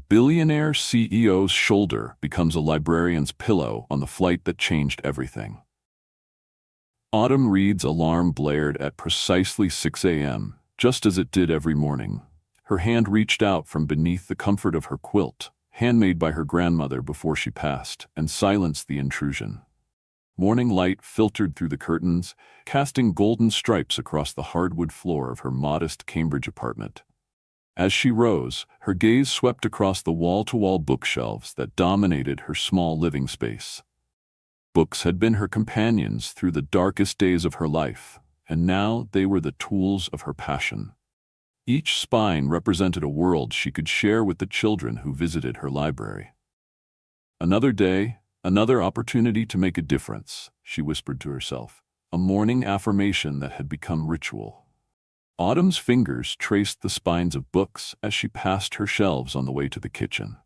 billionaire CEO's shoulder becomes a librarian's pillow on the flight that changed everything. Autumn Reed's alarm blared at precisely 6 a.m., just as it did every morning. Her hand reached out from beneath the comfort of her quilt, handmade by her grandmother before she passed, and silenced the intrusion. Morning light filtered through the curtains, casting golden stripes across the hardwood floor of her modest Cambridge apartment. As she rose, her gaze swept across the wall-to-wall bookshelves that dominated her small living space. Books had been her companions through the darkest days of her life, and now they were the tools of her passion. Each spine represented a world she could share with the children who visited her library. Another day, another opportunity to make a difference, she whispered to herself, a morning affirmation that had become ritual. Autumn's fingers traced the spines of books as she passed her shelves on the way to the kitchen.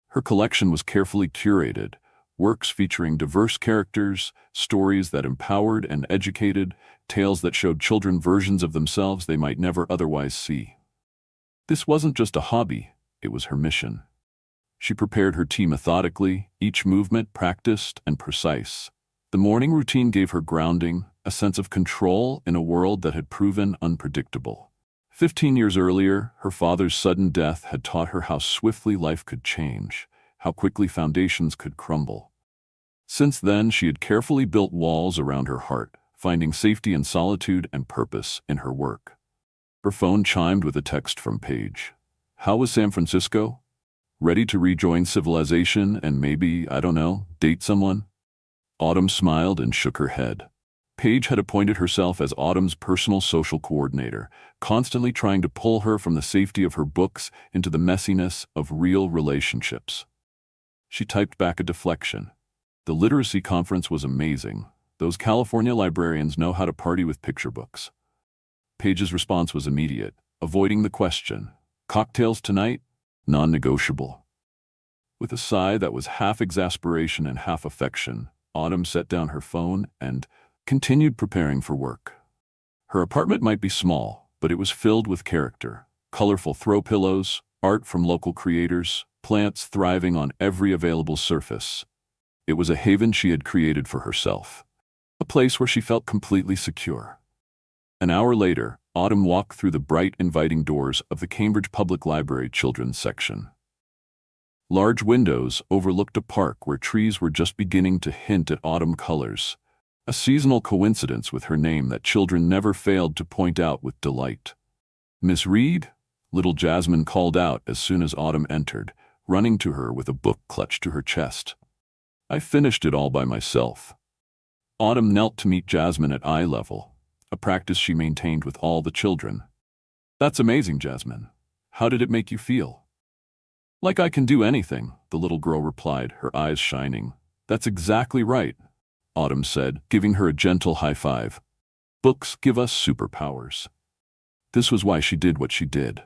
Her collection was carefully curated, works featuring diverse characters, stories that empowered and educated, tales that showed children versions of themselves they might never otherwise see. This wasn't just a hobby, it was her mission. She prepared her tea methodically, each movement practiced and precise. The morning routine gave her grounding, a sense of control in a world that had proven unpredictable. 15 years earlier, her father's sudden death had taught her how swiftly life could change, how quickly foundations could crumble. Since then, she had carefully built walls around her heart, finding safety in solitude and purpose in her work. Her phone chimed with a text from Paige. How was San Francisco? Ready to rejoin civilization and maybe, I don't know, date someone? Autumn smiled and shook her head. Paige had appointed herself as Autumn's personal social coordinator, constantly trying to pull her from the safety of her books into the messiness of real relationships. She typed back a deflection. The literacy conference was amazing. Those California librarians know how to party with picture books. Paige's response was immediate, avoiding the question. Cocktails tonight? Non-negotiable. With a sigh that was half exasperation and half affection, Autumn set down her phone and continued preparing for work. Her apartment might be small, but it was filled with character. Colorful throw pillows, art from local creators, plants thriving on every available surface. It was a haven she had created for herself, a place where she felt completely secure. An hour later, Autumn walked through the bright, inviting doors of the Cambridge Public Library Children's Section. Large windows overlooked a park where trees were just beginning to hint at autumn colors, a seasonal coincidence with her name that children never failed to point out with delight. Miss Reed? Little Jasmine called out as soon as Autumn entered, running to her with a book clutched to her chest. I finished it all by myself. Autumn knelt to meet Jasmine at eye level, a practice she maintained with all the children. That's amazing, Jasmine. How did it make you feel? Like I can do anything, the little girl replied, her eyes shining. That's exactly right, Autumn said, giving her a gentle high five. Books give us superpowers. This was why she did what she did.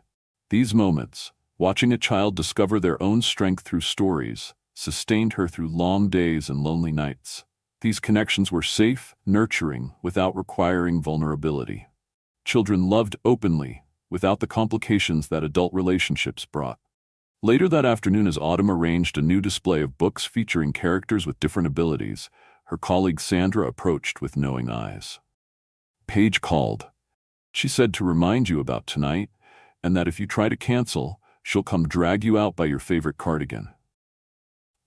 These moments, watching a child discover their own strength through stories, sustained her through long days and lonely nights. These connections were safe, nurturing, without requiring vulnerability. Children loved openly, without the complications that adult relationships brought. Later that afternoon, as Autumn arranged a new display of books featuring characters with different abilities, her colleague Sandra approached with knowing eyes. Paige called. She said to remind you about tonight, and that if you try to cancel, she'll come drag you out by your favorite cardigan.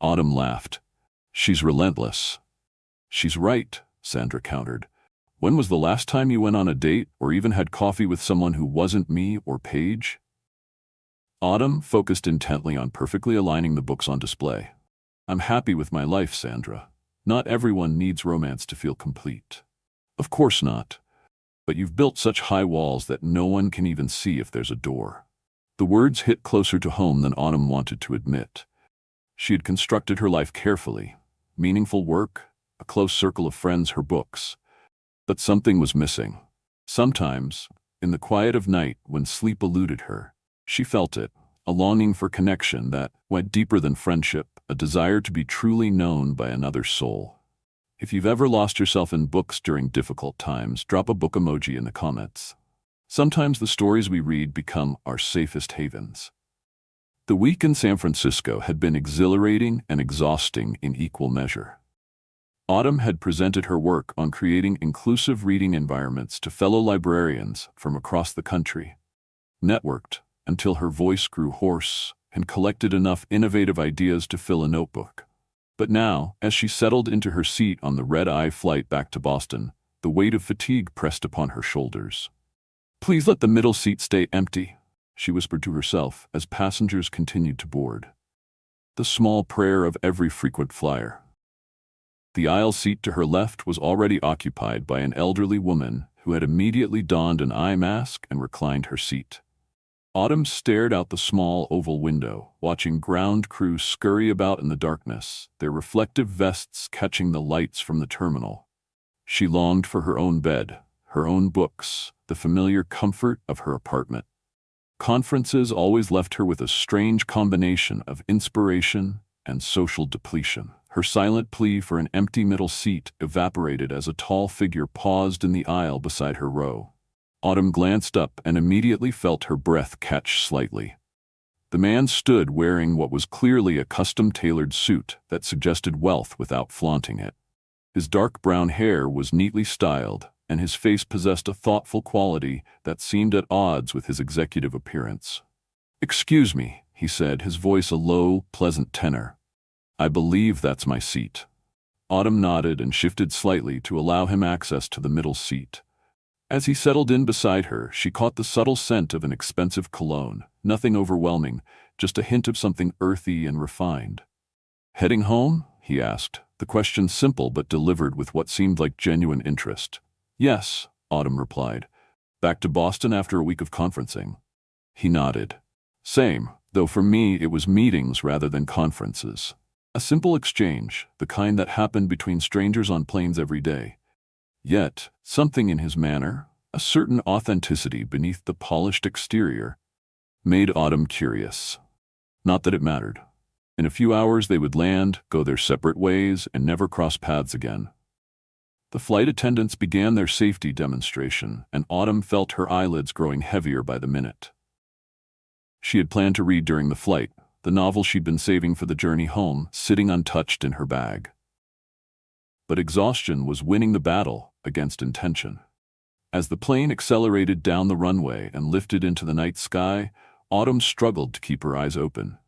Autumn laughed. She's relentless. She's right, Sandra countered. When was the last time you went on a date or even had coffee with someone who wasn't me or Paige? Autumn focused intently on perfectly aligning the books on display. I'm happy with my life, Sandra. Not everyone needs romance to feel complete. Of course not. But you've built such high walls that no one can even see if there's a door. The words hit closer to home than Autumn wanted to admit. She had constructed her life carefully. Meaningful work, a close circle of friends, her books. But something was missing. Sometimes, in the quiet of night when sleep eluded her, she felt it, a longing for connection that went deeper than friendship, a desire to be truly known by another soul. If you've ever lost yourself in books during difficult times, drop a book emoji in the comments. Sometimes the stories we read become our safest havens. The week in San Francisco had been exhilarating and exhausting in equal measure. Autumn had presented her work on creating inclusive reading environments to fellow librarians from across the country, networked until her voice grew hoarse, and collected enough innovative ideas to fill a notebook. But now, as she settled into her seat on the red-eye flight back to Boston, the weight of fatigue pressed upon her shoulders. "Please let the middle seat stay empty," she whispered to herself as passengers continued to board. The small prayer of every frequent flyer. The aisle seat to her left was already occupied by an elderly woman who had immediately donned an eye mask and reclined her seat. Autumn stared out the small oval window, watching ground crew scurry about in the darkness, their reflective vests catching the lights from the terminal. She longed for her own bed, her own books, the familiar comfort of her apartment. Conferences always left her with a strange combination of inspiration and social depletion. Her silent plea for an empty middle seat evaporated as a tall figure paused in the aisle beside her row. Autumn glanced up and immediately felt her breath catch slightly. The man stood wearing what was clearly a custom-tailored suit that suggested wealth without flaunting it. His dark brown hair was neatly styled, and his face possessed a thoughtful quality that seemed at odds with his executive appearance. "Excuse me," he said, his voice a low, pleasant tenor. "I believe that's my seat." Autumn nodded and shifted slightly to allow him access to the middle seat. As he settled in beside her, she caught the subtle scent of an expensive cologne, nothing overwhelming, just a hint of something earthy and refined. "Heading home?" he asked, the question simple but delivered with what seemed like genuine interest. "Yes," Autumn replied. "Back to Boston after a week of conferencing." He nodded. "Same, though for me it was meetings rather than conferences. A simple exchange, the kind that happened between strangers on planes every day. Yet, something in his manner, a certain authenticity beneath the polished exterior, made Autumn curious. Not that it mattered. In a few hours they would land, go their separate ways, and never cross paths again. The flight attendants began their safety demonstration, and Autumn felt her eyelids growing heavier by the minute. She had planned to read during the flight, the novel she'd been saving for the journey home, sitting untouched in her bag. But exhaustion was winning the battle against intention. As the plane accelerated down the runway and lifted into the night sky, Autumn struggled to keep her eyes open.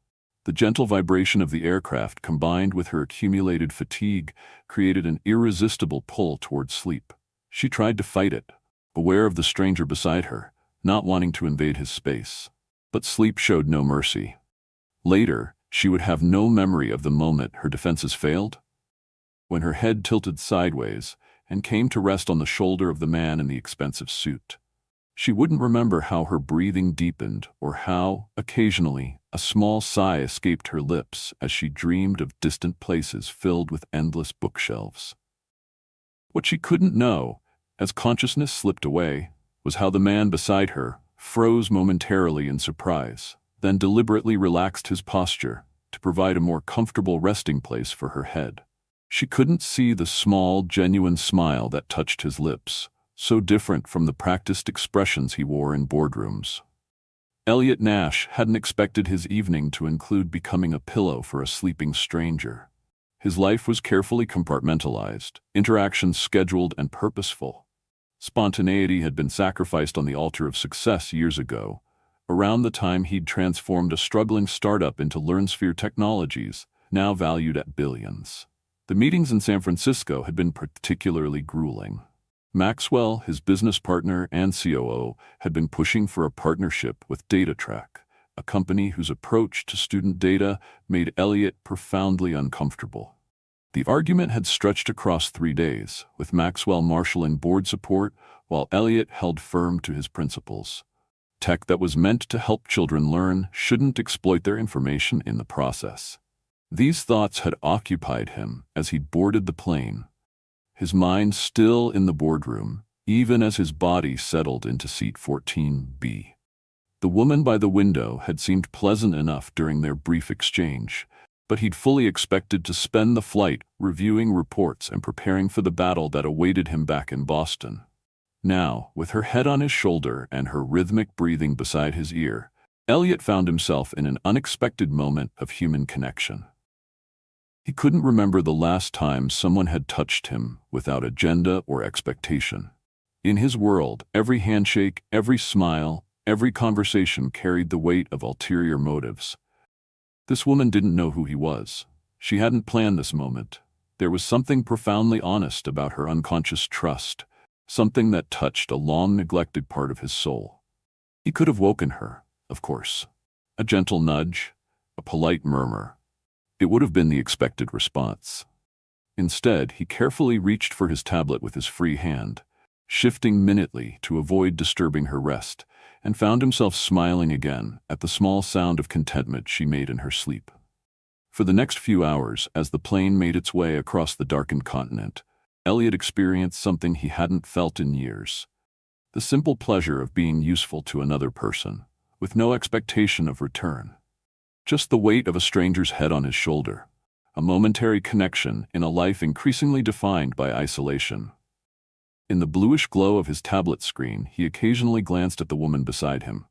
The gentle vibration of the aircraft combined with her accumulated fatigue created an irresistible pull toward sleep. She tried to fight it, aware of the stranger beside her, not wanting to invade his space. But sleep showed no mercy. Later, she would have no memory of the moment her defenses failed. When her head tilted sideways and came to rest on the shoulder of the man in the expensive suit. She wouldn't remember how her breathing deepened or how, occasionally, a small sigh escaped her lips as she dreamed of distant places filled with endless bookshelves. What she couldn't know, as consciousness slipped away, was how the man beside her froze momentarily in surprise, then deliberately relaxed his posture to provide a more comfortable resting place for her head. She couldn't see the small, genuine smile that touched his lips, so different from the practiced expressions he wore in boardrooms. Elliot Nash hadn't expected his evening to include becoming a pillow for a sleeping stranger. His life was carefully compartmentalized, interactions scheduled and purposeful. Spontaneity had been sacrificed on the altar of success years ago, around the time he'd transformed a struggling startup into LearnSphere Technologies, now valued at billions. The meetings in San Francisco had been particularly grueling. Maxwell, his business partner and COO, had been pushing for a partnership with DataTrack, a company whose approach to student data made Elliot profoundly uncomfortable. The argument had stretched across 3 days, with Maxwell marshaling board support while Elliot held firm to his principles. Tech that was meant to help children learn shouldn't exploit their information in the process. These thoughts had occupied him as he boarded the plane, his mind still in the boardroom, even as his body settled into seat 14B. The woman by the window had seemed pleasant enough during their brief exchange, but he'd fully expected to spend the flight reviewing reports and preparing for the battle that awaited him back in Boston. Now, with her head on his shoulder and her rhythmic breathing beside his ear, Elliot found himself in an unexpected moment of human connection. He couldn't remember the last time someone had touched him without agenda or expectation. In his world, every handshake, every smile, every conversation carried the weight of ulterior motives. This woman didn't know who he was. She hadn't planned this moment. There was something profoundly honest about her unconscious trust, something that touched a long-neglected part of his soul. He could have woken her, of course. A gentle nudge, a polite murmur. It would have been the expected response. Instead, he carefully reached for his tablet with his free hand, shifting minutely to avoid disturbing her rest, and found himself smiling again at the small sound of contentment she made in her sleep. For the next few hours, as the plane made its way across the darkened continent, Elliot experienced something he hadn't felt in years. The simple pleasure of being useful to another person, with no expectation of return. Just the weight of a stranger's head on his shoulder, a momentary connection in a life increasingly defined by isolation. In the bluish glow of his tablet screen, he occasionally glanced at the woman beside him.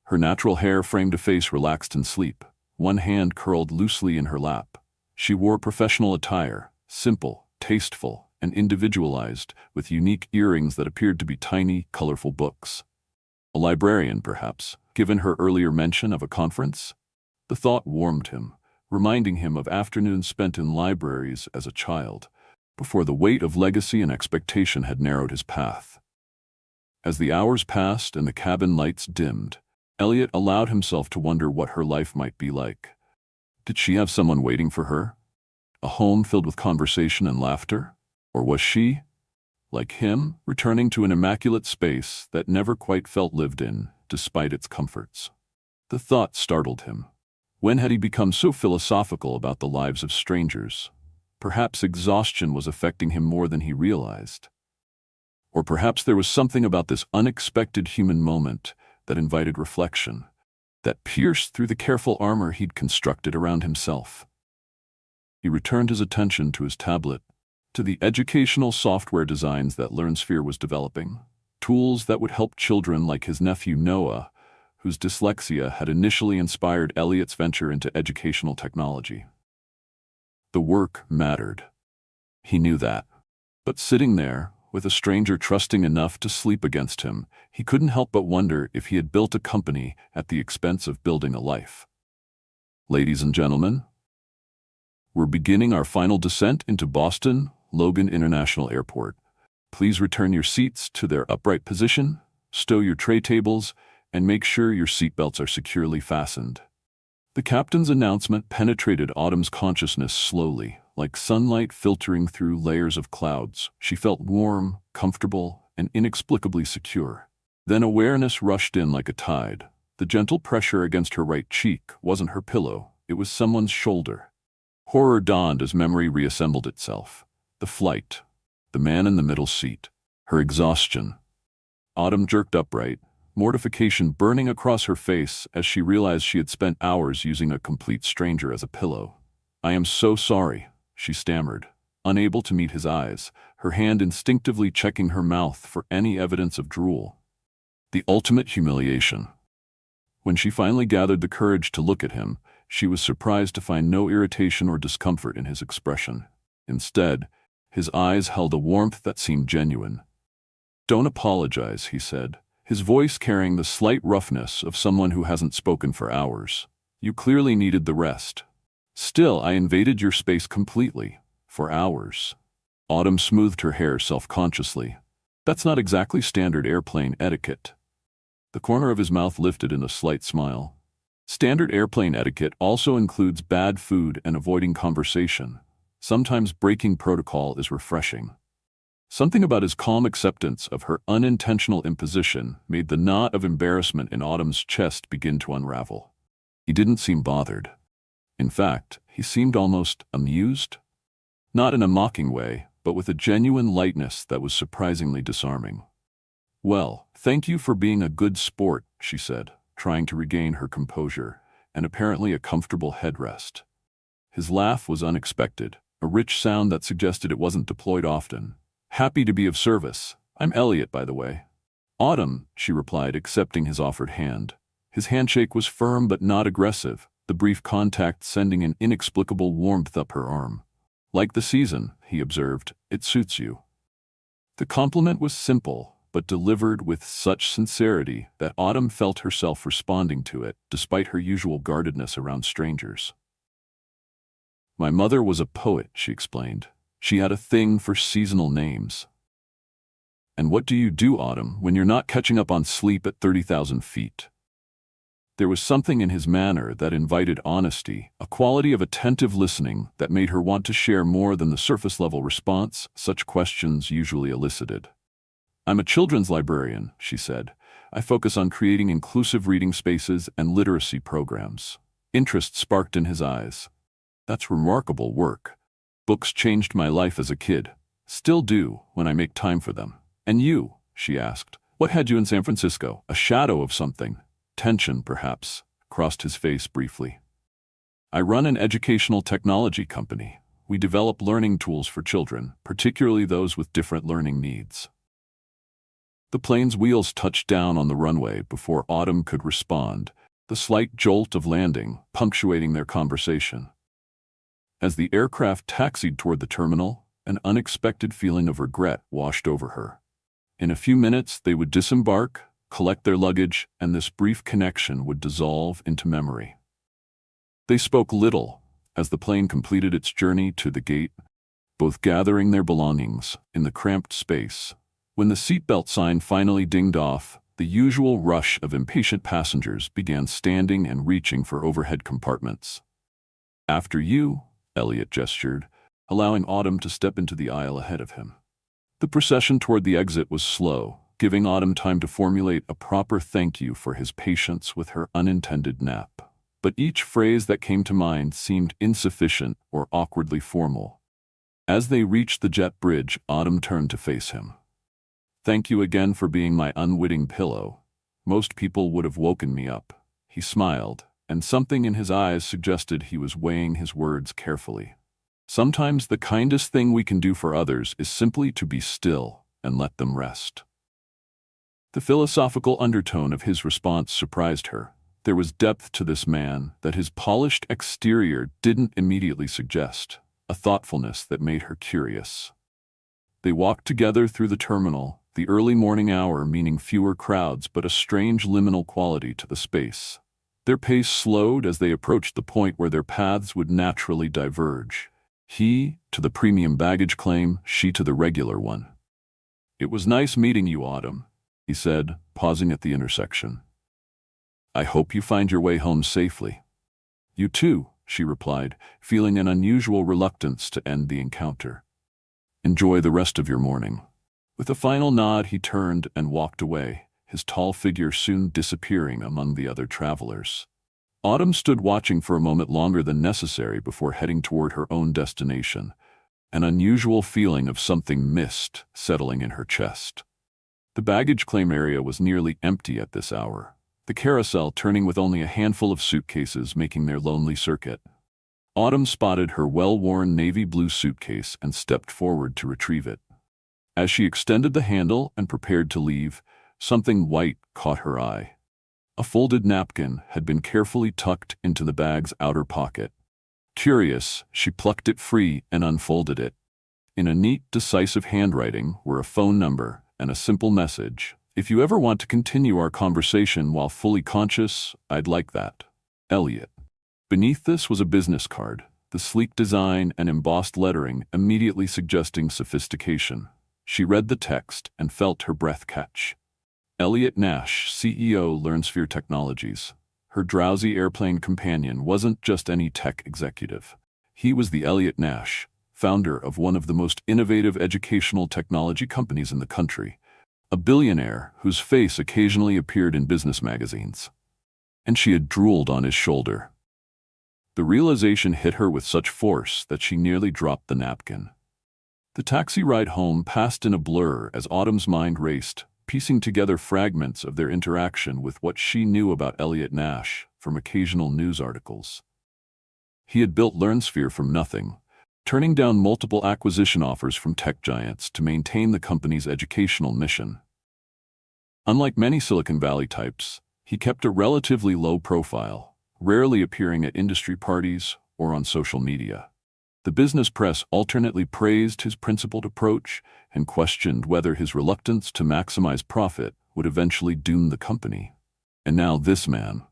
Her natural hair framed a face relaxed in sleep, one hand curled loosely in her lap. She wore professional attire, simple, tasteful, and individualized, with unique earrings that appeared to be tiny, colorful books. A librarian, perhaps, given her earlier mention of a conference? The thought warmed him, reminding him of afternoons spent in libraries as a child, before the weight of legacy and expectation had narrowed his path. As the hours passed and the cabin lights dimmed, Elliot allowed himself to wonder what her life might be like. Did she have someone waiting for her? A home filled with conversation and laughter? Or was she, like him, returning to an immaculate space that never quite felt lived in, despite its comforts? The thought startled him. When had he become so philosophical about the lives of strangers? Perhaps exhaustion was affecting him more than he realized. Or perhaps there was something about this unexpected human moment that invited reflection, that pierced through the careful armor he'd constructed around himself. He returned his attention to his tablet, to the educational software designs that LearnSphere was developing, tools that would help children like his nephew Noah, whose dyslexia had initially inspired Elliot's venture into educational technology. The work mattered. He knew that. But sitting there, with a stranger trusting enough to sleep against him, he couldn't help but wonder if he had built a company at the expense of building a life. Ladies and gentlemen, we're beginning our final descent into Boston Logan International Airport. Please return your seats to their upright position, stow your tray tables, and make sure your seatbelts are securely fastened. The captain's announcement penetrated Autumn's consciousness slowly, like sunlight filtering through layers of clouds. She felt warm, comfortable, and inexplicably secure. Then awareness rushed in like a tide. The gentle pressure against her right cheek wasn't her pillow, it was someone's shoulder. Horror dawned as memory reassembled itself. The flight, the man in the middle seat, her exhaustion. Autumn jerked upright, mortification burning across her face as she realized she had spent hours using a complete stranger as a pillow. "I am so sorry," she stammered, unable to meet his eyes, her hand instinctively checking her mouth for any evidence of drool. The ultimate humiliation. When she finally gathered the courage to look at him, she was surprised to find no irritation or discomfort in his expression. Instead, his eyes held a warmth that seemed genuine. "Don't apologize," he said, his voice carrying the slight roughness of someone who hasn't spoken for hours. "You clearly needed the rest. Still, I invaded your space completely, for hours." Autumn smoothed her hair self-consciously. "That's not exactly standard airplane etiquette." The corner of his mouth lifted in a slight smile. Standard airplane etiquette also includes bad food and avoiding conversation. Sometimes breaking protocol is refreshing. Something about his calm acceptance of her unintentional imposition made the knot of embarrassment in Autumn's chest begin to unravel. He didn't seem bothered. In fact, he seemed almost amused. Not in a mocking way, but with a genuine lightness that was surprisingly disarming. "Well, thank you for being a good sport," she said, trying to regain her composure and apparently a comfortable headrest. His laugh was unexpected, a rich sound that suggested it wasn't deployed often. "Happy to be of service. I'm Elliot, by the way." "Autumn," she replied, accepting his offered hand. His handshake was firm but not aggressive, the brief contact sending an inexplicable warmth up her arm. "Like the season," he observed, "it suits you." The compliment was simple, but delivered with such sincerity that Autumn felt herself responding to it, despite her usual guardedness around strangers. "My mother was a poet," she explained. "She had a thing for seasonal names." "And what do you do, Autumn, when you're not catching up on sleep at 30,000 feet? There was something in his manner that invited honesty, a quality of attentive listening that made her want to share more than the surface-level response such questions usually elicited. "I'm a children's librarian," she said. "I focus on creating inclusive reading spaces and literacy programs." Interest sparked in his eyes. "That's remarkable work. Books changed my life as a kid. Still do, when I make time for them." "And you?" she asked. "What had you in San Francisco? A shadow of something?" Tension, perhaps, crossed his face briefly. "I run an educational technology company. We develop learning tools for children, particularly those with different learning needs." The plane's wheels touched down on the runway before Autumn could respond, the slight jolt of landing punctuating their conversation. As the aircraft taxied toward the terminal, an unexpected feeling of regret washed over her. In a few minutes they would disembark, collect their luggage, and this brief connection would dissolve into memory. They spoke little as the plane completed its journey to the gate, both gathering their belongings in the cramped space. When the seatbelt sign finally dinged off, the usual rush of impatient passengers began standing and reaching for overhead compartments. "After you," Elliot gestured, allowing Autumn to step into the aisle ahead of him. The procession toward the exit was slow, giving Autumn time to formulate a proper thank you for his patience with her unintended nap. But each phrase that came to mind seemed insufficient or awkwardly formal. As they reached the jet bridge, Autumn turned to face him. "Thank you again for being my unwitting pillow. Most people would have woken me up." He smiled, and something in his eyes suggested he was weighing his words carefully. "Sometimes the kindest thing we can do for others is simply to be still and let them rest." The philosophical undertone of his response surprised her. There was depth to this man that his polished exterior didn't immediately suggest, a thoughtfulness that made her curious. They walked together through the terminal, the early morning hour meaning fewer crowds but a strange liminal quality to the space. Their pace slowed as they approached the point where their paths would naturally diverge. He to the premium baggage claim, she to the regular one. "It was nice meeting you, Autumn," he said, pausing at the intersection. "I hope you find your way home safely." "You too," she replied, feeling an unusual reluctance to end the encounter. "Enjoy the rest of your morning." With a final nod, he turned and walked away, his tall figure soon disappearing among the other travelers. Autumn stood watching for a moment longer than necessary before heading toward her own destination, an unusual feeling of something missed settling in her chest. The baggage claim area was nearly empty at this hour, the carousel turning with only a handful of suitcases making their lonely circuit. Autumn spotted her well-worn navy blue suitcase and stepped forward to retrieve it. As she extended the handle and prepared to leave, something white caught her eye. A folded napkin had been carefully tucked into the bag's outer pocket. Curious, she plucked it free and unfolded it. In a neat, decisive handwriting were a phone number and a simple message. "If you ever want to continue our conversation while fully conscious, I'd like that. Elliot." Beneath this was a business card, the sleek design and embossed lettering immediately suggesting sophistication. She read the text and felt her breath catch. Elliot Nash, CEO, LearnSphere Technologies. Her drowsy airplane companion wasn't just any tech executive. He was the Elliot Nash, founder of one of the most innovative educational technology companies in the country, a billionaire whose face occasionally appeared in business magazines. And she had drooled on his shoulder. The realization hit her with such force that she nearly dropped the napkin. The taxi ride home passed in a blur as Autumn's mind raced, piecing together fragments of their interaction with what she knew about Elliot Nash from occasional news articles. He had built LearnSphere from nothing, turning down multiple acquisition offers from tech giants to maintain the company's educational mission. Unlike many Silicon Valley types, He kept a relatively low profile, rarely appearing at industry parties or on social media. The business press alternately praised his principled approach and questioned whether his reluctance to maximize profit would eventually doom the company. And now this man,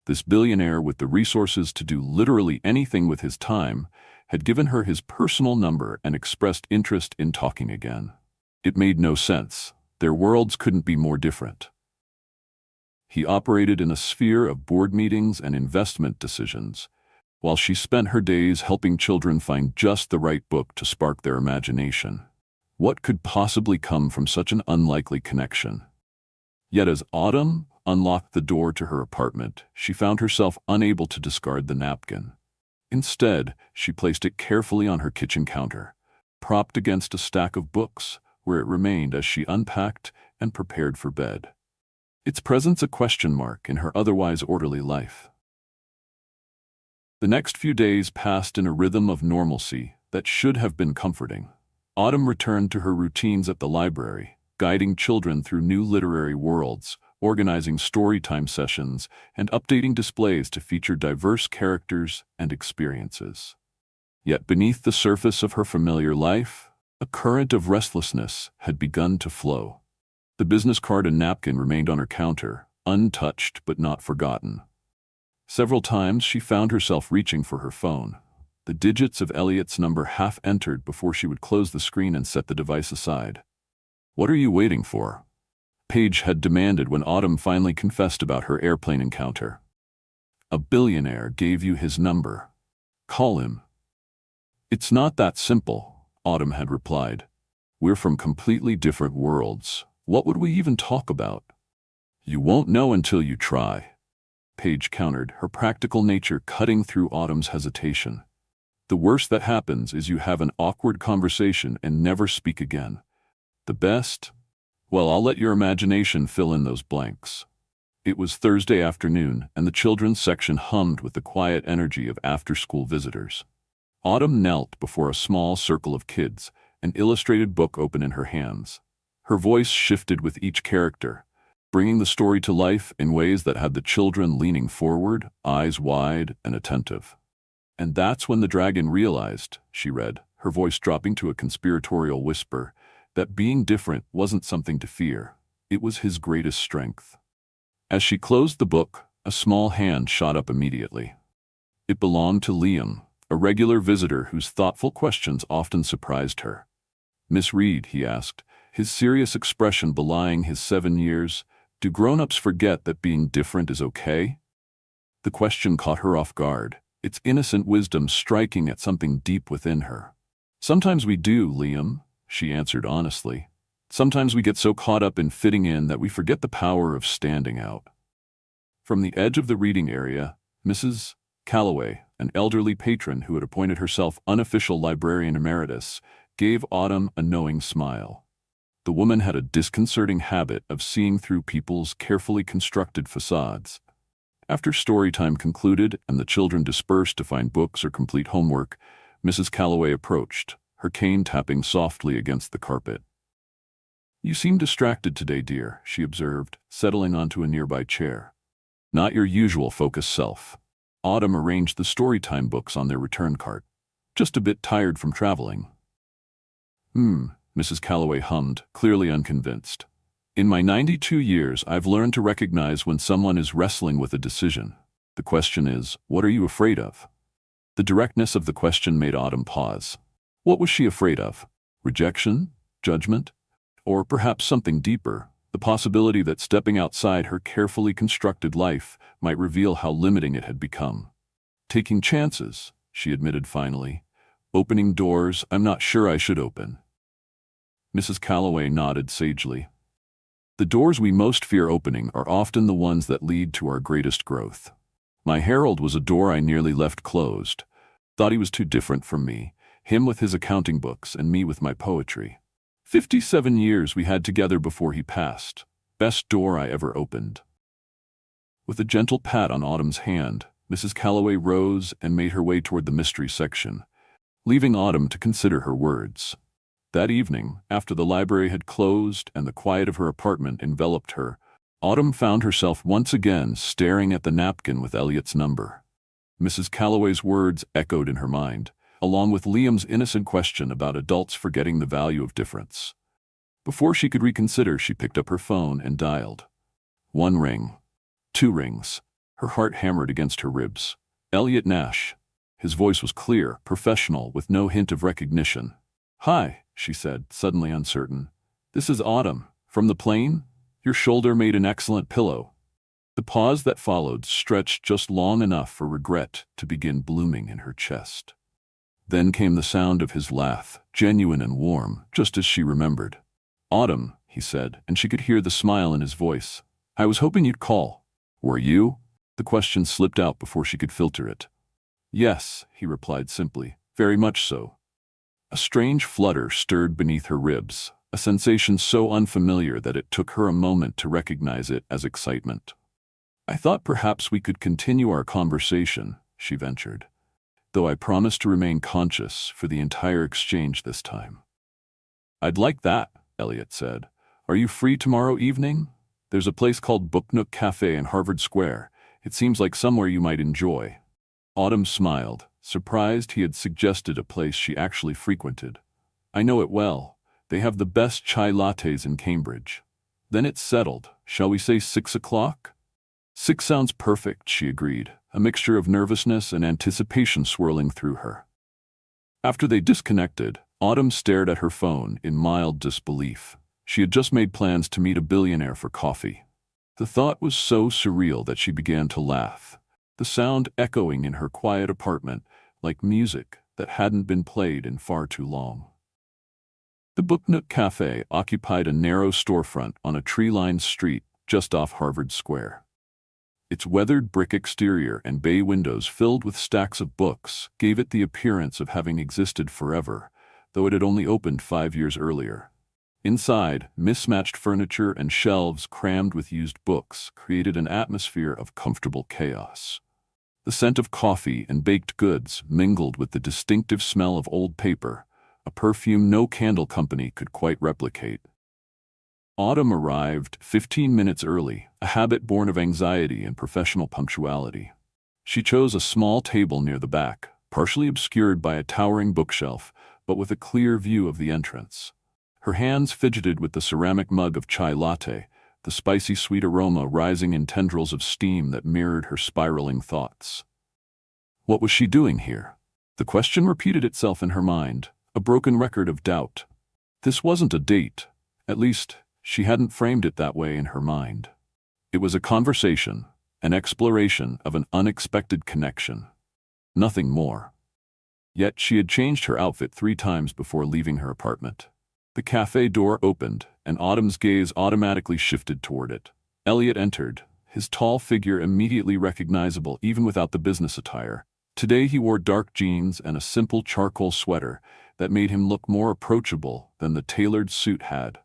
this billionaire with the resources to do literally anything with his time, had given her his personal number and expressed interest in talking again. It made no sense. Their worlds couldn't be more different. He operated in a sphere of board meetings and investment decisions, while she spent her days helping children find just the right book to spark their imagination. What could possibly come from such an unlikely connection? Yet as Autumn unlocked the door to her apartment, she found herself unable to discard the napkin. Instead, she placed it carefully on her kitchen counter, propped against a stack of books, where it remained as she unpacked and prepared for bed. Its presence a question mark in her otherwise orderly life. The next few days passed in a rhythm of normalcy that should have been comforting. Autumn returned to her routines at the library, guiding children through new literary worlds, organizing storytime sessions, and updating displays to feature diverse characters and experiences. Yet beneath the surface of her familiar life, a current of restlessness had begun to flow. The business card and napkin remained on her counter, untouched but not forgotten. Several times she found herself reaching for her phone, the digits of Elliot's number half entered before she would close the screen and set the device aside. "What are you waiting for?" Paige had demanded when Autumn finally confessed about her airplane encounter. "A billionaire gave you his number. Call him." "It's not that simple," Autumn had replied. "We're from completely different worlds. What would we even talk about?" "You won't know until you try," Paige countered, her practical nature cutting through Autumn's hesitation. "The worst that happens is you have an awkward conversation and never speak again. The best? Well, I'll let your imagination fill in those blanks." It was Thursday afternoon, and the children's section hummed with the quiet energy of after-school visitors. Autumn knelt before a small circle of kids, an illustrated book open in her hands. Her voice shifted with each character, bringing the story to life in ways that had the children leaning forward, eyes wide and attentive. "And that's when the dragon realized," she read, her voice dropping to a conspiratorial whisper, "that being different wasn't something to fear. It was his greatest strength." As she closed the book, a small hand shot up immediately. It belonged to Liam, a regular visitor whose thoughtful questions often surprised her. "Miss Reed," he asked, his serious expression belying his 7 years, "do grown-ups forget that being different is okay?" The question caught her off guard, its innocent wisdom striking at something deep within her. "Sometimes we do, Liam," she answered honestly. "Sometimes we get so caught up in fitting in that we forget the power of standing out." From the edge of the reading area, Mrs. Calloway, an elderly patron who had appointed herself unofficial librarian emeritus, gave Autumn a knowing smile. The woman had a disconcerting habit of seeing through people's carefully constructed facades. After story time concluded and the children dispersed to find books or complete homework, Mrs. Calloway approached, her cane tapping softly against the carpet. "You seem distracted today, dear," she observed, settling onto a nearby chair. "Not your usual focused self." Autumn arranged the storytime books on their return cart. "Just a bit tired from traveling." Mrs. Calloway hummed, clearly unconvinced. "In my 92 years, I've learned to recognize when someone is wrestling with a decision. The question is, what are you afraid of?" The directness of the question made Autumn pause. What was she afraid of? Rejection? Judgment? Or perhaps something deeper, the possibility that stepping outside her carefully constructed life might reveal how limiting it had become. "Taking chances," she admitted finally. "Opening doors I'm not sure I should open." Mrs. Calloway nodded sagely. "The doors we most fear opening are often the ones that lead to our greatest growth. My Harold was a door I nearly left closed. Thought he was too different from me, him with his accounting books and me with my poetry. 57 years we had together before he passed. Best door I ever opened." With a gentle pat on Autumn's hand, Mrs. Calloway rose and made her way toward the mystery section, leaving Autumn to consider her words. That evening, after the library had closed and the quiet of her apartment enveloped her, Autumn found herself once again staring at the napkin with Elliot's number. Mrs. Calloway's words echoed in her mind, along with Liam's innocent question about adults forgetting the value of difference. Before she could reconsider, she picked up her phone and dialed. 1 ring. 2 rings. Her heart hammered against her ribs. Elliot Nash. His voice was clear, professional, with no hint of recognition. "Hi," she said, suddenly uncertain. "This is Autumn. From the plane? Your shoulder made an excellent pillow." The pause that followed stretched just long enough for regret to begin blooming in her chest. Then came the sound of his laugh, genuine and warm, just as she remembered. "Autumn," he said, and she could hear the smile in his voice. "I was hoping you'd call." "Were you?" The question slipped out before she could filter it. "Yes," he replied simply, "very much so." A strange flutter stirred beneath her ribs, a sensation so unfamiliar that it took her a moment to recognize it as excitement. "I thought perhaps we could continue our conversation," she ventured, "though I promised to remain conscious for the entire exchange this time." "I'd like that," Elliot said. "Are you free tomorrow evening? There's a place called Book Nook Cafe in Harvard Square. It seems like somewhere you might enjoy." Autumn smiled, surprised he had suggested a place she actually frequented. "I know it well. They have the best chai lattes in Cambridge." Then it's settled. "Shall we say 6 o'clock?" "6 sounds perfect," she agreed, a mixture of nervousness and anticipation swirling through her. After they disconnected, Autumn stared at her phone in mild disbelief. She had just made plans to meet a billionaire for coffee. The thought was so surreal that she began to laugh, the sound echoing in her quiet apartment like music that hadn't been played in far too long. The Book Nook Cafe occupied a narrow storefront on a tree-lined street just off Harvard Square. Its weathered brick exterior and bay windows filled with stacks of books gave it the appearance of having existed forever, though it had only opened 5 years earlier. Inside, mismatched furniture and shelves crammed with used books created an atmosphere of comfortable chaos. The scent of coffee and baked goods mingled with the distinctive smell of old paper, a perfume no candle company could quite replicate. Autumn arrived 15 minutes early, a habit born of anxiety and professional punctuality. She chose a small table near the back, partially obscured by a towering bookshelf, but with a clear view of the entrance. Her hands fidgeted with the ceramic mug of chai latte, the spicy sweet aroma rising in tendrils of steam that mirrored her spiraling thoughts. What was she doing here? The question repeated itself in her mind, a broken record of doubt. This wasn't a date. At least, she hadn't framed it that way in her mind. It was a conversation, an exploration of an unexpected connection. Nothing more. Yet she had changed her outfit 3 times before leaving her apartment. The cafe door opened, and Autumn's gaze automatically shifted toward it. Elliot entered, his tall figure immediately recognizable even without the business attire. Today he wore dark jeans and a simple charcoal sweater that made him look more approachable than the tailored suit had.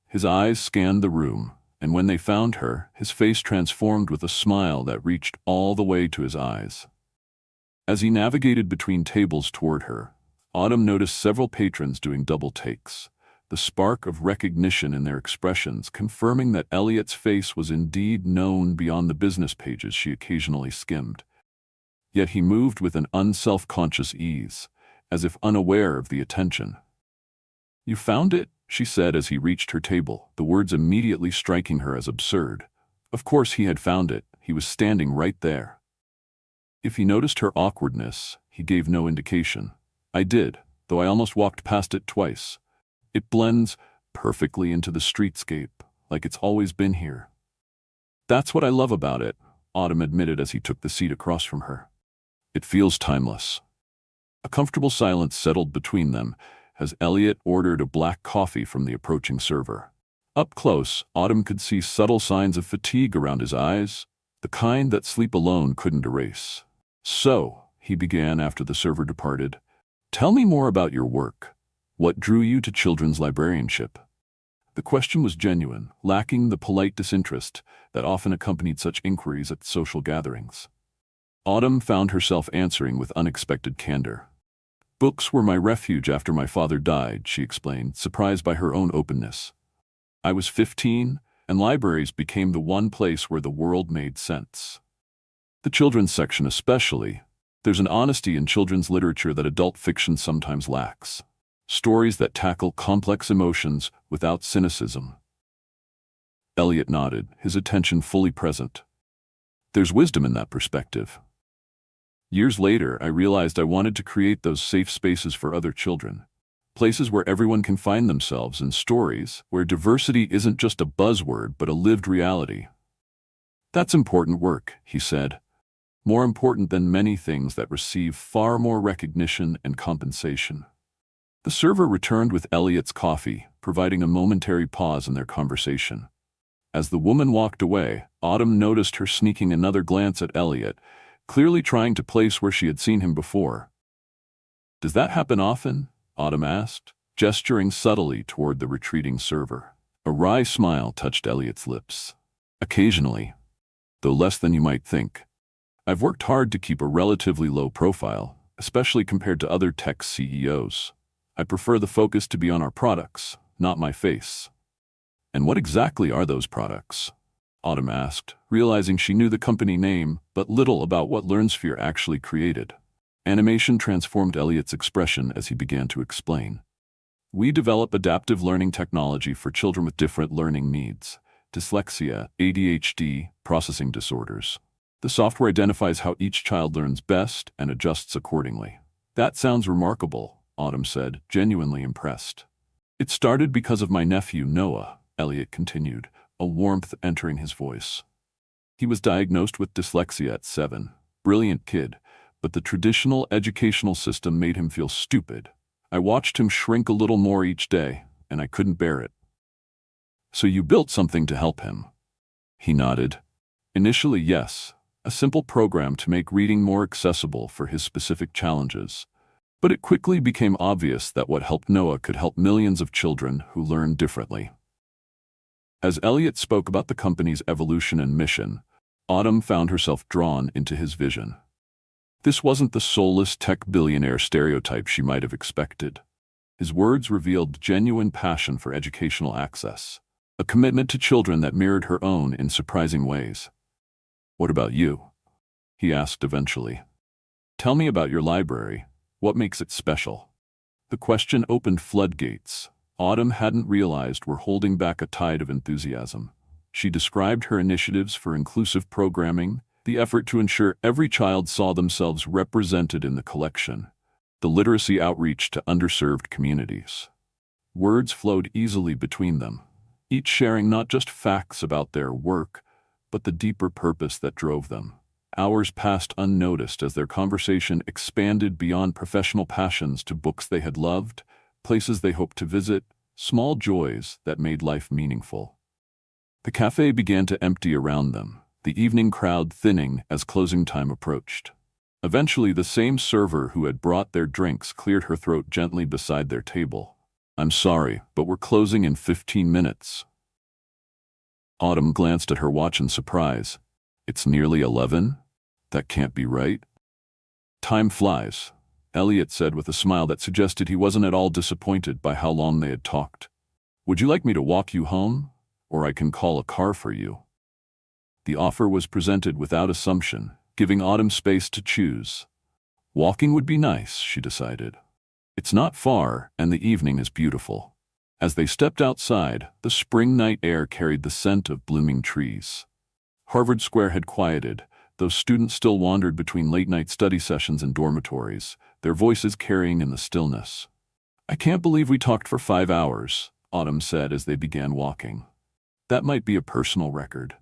His eyes scanned the room, and when they found her, his face transformed with a smile that reached all the way to his eyes. As he navigated between tables toward her, Autumn noticed several patrons doing double takes, the spark of recognition in their expressions confirming that Elliot's face was indeed known beyond the business pages she occasionally skimmed. Yet he moved with an unself-conscious ease, as if unaware of the attention. "You found it?" she said as he reached her table, the words immediately striking her as absurd. Of course he had found it, he was standing right there. If he noticed her awkwardness, he gave no indication. "I did, though I almost walked past it twice. It blends perfectly into the streetscape, like it's always been here." "That's what I love about it," Autumn admitted as he took the seat across from her. "It feels timeless." A comfortable silence settled between them as Elliot ordered a black coffee from the approaching server. Up close, Autumn could see subtle signs of fatigue around his eyes, the kind that sleep alone couldn't erase. "So," he began after the server departed, "tell me more about your work. What drew you to children's librarianship?" The question was genuine, lacking the polite disinterest that often accompanied such inquiries at social gatherings. Autumn found herself answering with unexpected candor. "Books were my refuge after my father died," she explained, surprised by her own openness. "I was 15, and libraries became the one place where the world made sense. The children's section especially. There's an honesty in children's literature that adult fiction sometimes lacks. Stories that tackle complex emotions without cynicism. Elliot nodded, his attention fully present. There's wisdom in that perspective. Years later, I realized I wanted to create those safe spaces for other children. Places where everyone can find themselves in stories, where diversity isn't just a buzzword but a lived reality. That's important work, he said. More important than many things that receive far more recognition and compensation. The server returned with Elliot's coffee, providing a momentary pause in their conversation. As the woman walked away, Autumn noticed her sneaking another glance at Elliot, clearly trying to place where she had seen him before. "Does that happen often?" Autumn asked, gesturing subtly toward the retreating server. A wry smile touched Elliot's lips. "Occasionally, though less than you might think. I've worked hard to keep a relatively low profile, especially compared to other tech CEOs. I prefer the focus to be on our products, not my face." "And what exactly are those products?" Autumn asked, realizing she knew the company name but little about what LearnSphere actually created. Animation transformed Elliot's expression as he began to explain. "We develop adaptive learning technology for children with different learning needs, dyslexia, ADHD, processing disorders. The software identifies how each child learns best and adjusts accordingly." "That sounds remarkable," Autumn said, genuinely impressed. "It started because of my nephew, Noah," Elliot continued, a warmth entering his voice. "He was diagnosed with dyslexia at 7. Brilliant kid, but the traditional educational system made him feel stupid. I watched him shrink a little more each day, and I couldn't bear it." "So you built something to help him?" He nodded. "Initially, yes. A simple program to make reading more accessible for his specific challenges. But it quickly became obvious that what helped Noah could help millions of children who learn differently." As Elliot spoke about the company's evolution and mission, Autumn found herself drawn into his vision. This wasn't the soulless tech billionaire stereotype she might have expected. His words revealed genuine passion for educational access, a commitment to children that mirrored her own in surprising ways. "What about you?" he asked eventually. "Tell me about your library. What makes it special?" The question opened floodgates. Autumn hadn't realized were holding back a tide of enthusiasm. She described her initiatives for inclusive programming, the effort to ensure every child saw themselves represented in the collection, the literacy outreach to underserved communities. Words flowed easily between them, each sharing not just facts about their work, but the deeper purpose that drove them. Hours passed unnoticed as their conversation expanded beyond professional passions to books they had loved, places they hoped to visit, small joys that made life meaningful. The cafe began to empty around them, the evening crowd thinning as closing time approached. Eventually, the same server who had brought their drinks cleared her throat gently beside their table. "I'm sorry, but we're closing in 15 minutes. Autumn glanced at her watch in surprise. "It's nearly 11? That can't be right." "Time flies," Elliot said with a smile that suggested he wasn't at all disappointed by how long they had talked. "Would you like me to walk you home? Or I can call a car for you." The offer was presented without assumption, giving Autumn space to choose. Walking would be nice, she decided. It's not far, and the evening is beautiful. As they stepped outside, the spring night air carried the scent of blooming trees. Harvard Square had quieted, though students still wandered between late-night study sessions and dormitories, their voices carrying in the stillness. "I can't believe we talked for 5 hours, Autumn said as they began walking. "That might be a personal record."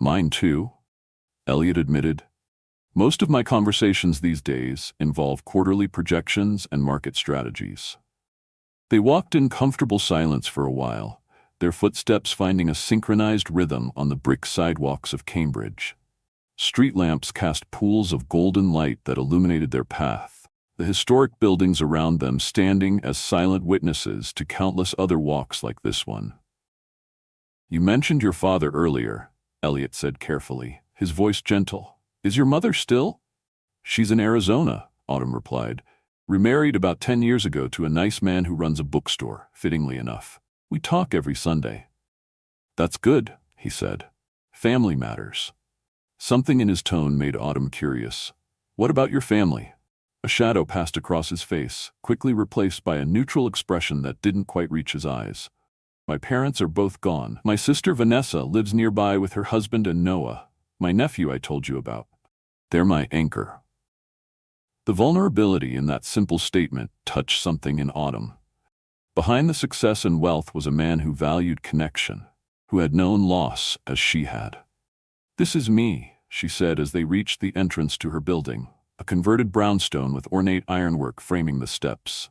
"Mine too," Elliot admitted. "Most of my conversations these days involve quarterly projections and market strategies." They walked in comfortable silence for a while, their footsteps finding a synchronized rhythm on the brick sidewalks of Cambridge. Street lamps cast pools of golden light that illuminated their path, the historic buildings around them standing as silent witnesses to countless other walks like this one. "You mentioned your father earlier," Elliot said carefully, his voice gentle. "Is your mother still?" "She's in Arizona," Autumn replied. "Remarried about 10 years ago to a nice man who runs a bookstore, fittingly enough. We talk every Sunday." That's good, he said. Family matters. Something in his tone made Autumn curious. What about your family? A shadow passed across his face, quickly replaced by a neutral expression that didn't quite reach his eyes. My parents are both gone. My sister Vanessa lives nearby with her husband and Noah, my nephew I told you about. They're my anchor. The vulnerability in that simple statement touched something in Autumn. Behind the success and wealth was a man who valued connection, who had known loss as she had. This is me, she said as they reached the entrance to her building, a converted brownstone with ornate ironwork framing the steps.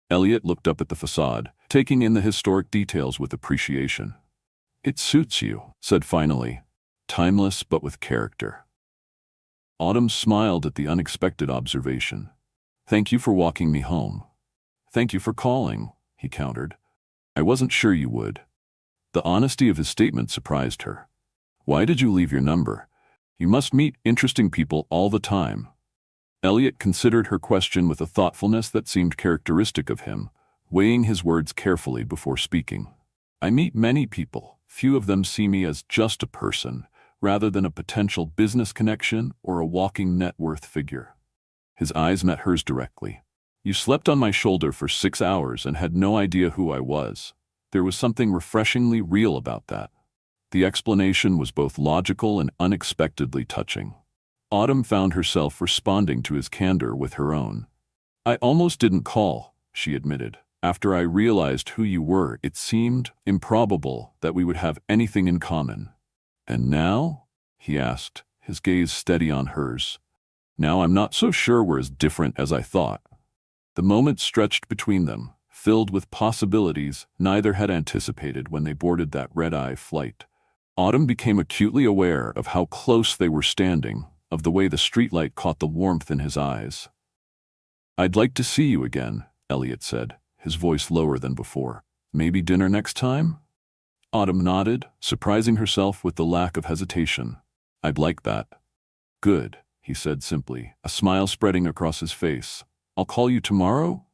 Elliot looked up at the facade, taking in the historic details with appreciation. It suits you, said finally, timeless but with character. Autumn smiled at the unexpected observation. Thank you for walking me home. Thank you for calling, he countered. I wasn't sure you would. The honesty of his statement surprised her. Why did you leave your number? You must meet interesting people all the time. Elliot considered her question with a thoughtfulness that seemed characteristic of him, weighing his words carefully before speaking. I meet many people. Few of them see me as just a person, rather than a potential business connection or a walking net worth figure. His eyes met hers directly. You slept on my shoulder for 6 hours and had no idea who I was. There was something refreshingly real about that. The explanation was both logical and unexpectedly touching. Autumn found herself responding to his candor with her own. I almost didn't call, she admitted. After I realized who you were, it seemed improbable that we would have anything in common. And now? He asked, his gaze steady on hers. Now I'm not so sure we're as different as I thought. The moment stretched between them, filled with possibilities neither had anticipated when they boarded that red-eye flight. Autumn became acutely aware of how close they were standing, of the way the streetlight caught the warmth in his eyes. I'd like to see you again, Elliot said, his voice lower than before. Maybe dinner next time? Autumn nodded, surprising herself with the lack of hesitation. I'd like that. Good, he said simply, a smile spreading across his face. I'll call you tomorrow?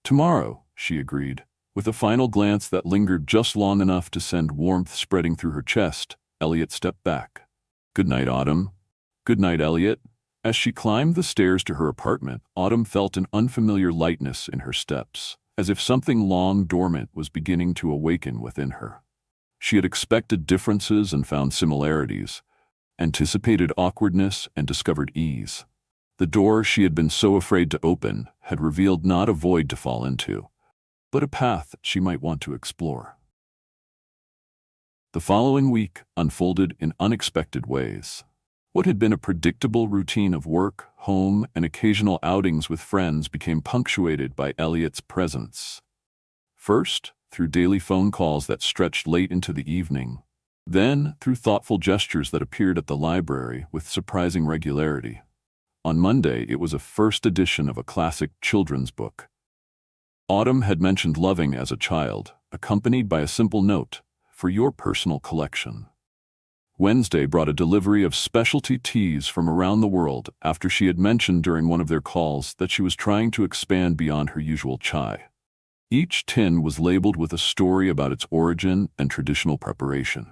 Tomorrow, she agreed. With a final glance that lingered just long enough to send warmth spreading through her chest, Elliot stepped back. Good night, Autumn. Good night, Elliot. As she climbed the stairs to her apartment, Autumn felt an unfamiliar lightness in her steps, as if something long dormant was beginning to awaken within her. She had expected differences and found similarities, anticipated awkwardness and discovered ease. The door she had been so afraid to open had revealed not a void to fall into, but a path she might want to explore. The following week unfolded in unexpected ways. What had been a predictable routine of work, home, and occasional outings with friends became punctuated by Elliot's presence. First, through daily phone calls that stretched late into the evening, then through thoughtful gestures that appeared at the library with surprising regularity. On Monday, it was a first edition of a classic children's book. Autumn had mentioned loving as a child, accompanied by a simple note, for your personal collection. Wednesday brought a delivery of specialty teas from around the world after she had mentioned during one of their calls that she was trying to expand beyond her usual chai. Each tin was labeled with a story about its origin and traditional preparation.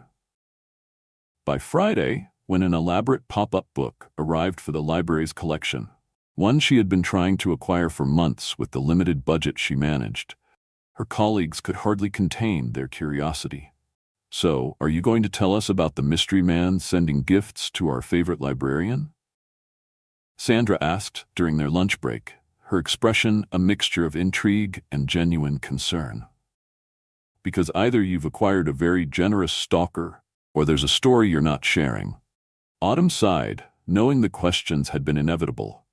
By Friday, when an elaborate pop-up book arrived for the library's collection, one she had been trying to acquire for months with the limited budget she managed, her colleagues could hardly contain their curiosity. So, are you going to tell us about the mystery man sending gifts to our favorite librarian? Sandra asked during their lunch break, her expression a mixture of intrigue and genuine concern. Because either you've acquired a very generous stalker, or there's a story you're not sharing. Autumn sighed, knowing the questions had been inevitable.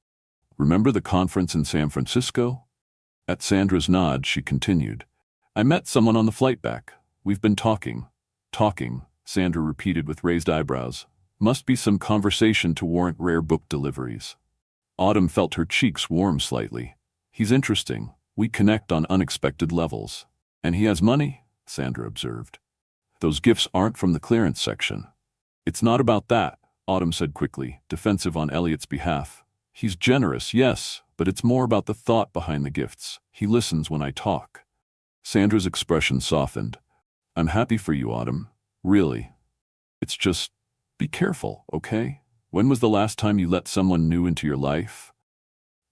Remember the conference in San Francisco? At Sandra's nod, she continued. I met someone on the flight back. We've been talking. Talking, Sandra repeated with raised eyebrows. Must be some conversation to warrant rare book deliveries. Autumn felt her cheeks warm slightly. He's interesting. We connect on unexpected levels. And he has money, Sandra observed. Those gifts aren't from the clearance section. It's not about that, Autumn said quickly, defensive on Elliot's behalf. He's generous, yes, but it's more about the thought behind the gifts. He listens when I talk. Sandra's expression softened. I'm happy for you, Autumn. Really? It's just, be careful, okay? When was the last time you let someone new into your life?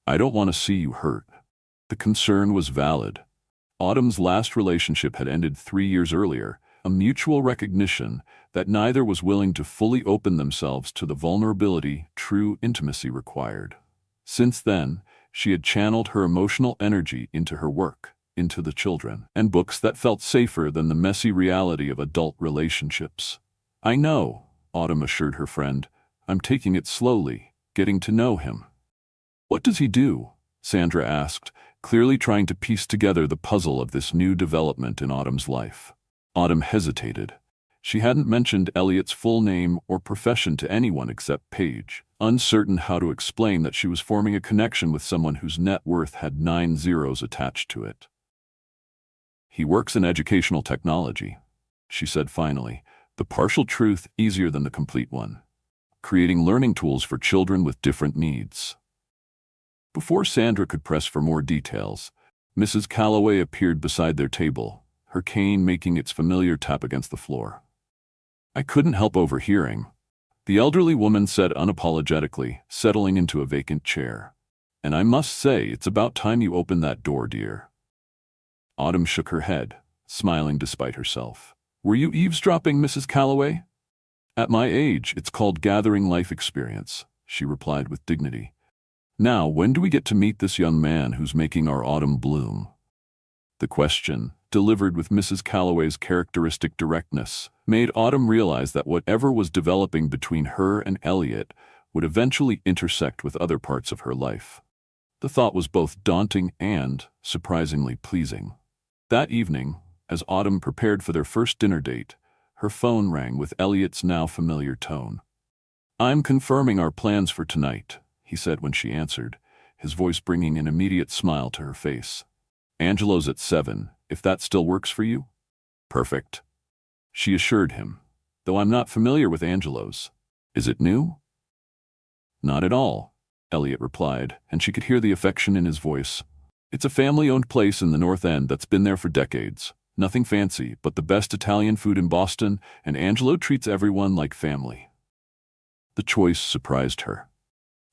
I don't want to see you hurt. The concern was valid. Autumn's last relationship had ended 3 years earlier, a mutual recognition that neither was willing to fully open themselves to the vulnerability true intimacy required. Since then, she had channeled her emotional energy into her work, into the children, and books that felt safer than the messy reality of adult relationships. I know, Autumn assured her friend. I'm taking it slowly, getting to know him. What does he do? Sandra asked, clearly trying to piece together the puzzle of this new development in Autumn's life. Autumn hesitated. She hadn't mentioned Elliot's full name or profession to anyone except Paige, uncertain how to explain that she was forming a connection with someone whose net worth had 9 zeros attached to it. He works in educational technology, she said finally, the partial truth easier than the complete one, creating learning tools for children with different needs. Before Sandra could press for more details, Mrs. Calloway appeared beside their table, her cane making its familiar tap against the floor. I couldn't help overhearing, the elderly woman said unapologetically, settling into a vacant chair. And I must say, it's about time you opened that door, dear. Autumn shook her head, smiling despite herself. Were you eavesdropping, Mrs. Calloway? At my age, it's called gathering life experience, she replied with dignity. Now, when do we get to meet this young man who's making our autumn bloom? The question, delivered with Mrs. Calloway's characteristic directness, made Autumn realize that whatever was developing between her and Elliot would eventually intersect with other parts of her life. The thought was both daunting and, surprisingly, pleasing. That evening, as Autumn prepared for their first dinner date, her phone rang with Elliot's now familiar tone. I'm confirming our plans for tonight, he said when she answered, his voice bringing an immediate smile to her face. Angelo's at 7, if that still works for you? Perfect, she assured him, though I'm not familiar with Angelo's. Is it new? Not at all, Elliot replied, and she could hear the affection in his voice. It's a family-owned place in the North End that's been there for decades. Nothing fancy, but the best Italian food in Boston, and Angelo treats everyone like family. The choice surprised her.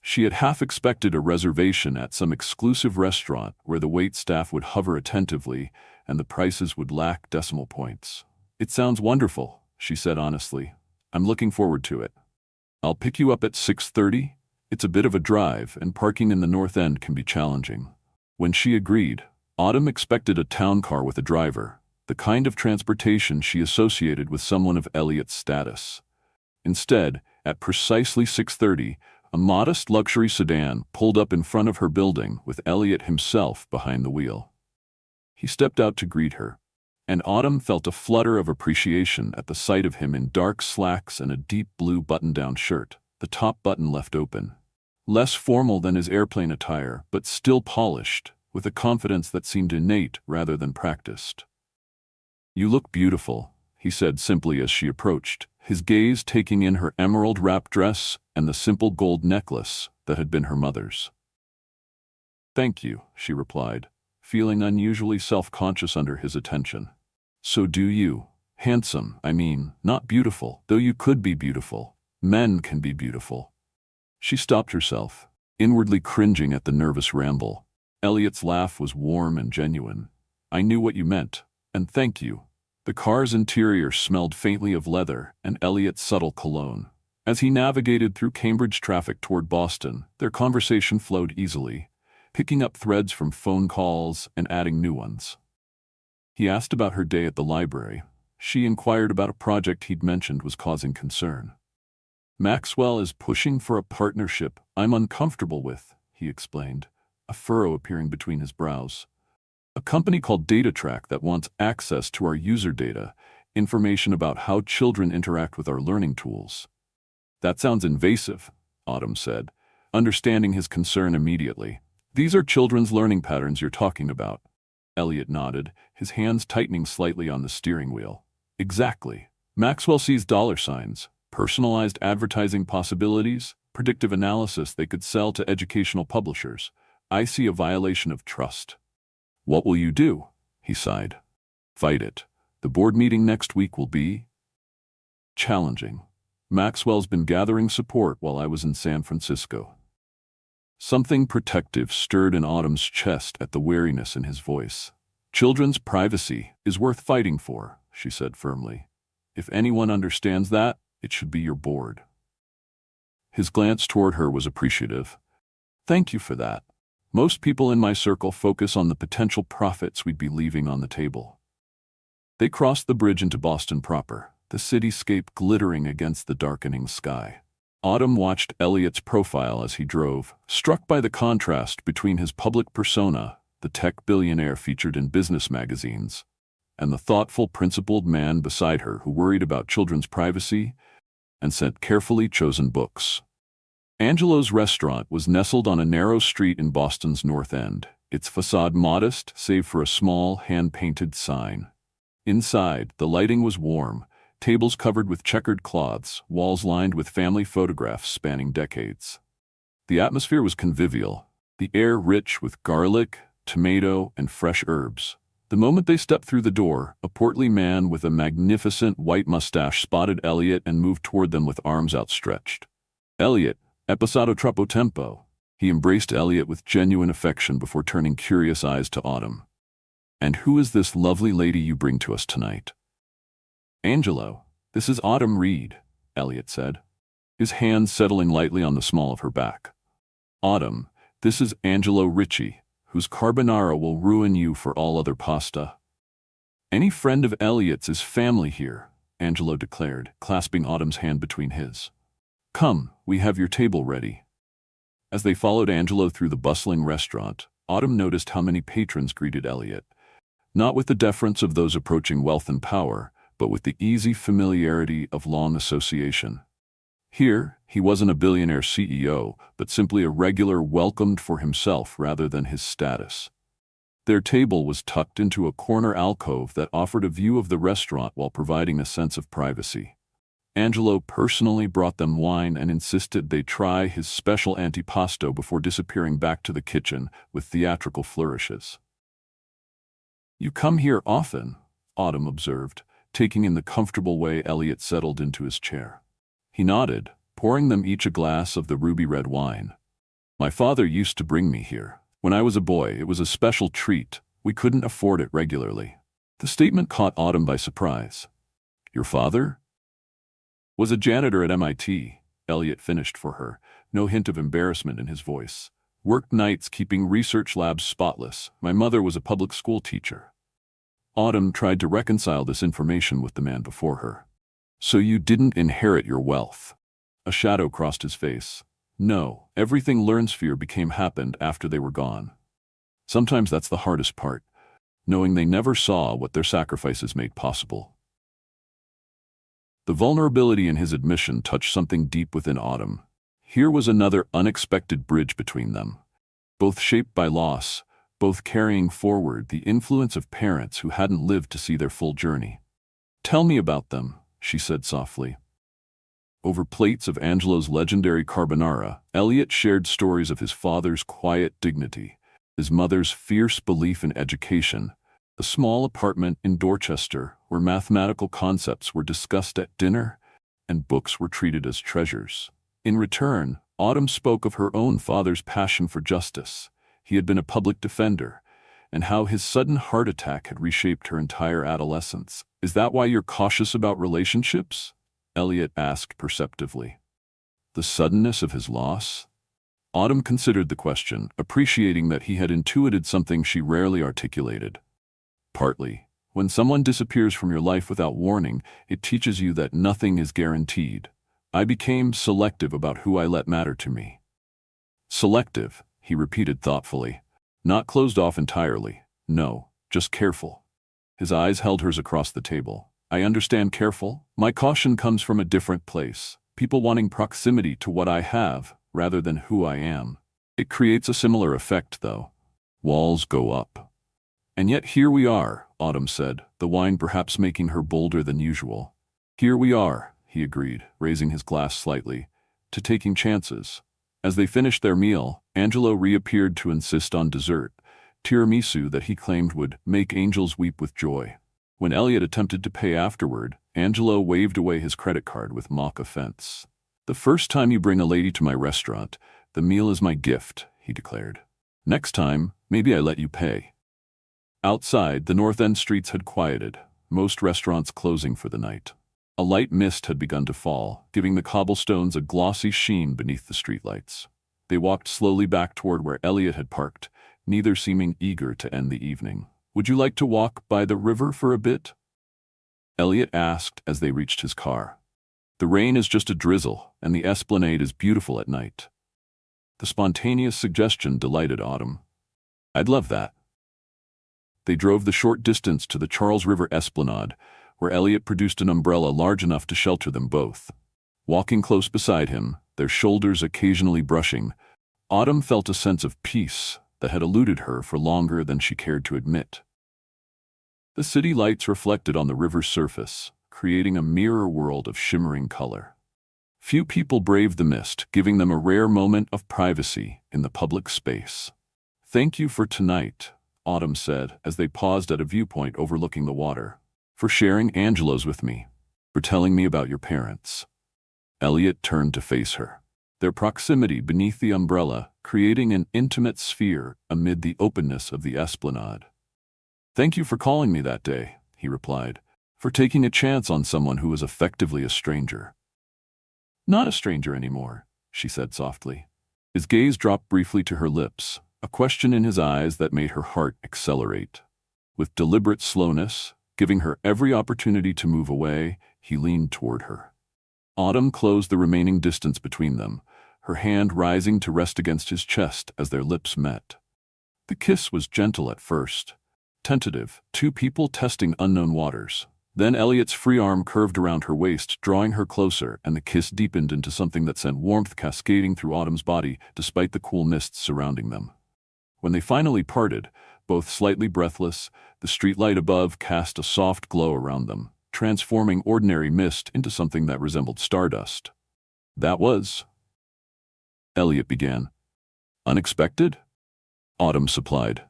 She had half expected a reservation at some exclusive restaurant where the waitstaff would hover attentively and the prices would lack decimal points. It sounds wonderful, she said honestly. I'm looking forward to it. I'll pick you up at 6:30. It's a bit of a drive, and parking in the North End can be challenging. When she agreed, Autumn expected a town car with a driver, the kind of transportation she associated with someone of Elliot's status. Instead, at precisely 6:30, a modest luxury sedan pulled up in front of her building with Elliot himself behind the wheel. He stepped out to greet her, and Autumn felt a flutter of appreciation at the sight of him in dark slacks and a deep blue button-down shirt, the top button left open. Less formal than his airplane attire, but still polished, with a confidence that seemed innate rather than practiced. You look beautiful, he said simply as she approached, his gaze taking in her emerald wrap dress and the simple gold necklace that had been her mother's. Thank you, she replied, feeling unusually self-conscious under his attention. So do you. Handsome, I mean, not beautiful, though you could be beautiful. Men can be beautiful. She stopped herself, inwardly cringing at the nervous ramble. Elliot's laugh was warm and genuine. I knew what you meant, and thank you. The car's interior smelled faintly of leather and Elliot's subtle cologne. As he navigated through Cambridge traffic toward Boston, their conversation flowed easily, picking up threads from phone calls and adding new ones. He asked about her day at the library. She inquired about a project he'd mentioned was causing concern. Maxwell is pushing for a partnership I'm uncomfortable with, he explained, a furrow appearing between his brows. A company called DataTrack that wants access to our user data, information about how children interact with our learning tools. That sounds invasive, Autumn said, understanding his concern immediately. These are children's learning patterns you're talking about. Elliot nodded, his hands tightening slightly on the steering wheel. Exactly. Maxwell sees dollar signs, personalized advertising possibilities, predictive analysis they could sell to educational publishers. I see a violation of trust. What will you do? He sighed. Fight it. The board meeting next week will be challenging. Maxwell's been gathering support while I was in San Francisco. Something protective stirred in Autumn's chest at the wariness in his voice. Children's privacy is worth fighting for, she said firmly. If anyone understands that, it should be your board. His glance toward her was appreciative. Thank you for that. Most people in my circle focus on the potential profits we'd be leaving on the table. They crossed the bridge into Boston proper, the cityscape glittering against the darkening sky. Autumn watched Elliot's profile as he drove, struck by the contrast between his public persona, the tech billionaire featured in business magazines, and the thoughtful, principled man beside her who worried about children's privacy and sent carefully chosen books. Angelo's restaurant was nestled on a narrow street in Boston's North End, its facade modest save for a small, hand-painted sign. Inside, the lighting was warm, tables covered with checkered cloths, walls lined with family photographs spanning decades. The atmosphere was convivial, the air rich with garlic, tomato, and fresh herbs. The moment they stepped through the door, a portly man with a magnificent white mustache spotted Elliot and moved toward them with arms outstretched. Elliot, è passato troppo tempo. He embraced Elliot with genuine affection before turning curious eyes to Autumn. And who is this lovely lady you bring to us tonight? Angelo, this is Autumn Reed, Elliot said, his hand settling lightly on the small of her back. Autumn, this is Angelo Ricci, whose carbonara will ruin you for all other pasta. Any friend of Elliot's is family here, Angelo declared, clasping Autumn's hand between his. Come, we have your table ready. As they followed Angelo through the bustling restaurant, Autumn noticed how many patrons greeted Elliot, not with the deference of those approaching wealth and power, but with the easy familiarity of long association. Here, he wasn't a billionaire CEO, but simply a regular welcomed for himself rather than his status. Their table was tucked into a corner alcove that offered a view of the restaurant while providing a sense of privacy. Angelo personally brought them wine and insisted they try his special antipasto before disappearing back to the kitchen with theatrical flourishes. You come here often, Autumn observed, taking in the comfortable way Elliot settled into his chair. He nodded, pouring them each a glass of the ruby-red wine. My father used to bring me here. When I was a boy, it was a special treat. We couldn't afford it regularly. The statement caught Autumn by surprise. Your father? Was a janitor at MIT, Elliot finished for her, no hint of embarrassment in his voice. Worked nights keeping research labs spotless. My mother was a public school teacher. Autumn tried to reconcile this information with the man before her. So you didn't inherit your wealth. A shadow crossed his face. No, everything Learnsphere became happened after they were gone. Sometimes that's the hardest part, knowing they never saw what their sacrifices made possible. The vulnerability in his admission touched something deep within Autumn. Here was another unexpected bridge between them, both shaped by loss, both carrying forward the influence of parents who hadn't lived to see their full journey. Tell me about them, she said softly. Over plates of Angelo's legendary carbonara, Elliot shared stories of his father's quiet dignity, his mother's fierce belief in education, a small apartment in Dorchester where mathematical concepts were discussed at dinner and books were treated as treasures. In return, Autumn spoke of her own father's passion for justice. He had been a public defender, and how his sudden heart attack had reshaped her entire adolescence. Is that why you're cautious about relationships? Elliot asked perceptively. The suddenness of his loss? Autumn considered the question, appreciating that he had intuited something she rarely articulated. Partly. When someone disappears from your life without warning, it teaches you that nothing is guaranteed. I became selective about who I let matter to me. Selective, he repeated thoughtfully. Not closed off entirely. No, just careful. His eyes held hers across the table. I understand careful. My caution comes from a different place. People wanting proximity to what I have, rather than who I am. It creates a similar effect, though. Walls go up. And yet here we are, Autumn said, the wine perhaps making her bolder than usual. Here we are, he agreed, raising his glass slightly, to taking chances. As they finished their meal, Angelo reappeared to insist on dessert, tiramisu that he claimed would make angels weep with joy. When Elliot attempted to pay afterward, Angelo waved away his credit card with mock offense. "The first time you bring a lady to my restaurant, the meal is my gift," he declared. "Next time, maybe I let you pay." Outside, the North End streets had quieted, most restaurants closing for the night. A light mist had begun to fall, giving the cobblestones a glossy sheen beneath the streetlights. They walked slowly back toward where Elliot had parked, neither seeming eager to end the evening. "Would you like to walk by the river for a bit?" Elliot asked as they reached his car. "The rain is just a drizzle, and the esplanade is beautiful at night." The spontaneous suggestion delighted Autumn. "I'd love that." They drove the short distance to the Charles River Esplanade, where Elliot produced an umbrella large enough to shelter them both. Walking close beside him, their shoulders occasionally brushing, Autumn felt a sense of peace that had eluded her for longer than she cared to admit. The city lights reflected on the river's surface, creating a mirror world of shimmering color. Few people braved the mist, giving them a rare moment of privacy in the public space. "Thank you for tonight," Autumn said as they paused at a viewpoint overlooking the water. "For sharing Angelo's with me. For telling me about your parents." Elliot turned to face her, their proximity beneath the umbrella creating an intimate sphere amid the openness of the esplanade. "Thank you for calling me that day," he replied, "for taking a chance on someone who was effectively a stranger." "Not a stranger anymore," she said softly. His gaze dropped briefly to her lips, a question in his eyes that made her heart accelerate. With deliberate slowness, giving her every opportunity to move away, he leaned toward her. Autumn closed the remaining distance between them, her hand rising to rest against his chest as their lips met. The kiss was gentle at first, tentative, two people testing unknown waters. Then Elliot's free arm curved around her waist, drawing her closer, and the kiss deepened into something that sent warmth cascading through Autumn's body despite the cool mists surrounding them. When they finally parted, both slightly breathless, the streetlight above cast a soft glow around them, transforming ordinary mist into something that resembled stardust. "That was," Elliot began. "Unexpected?" Autumn supplied.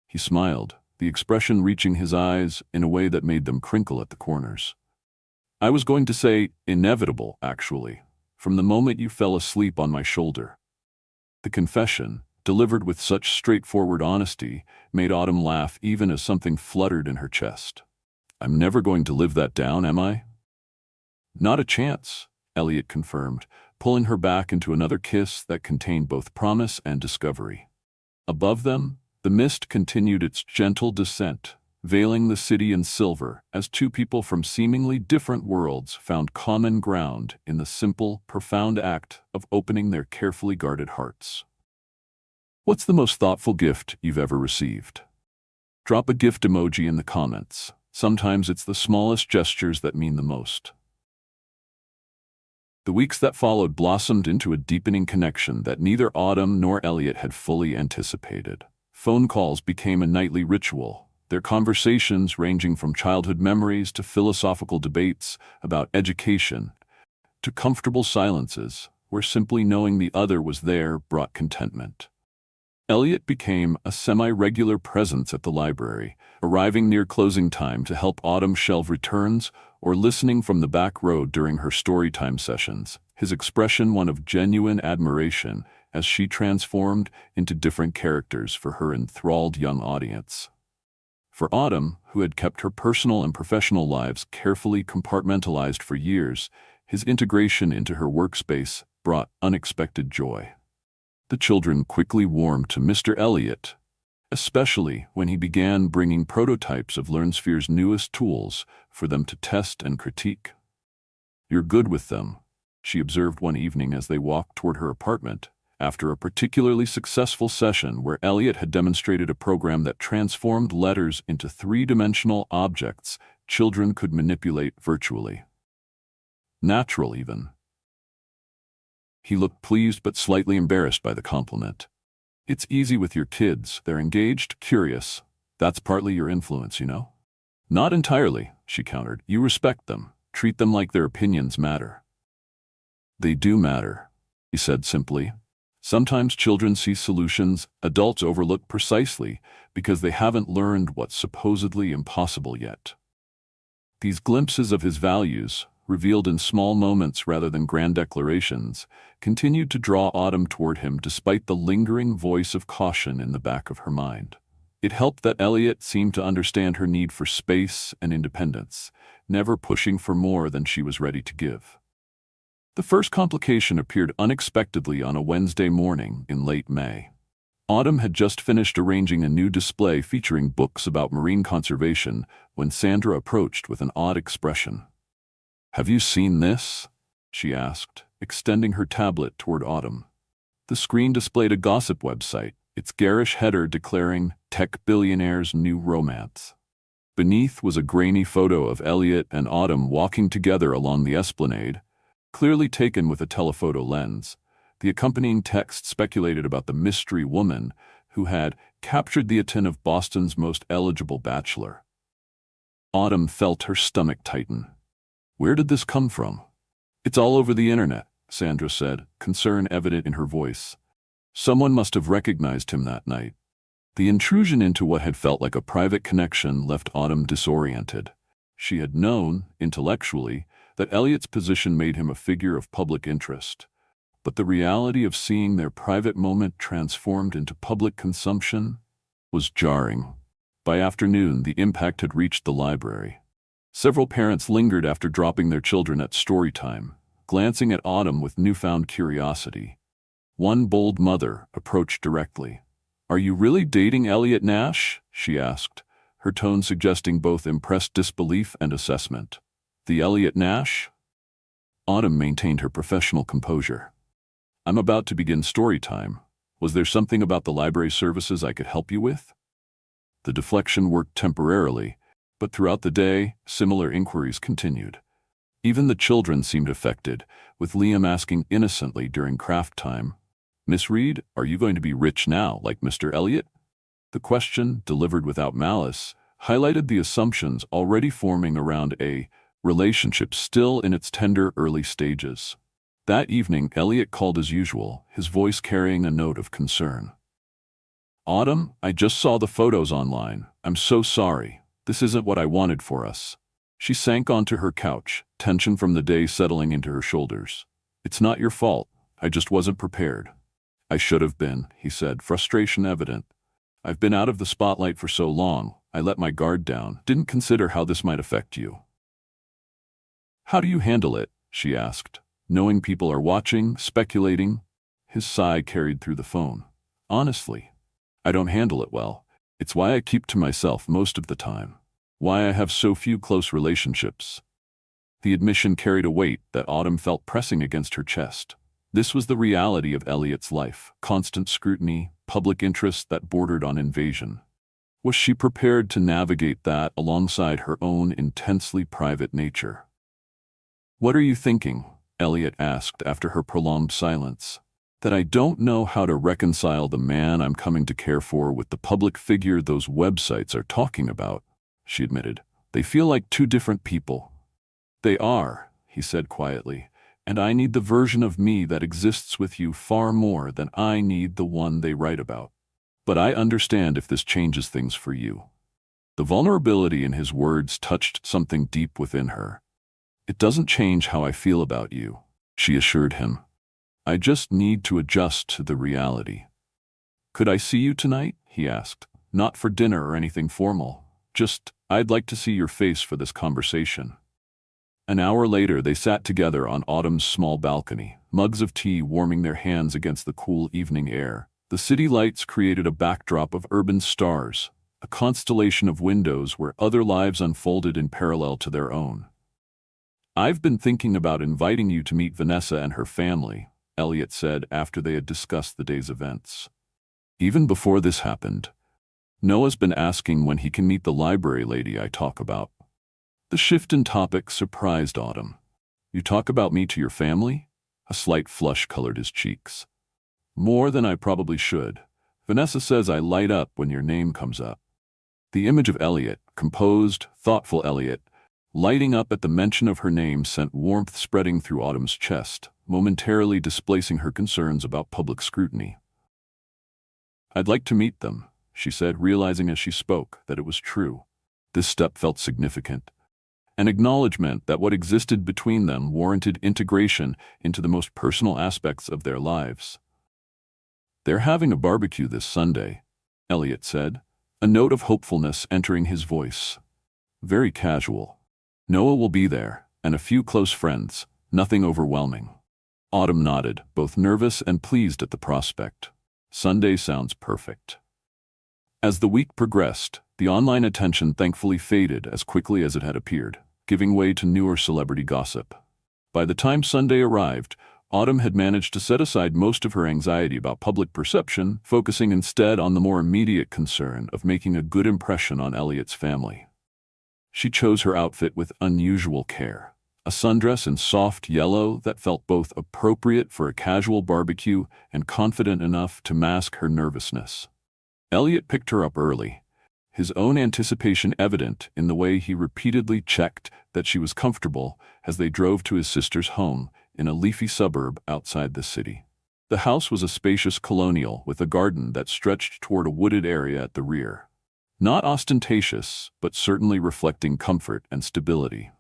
He smiled, the expression reaching his eyes in a way that made them crinkle at the corners. "I was going to say inevitable, actually, from the moment you fell asleep on my shoulder." The confession, delivered with such straightforward honesty, made Autumn laugh even as something fluttered in her chest. "I'm never going to live that down, am I?" "Not a chance," Elliot confirmed, pulling her back into another kiss that contained both promise and discovery. Above them, the mist continued its gentle descent, veiling the city in silver as two people from seemingly different worlds found common ground in the simple, profound act of opening their carefully guarded hearts. What's the most thoughtful gift you've ever received? Drop a gift emoji in the comments. Sometimes it's the smallest gestures that mean the most. The weeks that followed blossomed into a deepening connection that neither Autumn nor Elliot had fully anticipated. Phone calls became a nightly ritual, their conversations ranging from childhood memories to philosophical debates about education, to comfortable silences where simply knowing the other was there brought contentment. Elliot became a semi-regular presence at the library, arriving near closing time to help Autumn shelve returns or listening from the back row during her storytime sessions, his expression one of genuine admiration as she transformed into different characters for her enthralled young audience. For Autumn, who had kept her personal and professional lives carefully compartmentalized for years, his integration into her workspace brought unexpected joy. The children quickly warmed to Mr. Elliot, especially when he began bringing prototypes of LearnSphere's newest tools for them to test and critique. "You're good with them," she observed one evening as they walked toward her apartment, after a particularly successful session where Elliot had demonstrated a program that transformed letters into three-dimensional objects children could manipulate virtually. Natural, even. He looked pleased but slightly embarrassed by the compliment. "It's easy with your kids, they're engaged, curious. That's partly your influence, you know?" "Not entirely," she countered. "You respect them, treat them like their opinions matter." "They do matter," he said simply. "Sometimes children see solutions adults overlook precisely because they haven't learned what's supposedly impossible yet." These glimpses of his values, revealed in small moments rather than grand declarations, continued to draw Autumn toward him despite the lingering voice of caution in the back of her mind. It helped that Elliot seemed to understand her need for space and independence, never pushing for more than she was ready to give. The first complication appeared unexpectedly on a Wednesday morning in late May. Autumn had just finished arranging a new display featuring books about marine conservation when Sandra approached with an odd expression. "Have you seen this?" she asked, extending her tablet toward Autumn. The screen displayed a gossip website, its garish header declaring "Tech Billionaire's New Romance." Beneath was a grainy photo of Elliot and Autumn walking together along the esplanade, clearly taken with a telephoto lens. The accompanying text speculated about the mystery woman who had captured the attention of Boston's most eligible bachelor. Autumn felt her stomach tighten. Where did this come from? "It's all over the internet," Sandra said, concern evident in her voice. Someone must have recognized him that night. The intrusion into what had felt like a private connection left Autumn disoriented. She had known, intellectually, that Elliot's position made him a figure of public interest. But the reality of seeing their private moment transformed into public consumption was jarring. By afternoon, the impact had reached the library. Several parents lingered after dropping their children at story time, glancing at Autumn with newfound curiosity. One bold mother approached directly. "Are you really dating Elliot Nash?" she asked, her tone suggesting both impressed disbelief and assessment. "The Elliot Nash?" Autumn maintained her professional composure. "I'm about to begin story time. Was there something about the library services I could help you with?" The deflection worked temporarily, but throughout the day, similar inquiries continued. Even the children seemed affected, with Liam asking innocently during craft time, "Miss Reed, are you going to be rich now, like Mr. Elliot?" The question, delivered without malice, highlighted the assumptions already forming around a relationship still in its tender early stages. That evening, Elliot called as usual, his voice carrying a note of concern. "Autumn, I just saw the photos online. I'm so sorry. This isn't what I wanted for us." She sank onto her couch, tension from the day settling into her shoulders. "It's not your fault. I just wasn't prepared." "I should have been," he said, frustration evident. "I've been out of the spotlight for so long, I let my guard down, didn't consider how this might affect you." "How do you handle it?" she asked, knowing people are watching, speculating. His sigh carried through the phone. "Honestly, I don't handle it well. It's why I keep to myself most of the time. Why I have so few close relationships." The admission carried a weight that Autumn felt pressing against her chest. This was the reality of Elliot's life: constant scrutiny, public interest that bordered on invasion. Was she prepared to navigate that alongside her own intensely private nature? "What are you thinking?" Elliot asked after her prolonged silence. "That I don't know how to reconcile the man I'm coming to care for with the public figure those websites are talking about," she admitted. "They feel like two different people." "They are," he said quietly, "and I need the version of me that exists with you far more than I need the one they write about. But I understand if this changes things for you." The vulnerability in his words touched something deep within her. "It doesn't change how I feel about you," she assured him. "I just need to adjust to the reality." "Could I see you tonight?" he asked. "Not for dinner or anything formal. Just, I'd like to see your face for this conversation." An hour later, they sat together on Autumn's small balcony, mugs of tea warming their hands against the cool evening air. The city lights created a backdrop of urban stars, a constellation of windows where other lives unfolded in parallel to their own. "I've been thinking about inviting you to meet Vanessa and her family," Elliot said after they had discussed the day's events. "Even before this happened, Noah's been asking when he can meet the library lady I talk about." The shift in topic surprised Autumn. "You talk about me to your family?" A slight flush colored his cheeks. "More than I probably should. Vanessa says I light up when your name comes up." The image of Elliot, composed, thoughtful Elliot, lighting up at the mention of her name sent warmth spreading through Autumn's chest, momentarily displacing her concerns about public scrutiny. "I'd like to meet them," she said, realizing as she spoke that it was true. This step felt significant. an acknowledgement that what existed between them warranted integration into the most personal aspects of their lives. "They're having a barbecue this Sunday," Elliot said, a note of hopefulness entering his voice. "Very casual. Noah will be there, and a few close friends, nothing overwhelming." Autumn nodded, both nervous and pleased at the prospect. Sunday sounds perfect. As the week progressed, the online attention thankfully faded as quickly as it had appeared, giving way to newer celebrity gossip. By the time Sunday arrived, Autumn had managed to set aside most of her anxiety about public perception, focusing instead on the more immediate concern of making a good impression on Elliot's family. She chose her outfit with unusual care, a sundress in soft yellow that felt both appropriate for a casual barbecue and confident enough to mask her nervousness. Elliot picked her up early, his own anticipation evident in the way he repeatedly checked that she was comfortable as they drove to his sister's home in a leafy suburb outside the city. The house was a spacious colonial with a garden that stretched toward a wooded area at the rear. Not ostentatious, but certainly reflecting comfort and stability.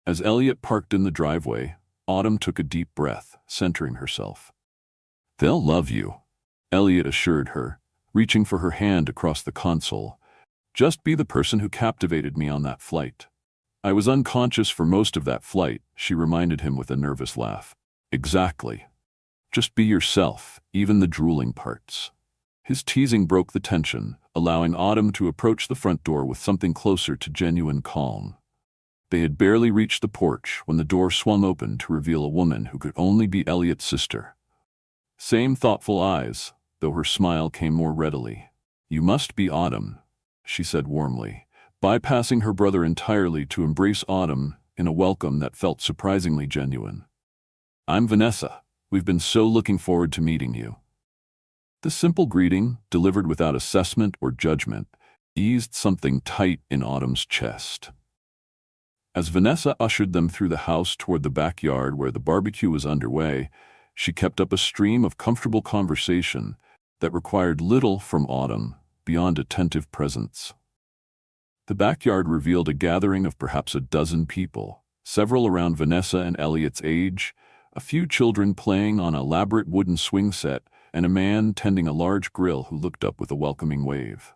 As Elliot parked in the driveway, Autumn took a deep breath, centering herself. "They'll love you," Elliot assured her, reaching for her hand across the console. "Just be the person who captivated me on that flight." "I was unconscious for most of that flight," she reminded him with a nervous laugh. "Exactly. Just be yourself, even the drooling parts." His teasing broke the tension, allowing Autumn to approach the front door with something closer to genuine calm. They had barely reached the porch when the door swung open to reveal a woman who could only be Elliot's sister. Same thoughtful eyes, though her smile came more readily. "You must be Autumn," she said warmly, bypassing her brother entirely to embrace Autumn in a welcome that felt surprisingly genuine. "I'm Vanessa. We've been so looking forward to meeting you." The simple greeting, delivered without assessment or judgment, eased something tight in Autumn's chest. As Vanessa ushered them through the house toward the backyard where the barbecue was underway, she kept up a stream of comfortable conversation that required little from Autumn beyond attentive presence. The backyard revealed a gathering of perhaps a dozen people, several around Vanessa and Elliot's age, a few children playing on an elaborate wooden swing set, and a man tending a large grill who looked up with a welcoming wave.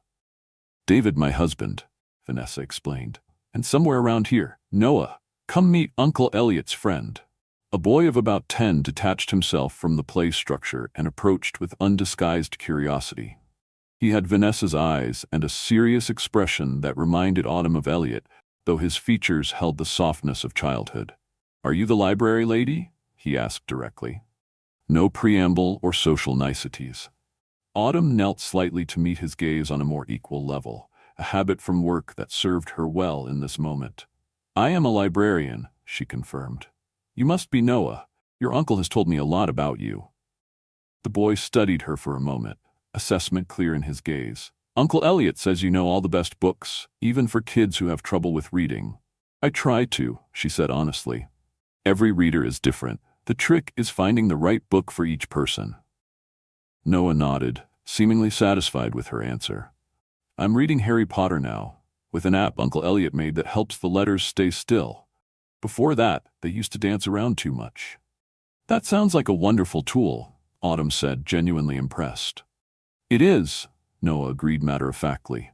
"David, my husband," Vanessa explained. "And somewhere around here, Noah. Come meet Uncle Elliot's friend." A boy of about 10 detached himself from the play structure and approached with undisguised curiosity. He had Vanessa's eyes and a serious expression that reminded Autumn of Elliot, though his features held the softness of childhood. "Are you the library lady?" he asked directly. No preamble or social niceties. Autumn knelt slightly to meet his gaze on a more equal level, a habit from work that served her well in this moment. "I am a librarian," she confirmed. "You must be Noah. Your uncle has told me a lot about you." The boy studied her for a moment, assessment clear in his gaze. "Uncle Elliot says you know all the best books, even for kids who have trouble with reading." "I try to," she said honestly. "Every reader is different. The trick is finding the right book for each person." Noah nodded, seemingly satisfied with her answer. "I'm reading Harry Potter now, with an app Uncle Elliot made that helps the letters stay still. Before that, they used to dance around too much." "That sounds like a wonderful tool," Autumn said, genuinely impressed. "It is," Noah agreed matter-of-factly.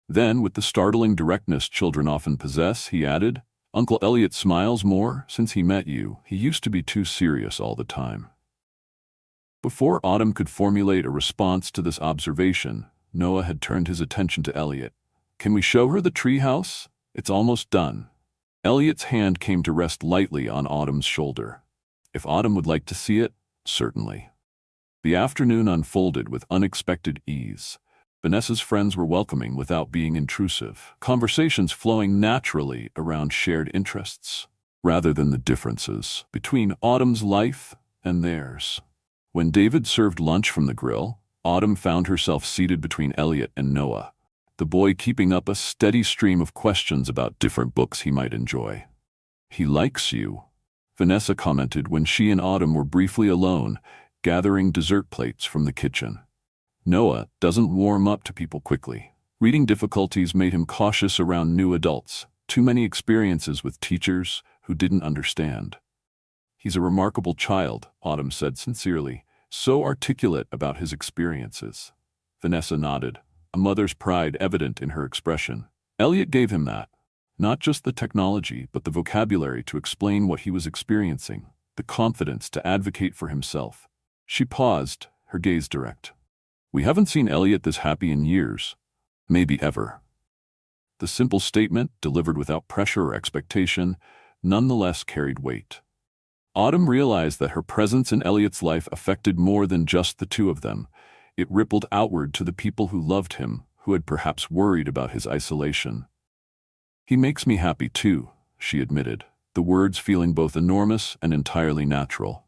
Then, with the startling directness children often possess, he added, "Uncle Elliot smiles more since he met you. He used to be too serious all the time." Before Autumn could formulate a response to this observation, Noah had turned his attention to Elliot. "Can we show her the treehouse? It's almost done." Elliot's hand came to rest lightly on Autumn's shoulder. If Autumn would like to see it, certainly. The afternoon unfolded with unexpected ease. Vanessa's friends were welcoming without being intrusive, conversations flowing naturally around shared interests, rather than the differences between Autumn's life and theirs. When David served lunch from the grill, Autumn found herself seated between Elliot and Noah, the boy keeping up a steady stream of questions about different books he might enjoy. "He likes you," Vanessa commented when she and Autumn were briefly alone, gathering dessert plates from the kitchen. "Noah doesn't warm up to people quickly. Reading difficulties made him cautious around new adults. Too many experiences with teachers who didn't understand. He's a remarkable child, Autumn said sincerely, so articulate about his experiences. Vanessa nodded, a mother's pride evident in her expression. Elliot gave him that. Not just the technology, but the vocabulary to explain what he was experiencing, the confidence to advocate for himself. She paused, her gaze direct. We haven't seen Elliot this happy in years. Maybe ever. The simple statement, delivered without pressure or expectation, nonetheless carried weight. Autumn realized that her presence in Elliot's life affected more than just the two of them. It rippled outward to the people who loved him, who had perhaps worried about his isolation. He makes me happy too, she admitted, the words feeling both enormous and entirely natural.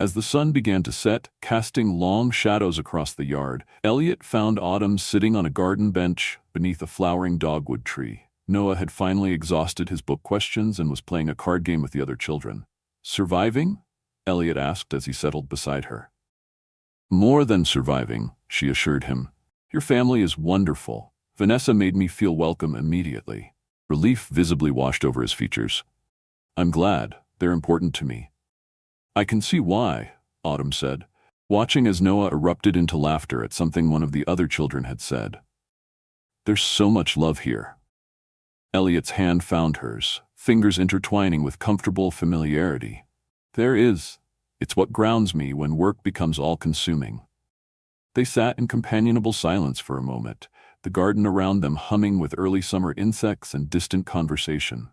As the sun began to set, casting long shadows across the yard, Elliot found Autumn sitting on a garden bench beneath a flowering dogwood tree. Noah had finally exhausted his book questions and was playing a card game with the other children. Surviving? Elliot asked as he settled beside her. More than surviving, she assured him. Your family is wonderful. Vanessa made me feel welcome immediately. Relief visibly washed over his features. I'm glad. They're important to me. I can see why, Autumn said, watching as Noah erupted into laughter at something one of the other children had said. There's so much love here. Elliot's hand found hers, fingers intertwining with comfortable familiarity. There is. It's what grounds me when work becomes all-consuming. They sat in companionable silence for a moment, the garden around them humming with early summer insects and distant conversation.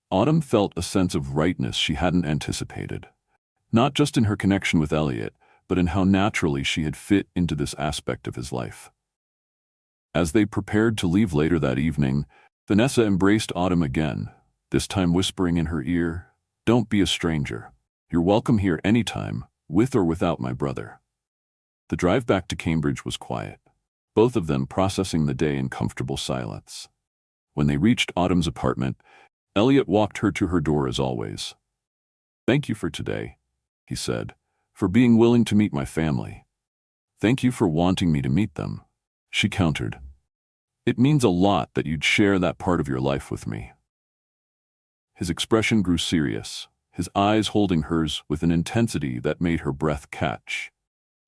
Autumn felt a sense of rightness she hadn't anticipated. Not just in her connection with Elliot, but in how naturally she had fit into this aspect of his life. As they prepared to leave later that evening, Vanessa embraced Autumn again, this time whispering in her ear, "Don't be a stranger. You're welcome here anytime, with or without my brother." The drive back to Cambridge was quiet, both of them processing the day in comfortable silence. When they reached Autumn's apartment, Elliot walked her to her door as always. "Thank you for today," he said, "for being willing to meet my family." "Thank you for wanting me to meet them," she countered. "It means a lot that you'd share that part of your life with me." His expression grew serious, his eyes holding hers with an intensity that made her breath catch.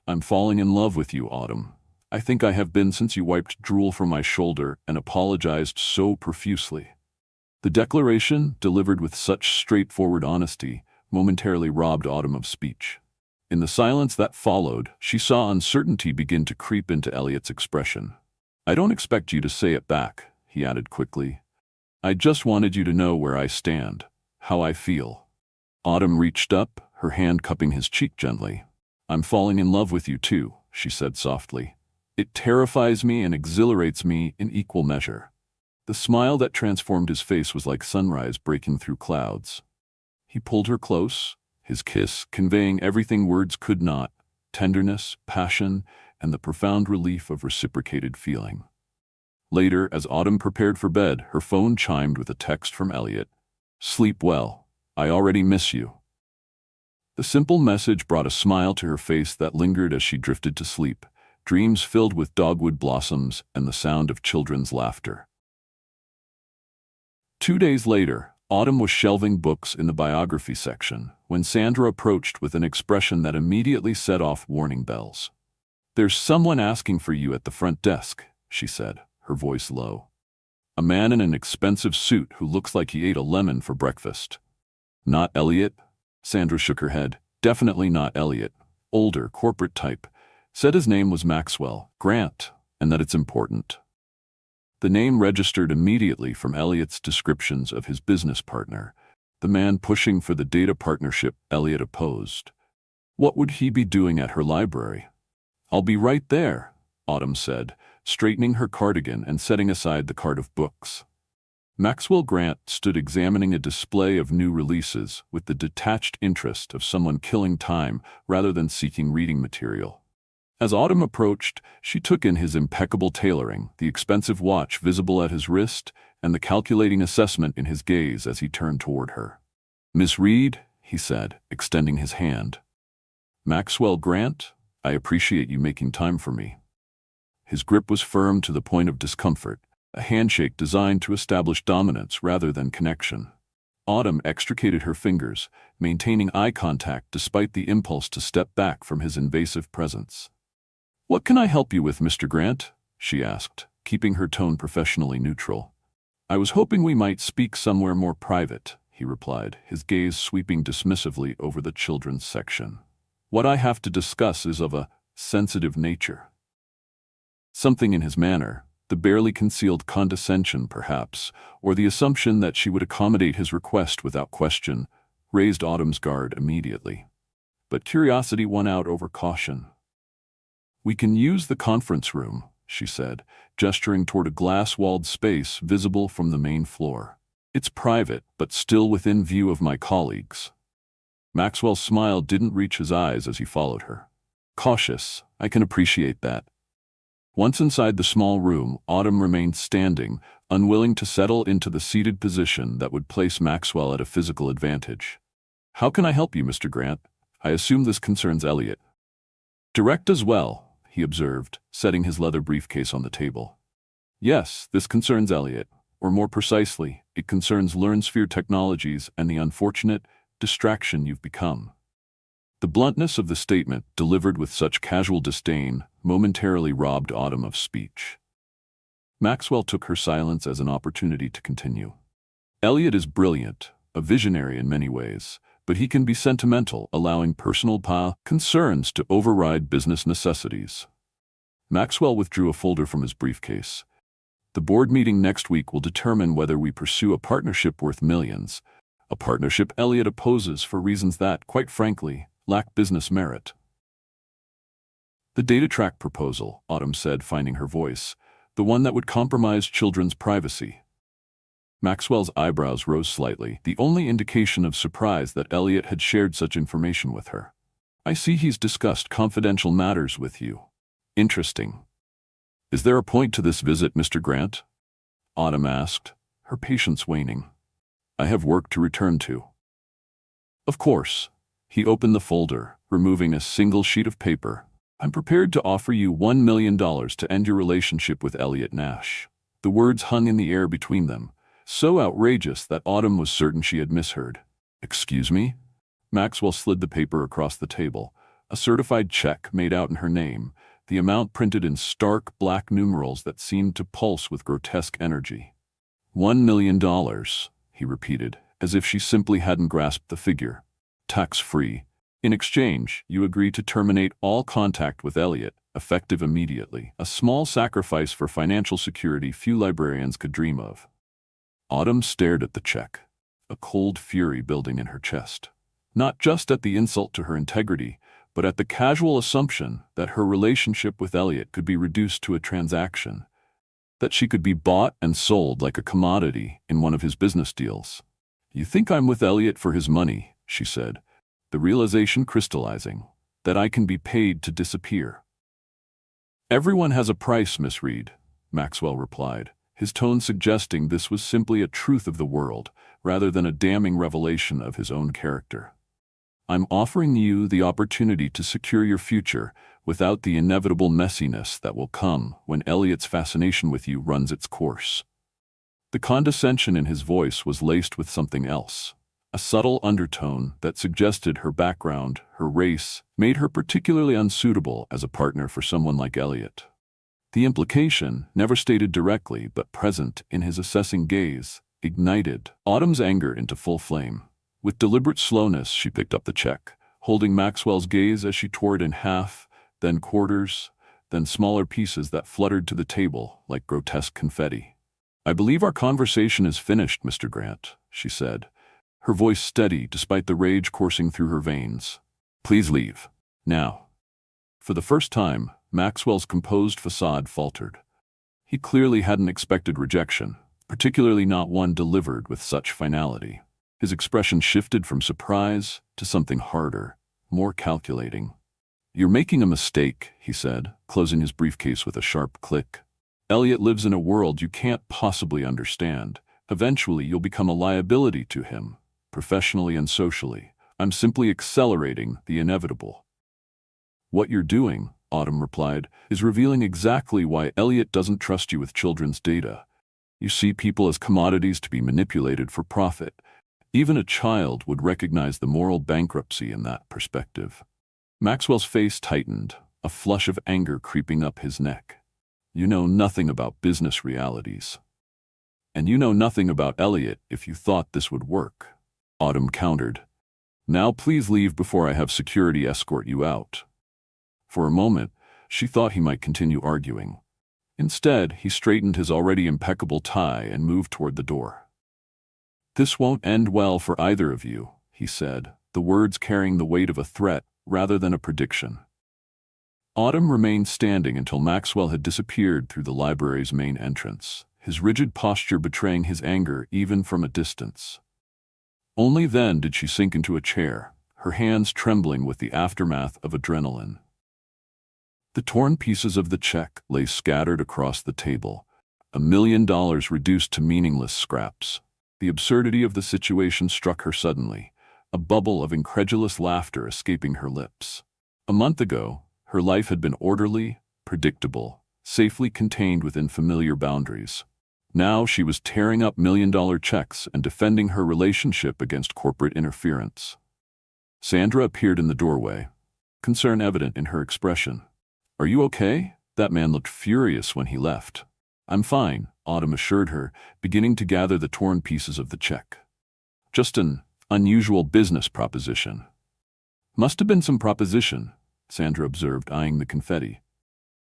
"I'm falling in love with you, Autumn. I think I have been since you wiped drool from my shoulder and apologized so profusely." The declaration, delivered with such straightforward honesty, momentarily robbed Autumn of speech. In the silence that followed, she saw uncertainty begin to creep into Elliot's expression. "I don't expect you to say it back," he added quickly. "I just wanted you to know where I stand, how I feel." Autumn reached up, her hand cupping his cheek gently. "I'm falling in love with you too," she said softly. "It terrifies me and exhilarates me in equal measure." The smile that transformed his face was like sunrise breaking through clouds. He pulled her close, his kiss conveying everything words could not, tenderness, passion, and the profound relief of reciprocated feeling. Later, as Autumn prepared for bed, her phone chimed with a text from Elliot. "Sleep well. I already miss you." The simple message brought a smile to her face that lingered as she drifted to sleep, dreams filled with dogwood blossoms and the sound of children's laughter. 2 days later, Autumn was shelving books in the biography section when Sandra approached with an expression that immediately set off warning bells. "There's someone asking for you at the front desk," she said, her voice low. "A man in an expensive suit who looks like he ate a lemon for breakfast." "Not Elliot?" Sandra shook her head. "Definitely not Elliot. Older, corporate type. Said his name was Maxwell Grant, and that it's important." The name registered immediately from Elliot's descriptions of his business partner, the man pushing for the data partnership Elliot opposed. What would he be doing at her library? "I'll be right there," Autumn said, straightening her cardigan and setting aside the cart of books. Maxwell Grant stood examining a display of new releases with the detached interest of someone killing time rather than seeking reading material. As Autumn approached, she took in his impeccable tailoring, the expensive watch visible at his wrist, and the calculating assessment in his gaze as he turned toward her. "Miss Reed," he said, extending his hand. "Maxwell Grant, I appreciate you making time for me." His grip was firm to the point of discomfort, a handshake designed to establish dominance rather than connection. Autumn extricated her fingers, maintaining eye contact despite the impulse to step back from his invasive presence. "What can I help you with, Mr. Grant?" she asked, keeping her tone professionally neutral. "I was hoping we might speak somewhere more private," he replied, his gaze sweeping dismissively over the children's section. "What I have to discuss is of a sensitive nature." Something in his manner, the barely concealed condescension perhaps, or the assumption that she would accommodate his request without question, raised Autumn's guard immediately. But curiosity won out over caution. "We can use the conference room," she said, gesturing toward a glass-walled space visible from the main floor. "It's private, but still within view of my colleagues." Maxwell's smile didn't reach his eyes as he followed her. "Cautious, I can appreciate that." Once inside the small room, Autumn remained standing, unwilling to settle into the seated position that would place Maxwell at a physical advantage. "How can I help you, Mr. Grant? I assume this concerns Elliot." "Direct as well," he observed, setting his leather briefcase on the table. "Yes, this concerns Elliot, or more precisely, it concerns LearnSphere Technologies and the unfortunate distraction you've become." The bluntness of the statement, delivered with such casual disdain, momentarily robbed Autumn of speech. Maxwell took her silence as an opportunity to continue. "Elliot is brilliant, a visionary in many ways, but he can be sentimental, allowing personal concerns to override business necessities." Maxwell withdrew a folder from his briefcase. "The board meeting next week will determine whether we pursue a partnership worth millions, a partnership Elliot opposes for reasons that, quite frankly, lack business merit." "The data track proposal," Autumn said, finding her voice, "the one that would compromise children's privacy." Maxwell's eyebrows rose slightly, the only indication of surprise that Elliot had shared such information with her. "I see he's discussed confidential matters with you. Interesting. Is there a point to this visit, Mr. Grant?" Autumn asked, her patience waning. "I have work to return to." "Of course." He opened the folder, removing a single sheet of paper. "I'm prepared to offer you $1 million to end your relationship with Elliot Nash." The words hung in the air between them, so outrageous that Autumn was certain she had misheard. "Excuse me?" Maxwell slid the paper across the table, a certified check made out in her name, the amount printed in stark black numerals that seemed to pulse with grotesque energy. $1 million, he repeated, as if she simply hadn't grasped the figure. "Tax-free. In exchange, you agree to terminate all contact with Elliot, effective immediately, a small sacrifice for financial security few librarians could dream of." Autumn stared at the check, a cold fury building in her chest. Not just at the insult to her integrity, but at the casual assumption that her relationship with Elliot could be reduced to a transaction, that she could be bought and sold like a commodity in one of his business deals. "You think I'm with Elliot for his money," she said, the realization crystallizing, "that I can be paid to disappear." "Everyone has a price, Miss Reed," Maxwell replied, his tone suggesting this was simply a truth of the world, rather than a damning revelation of his own character. "I'm offering you the opportunity to secure your future without the inevitable messiness that will come when Elliot's fascination with you runs its course." The condescension in his voice was laced with something else, a subtle undertone that suggested her background, her race, made her particularly unsuitable as a partner for someone like Elliot. The implication, never stated directly but present in his assessing gaze, ignited Autumn's anger into full flame. With deliberate slowness, she picked up the check, holding Maxwell's gaze as she tore it in half, then quarters, then smaller pieces that fluttered to the table like grotesque confetti. "I believe our conversation is finished, Mr. Grant," she said, her voice steady despite the rage coursing through her veins. "Please leave. Now." For the first time, Maxwell's composed facade faltered. He clearly hadn't expected rejection, particularly not one delivered with such finality. His expression shifted from surprise to something harder, more calculating. "You're making a mistake," he said, closing his briefcase with a sharp click. "Elliot lives in a world you can't possibly understand. Eventually, you'll become a liability to him, professionally and socially. I'm simply accelerating the inevitable." "What you're doing," Autumn replied, "is revealing exactly why Elliot doesn't trust you with children's data. You see people as commodities to be manipulated for profit. Even a child would recognize the moral bankruptcy in that perspective. Maxwell's face tightened, a flush of anger creeping up his neck. You know nothing about business realities. And you know nothing about Elliot if you thought this would work. Autumn countered. Now please leave before I have security escort you out. For a moment, she thought he might continue arguing. Instead, he straightened his already impeccable tie and moved toward the door. This won't end well for either of you, he said, the words carrying the weight of a threat rather than a prediction. Autumn remained standing until Maxwell had disappeared through the library's main entrance, his rigid posture betraying his anger even from a distance. Only then did she sink into a chair, her hands trembling with the aftermath of adrenaline. The torn pieces of the check lay scattered across the table, $1 million reduced to meaningless scraps. The absurdity of the situation struck her suddenly, a bubble of incredulous laughter escaping her lips. A month ago, her life had been orderly, predictable, safely contained within familiar boundaries. Now she was tearing up $1 million checks and defending her relationship against corporate interference. Sandra appeared in the doorway, concern evident in her expression. Are you okay? That man looked furious when he left. I'm fine, Autumn assured her, beginning to gather the torn pieces of the check. Just an unusual business proposition. Must have been some proposition, Sandra observed, eyeing the confetti.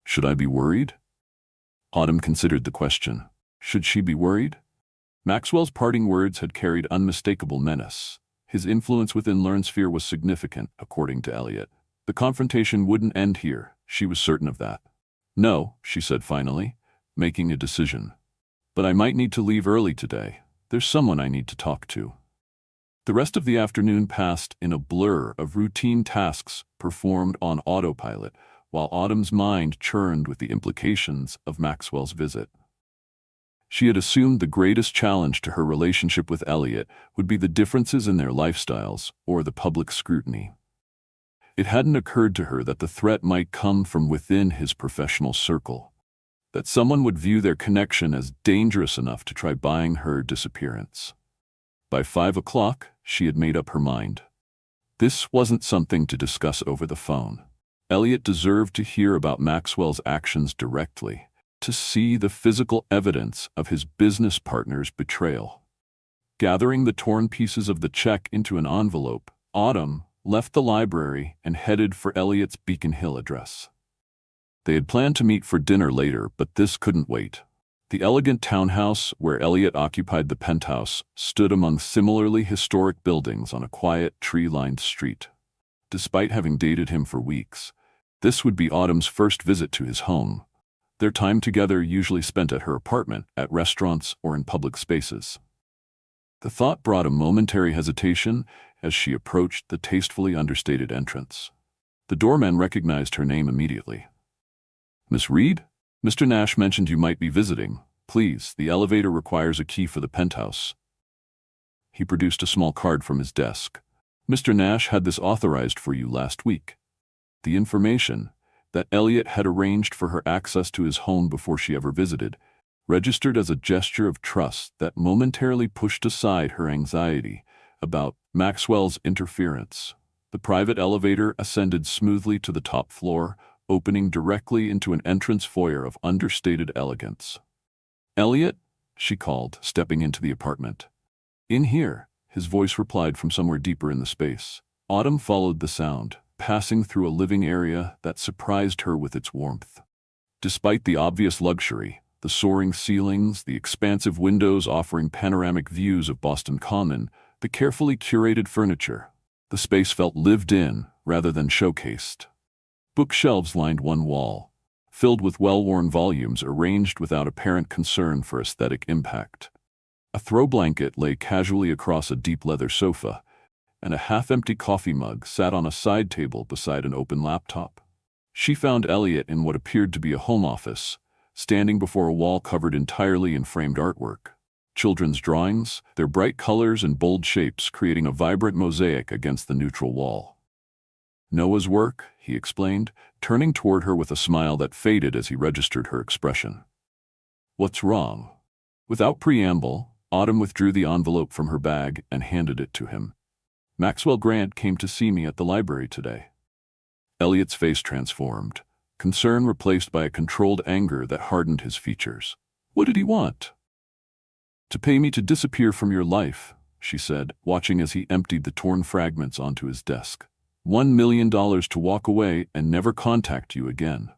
Should I be worried? Autumn considered the question. Should she be worried? Maxwell's parting words had carried unmistakable menace. His influence within Learnsphere was significant, according to Elliot. The confrontation wouldn't end here, she was certain of that. No, she said finally, making a decision. But I might need to leave early today. There's someone I need to talk to. The rest of the afternoon passed in a blur of routine tasks performed on autopilot, while Autumn's mind churned with the implications of Maxwell's visit. She had assumed the greatest challenge to her relationship with Elliot would be the differences in their lifestyles or the public scrutiny. It hadn't occurred to her that the threat might come from within his professional circle, that someone would view their connection as dangerous enough to try buying her disappearance. By 5 o'clock, she had made up her mind. This wasn't something to discuss over the phone. Elliot deserved to hear about Maxwell's actions directly, to see the physical evidence of his business partner's betrayal. Gathering the torn pieces of the check into an envelope, Autumn left the library and headed for Elliot's Beacon Hill address. They had planned to meet for dinner later, but this couldn't wait. The elegant townhouse where Elliot occupied the penthouse stood among similarly historic buildings on a quiet, tree-lined street. Despite having dated him for weeks, this would be Autumn's first visit to his home. Their time together usually spent at her apartment, at restaurants, or in public spaces. The thought brought a momentary hesitation as she approached the tastefully understated entrance. The doorman recognized her name immediately. Miss Reed? Mr. Nash mentioned you might be visiting. Please, the elevator requires a key for the penthouse. He produced a small card from his desk. Mr. Nash had this authorized for you last week. The information that Elliot had arranged for her access to his home before she ever visited registered as a gesture of trust that momentarily pushed aside her anxiety about Maxwell's interference. The private elevator ascended smoothly to the top floor, opening directly into an entrance foyer of understated elegance. Elliot, she called, stepping into the apartment. In here, his voice replied from somewhere deeper in the space. Autumn followed the sound, passing through a living area that surprised her with its warmth. Despite the obvious luxury, the soaring ceilings, the expansive windows offering panoramic views of Boston Common, the carefully curated furniture, the space felt lived in rather than showcased. Bookshelves lined one wall, filled with well-worn volumes arranged without apparent concern for aesthetic impact. A throw blanket lay casually across a deep leather sofa, and a half-empty coffee mug sat on a side table beside an open laptop. She found Elliot in what appeared to be a home office, standing before a wall covered entirely in framed artwork. Children's drawings, their bright colors and bold shapes creating a vibrant mosaic against the neutral wall. Noah's work, he explained, turning toward her with a smile that faded as he registered her expression. What's wrong? Without preamble, Autumn withdrew the envelope from her bag and handed it to him. Maxwell Grant came to see me at the library today. Elliot's face transformed, concern replaced by a controlled anger that hardened his features. What did he want? To pay me to disappear from your life, she said, watching as he emptied the torn fragments onto his desk. $1 million to walk away and never contact you again.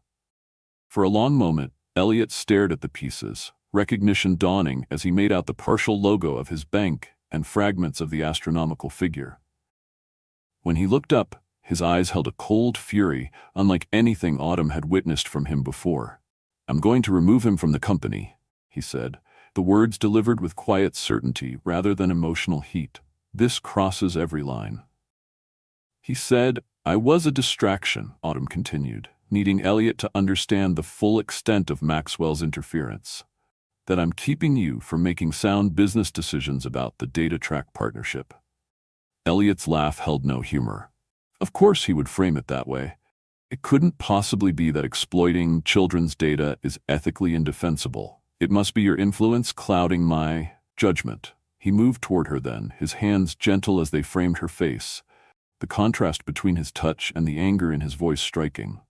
For a long moment, Elliot stared at the pieces, recognition dawning as he made out the partial logo of his bank and fragments of the astronomical figure. When he looked up, his eyes held a cold fury, unlike anything Autumn had witnessed from him before. I'm going to remove him from the company, he said, the words delivered with quiet certainty rather than emotional heat. This crosses every line. He said, I was a distraction, Autumn continued, needing Elliot to understand the full extent of Maxwell's interference. That I'm keeping you from making sound business decisions about the DataTrack partnership. Elliot's laugh held no humor. Of course he would frame it that way. It couldn't possibly be that exploiting children's data is ethically indefensible. It must be your influence clouding my judgment. He moved toward her then, his hands gentle as they framed her face, the contrast between his touch and the anger in his voice striking.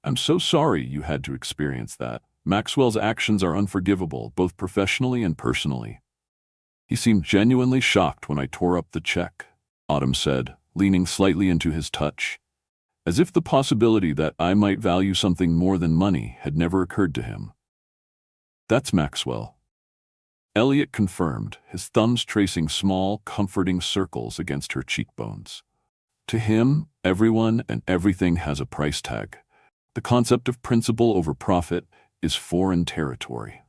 I'm so sorry you had to experience that. Maxwell's actions are unforgivable, both professionally and personally. He seemed genuinely shocked when I tore up the check, Autumn said, leaning slightly into his touch, as if the possibility that I might value something more than money had never occurred to him. That's Maxwell. Elliot confirmed, his thumbs tracing small, comforting circles against her cheekbones. To him, everyone and everything has a price tag. The concept of principle over profit is foreign territory.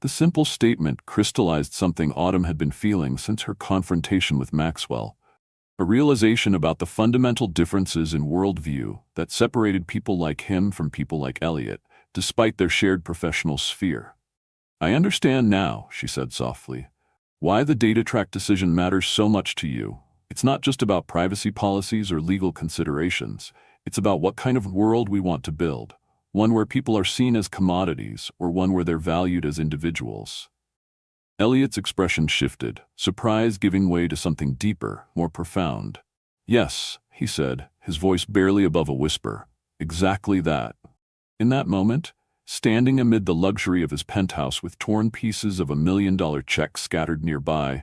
The simple statement crystallized something Autumn had been feeling since her confrontation with Maxwell, a realization about the fundamental differences in worldview that separated people like him from people like Elliot, despite their shared professional sphere. I understand now, she said softly, why the DataTrack decision matters so much to you. It's not just about privacy policies or legal considerations. It's about what kind of world we want to build, one where people are seen as commodities or one where they're valued as individuals. Elliot's expression shifted, surprise giving way to something deeper, more profound. Yes, he said, his voice barely above a whisper. Exactly that. In that moment, standing amid the luxury of his penthouse with torn pieces of $1 million check scattered nearby,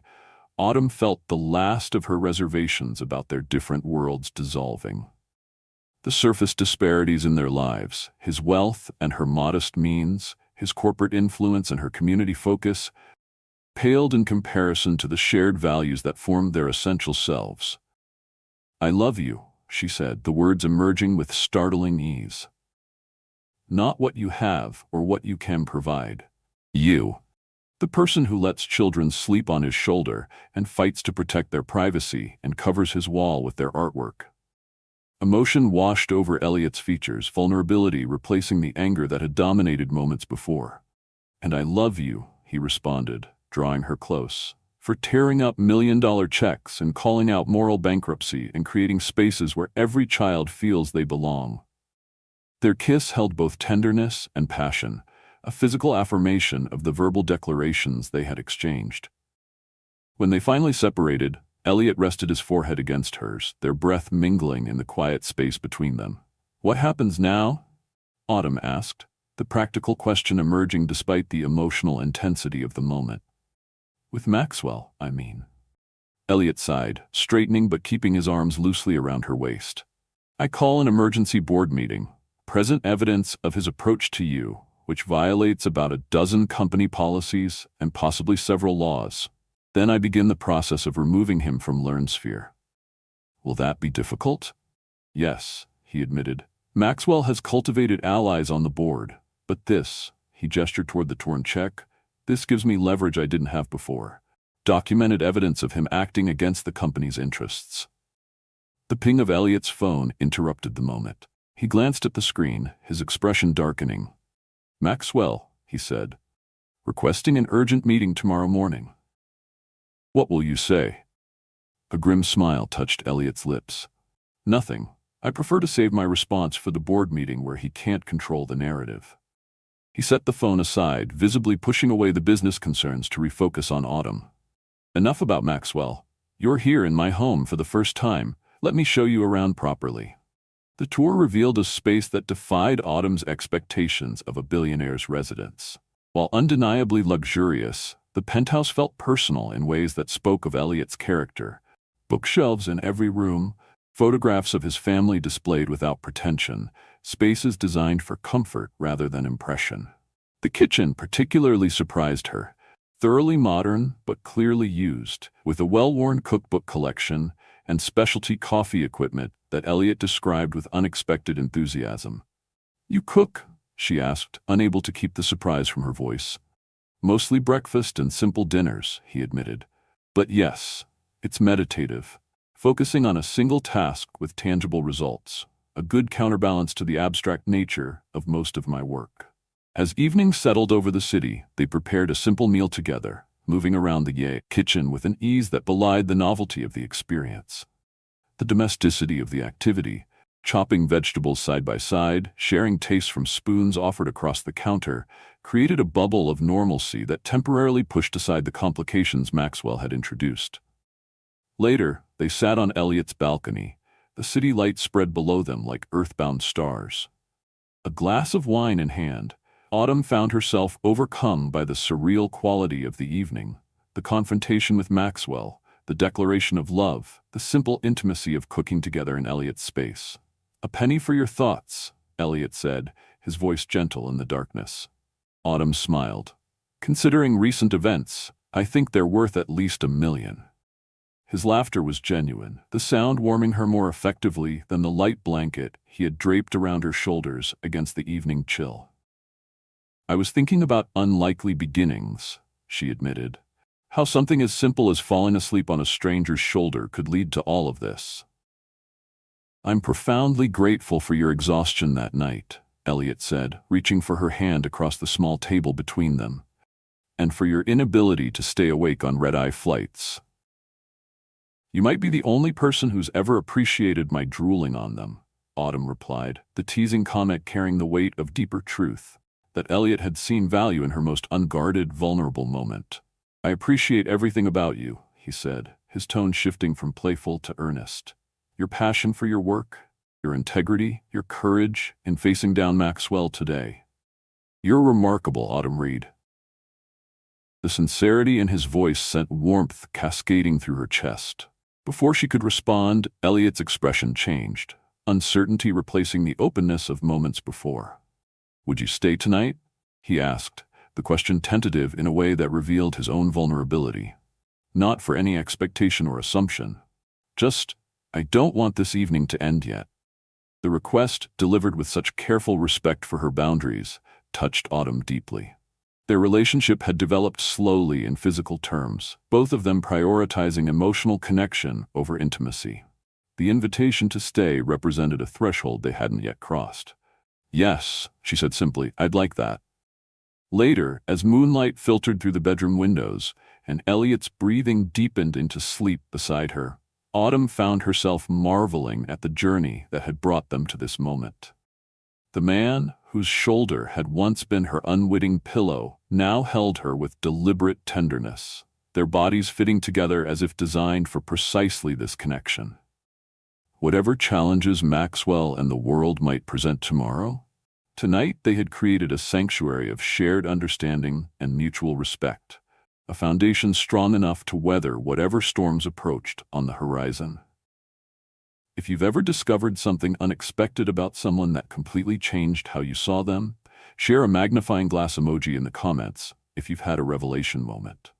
Autumn felt the last of her reservations about their different worlds dissolving. The surface disparities in their lives, his wealth and her modest means, his corporate influence and her community focus, paled in comparison to the shared values that formed their essential selves. I love you, she said, the words emerging with startling ease. Not what you have or what you can provide. You. The person who lets children sleep on his shoulder and fights to protect their privacy and covers his wall with their artwork. Emotion washed over Elliot's features, vulnerability replacing the anger that had dominated moments before. And I love you, he responded, drawing her close, for tearing up $1 million checks and calling out moral bankruptcy and creating spaces where every child feels they belong. Their kiss held both tenderness and passion, a physical affirmation of the verbal declarations they had exchanged. When they finally separated, Elliot rested his forehead against hers, their breath mingling in the quiet space between them. What happens now? Autumn asked, the practical question emerging despite the emotional intensity of the moment. With Maxwell, I mean. Elliot sighed, straightening but keeping his arms loosely around her waist. I call an emergency board meeting. Present evidence of his approach to you, which violates about 12 company policies and possibly several laws. Then I begin the process of removing him from LearnSphere. Will that be difficult? Yes, he admitted. Maxwell has cultivated allies on the board, but this, he gestured toward the torn check, this gives me leverage I didn't have before. Documented evidence of him acting against the company's interests. The ping of Elliot's phone interrupted the moment. He glanced at the screen, his expression darkening. Maxwell, he said, requesting an urgent meeting tomorrow morning. What will you say? A grim smile touched Elliot's lips. Nothing. I prefer to save my response for the board meeting where he can't control the narrative. He set the phone aside, visibly pushing away the business concerns to refocus on Autumn. Enough about Maxwell. You're here in my home for the first time. Let me show you around properly. The tour revealed a space that defied Autumn's expectations of a billionaire's residence. While undeniably luxurious, the penthouse felt personal in ways that spoke of Elliot's character. Bookshelves in every room, photographs of his family displayed without pretension, spaces designed for comfort rather than impression. The kitchen particularly surprised her, thoroughly modern but clearly used, with a well-worn cookbook collection and specialty coffee equipment that Elliot described with unexpected enthusiasm. "You cook?" she asked, unable to keep the surprise from her voice. "Mostly breakfast and simple dinners," he admitted. "But yes, it's meditative, focusing on a single task with tangible results, a good counterbalance to the abstract nature of most of my work." As evening settled over the city, they prepared a simple meal together, moving around the kitchen with an ease that belied the novelty of the experience. The domesticity of the activity, chopping vegetables side by side, sharing tastes from spoons offered across the counter, created a bubble of normalcy that temporarily pushed aside the complications Maxwell had introduced. Later, they sat on Elliot's balcony, the city lights spread below them like earthbound stars. A glass of wine in hand, Autumn found herself overcome by the surreal quality of the evening, the confrontation with Maxwell, the declaration of love, the simple intimacy of cooking together in Elliot's space. "A penny for your thoughts," Elliot said, his voice gentle in the darkness. Autumn smiled. "Considering recent events, I think they're worth at least $1 million. His laughter was genuine, the sound warming her more effectively than the light blanket he had draped around her shoulders against the evening chill. "I was thinking about unlikely beginnings," she admitted. "How something as simple as falling asleep on a stranger's shoulder could lead to all of this." "I'm profoundly grateful for your exhaustion that night," Elliot said, reaching for her hand across the small table between them, "and for your inability to stay awake on red-eye flights. You might be the only person who's ever appreciated my drooling on them," Autumn replied, the teasing comment carrying the weight of deeper truth, that Elliot had seen value in her most unguarded, vulnerable moment. "I appreciate everything about you," he said, his tone shifting from playful to earnest. "Your passion for your work, your integrity, your courage in facing down Maxwell today. You're remarkable, Autumn Reed." The sincerity in his voice sent warmth cascading through her chest. Before she could respond, Elliot's expression changed, uncertainty replacing the openness of moments before. "Would you stay tonight?" he asked, the question tentative in a way that revealed his own vulnerability. "Not for any expectation or assumption. Just, I don't want this evening to end yet." The request, delivered with such careful respect for her boundaries, touched Autumn deeply. Their relationship had developed slowly in physical terms, both of them prioritizing emotional connection over intimacy. The invitation to stay represented a threshold they hadn't yet crossed. "Yes," she said simply, "I'd like that." Later, as moonlight filtered through the bedroom windows, and Elliot's breathing deepened into sleep beside her, Autumn found herself marveling at the journey that had brought them to this moment. The man, whose shoulder had once been her unwitting pillow, now held her with deliberate tenderness, their bodies fitting together as if designed for precisely this connection. Whatever challenges Maxwell and the world might present tomorrow, tonight they had created a sanctuary of shared understanding and mutual respect, a foundation strong enough to weather whatever storms approached on the horizon. If you've ever discovered something unexpected about someone that completely changed how you saw them, share a magnifying glass emoji in the comments if you've had a revelation moment.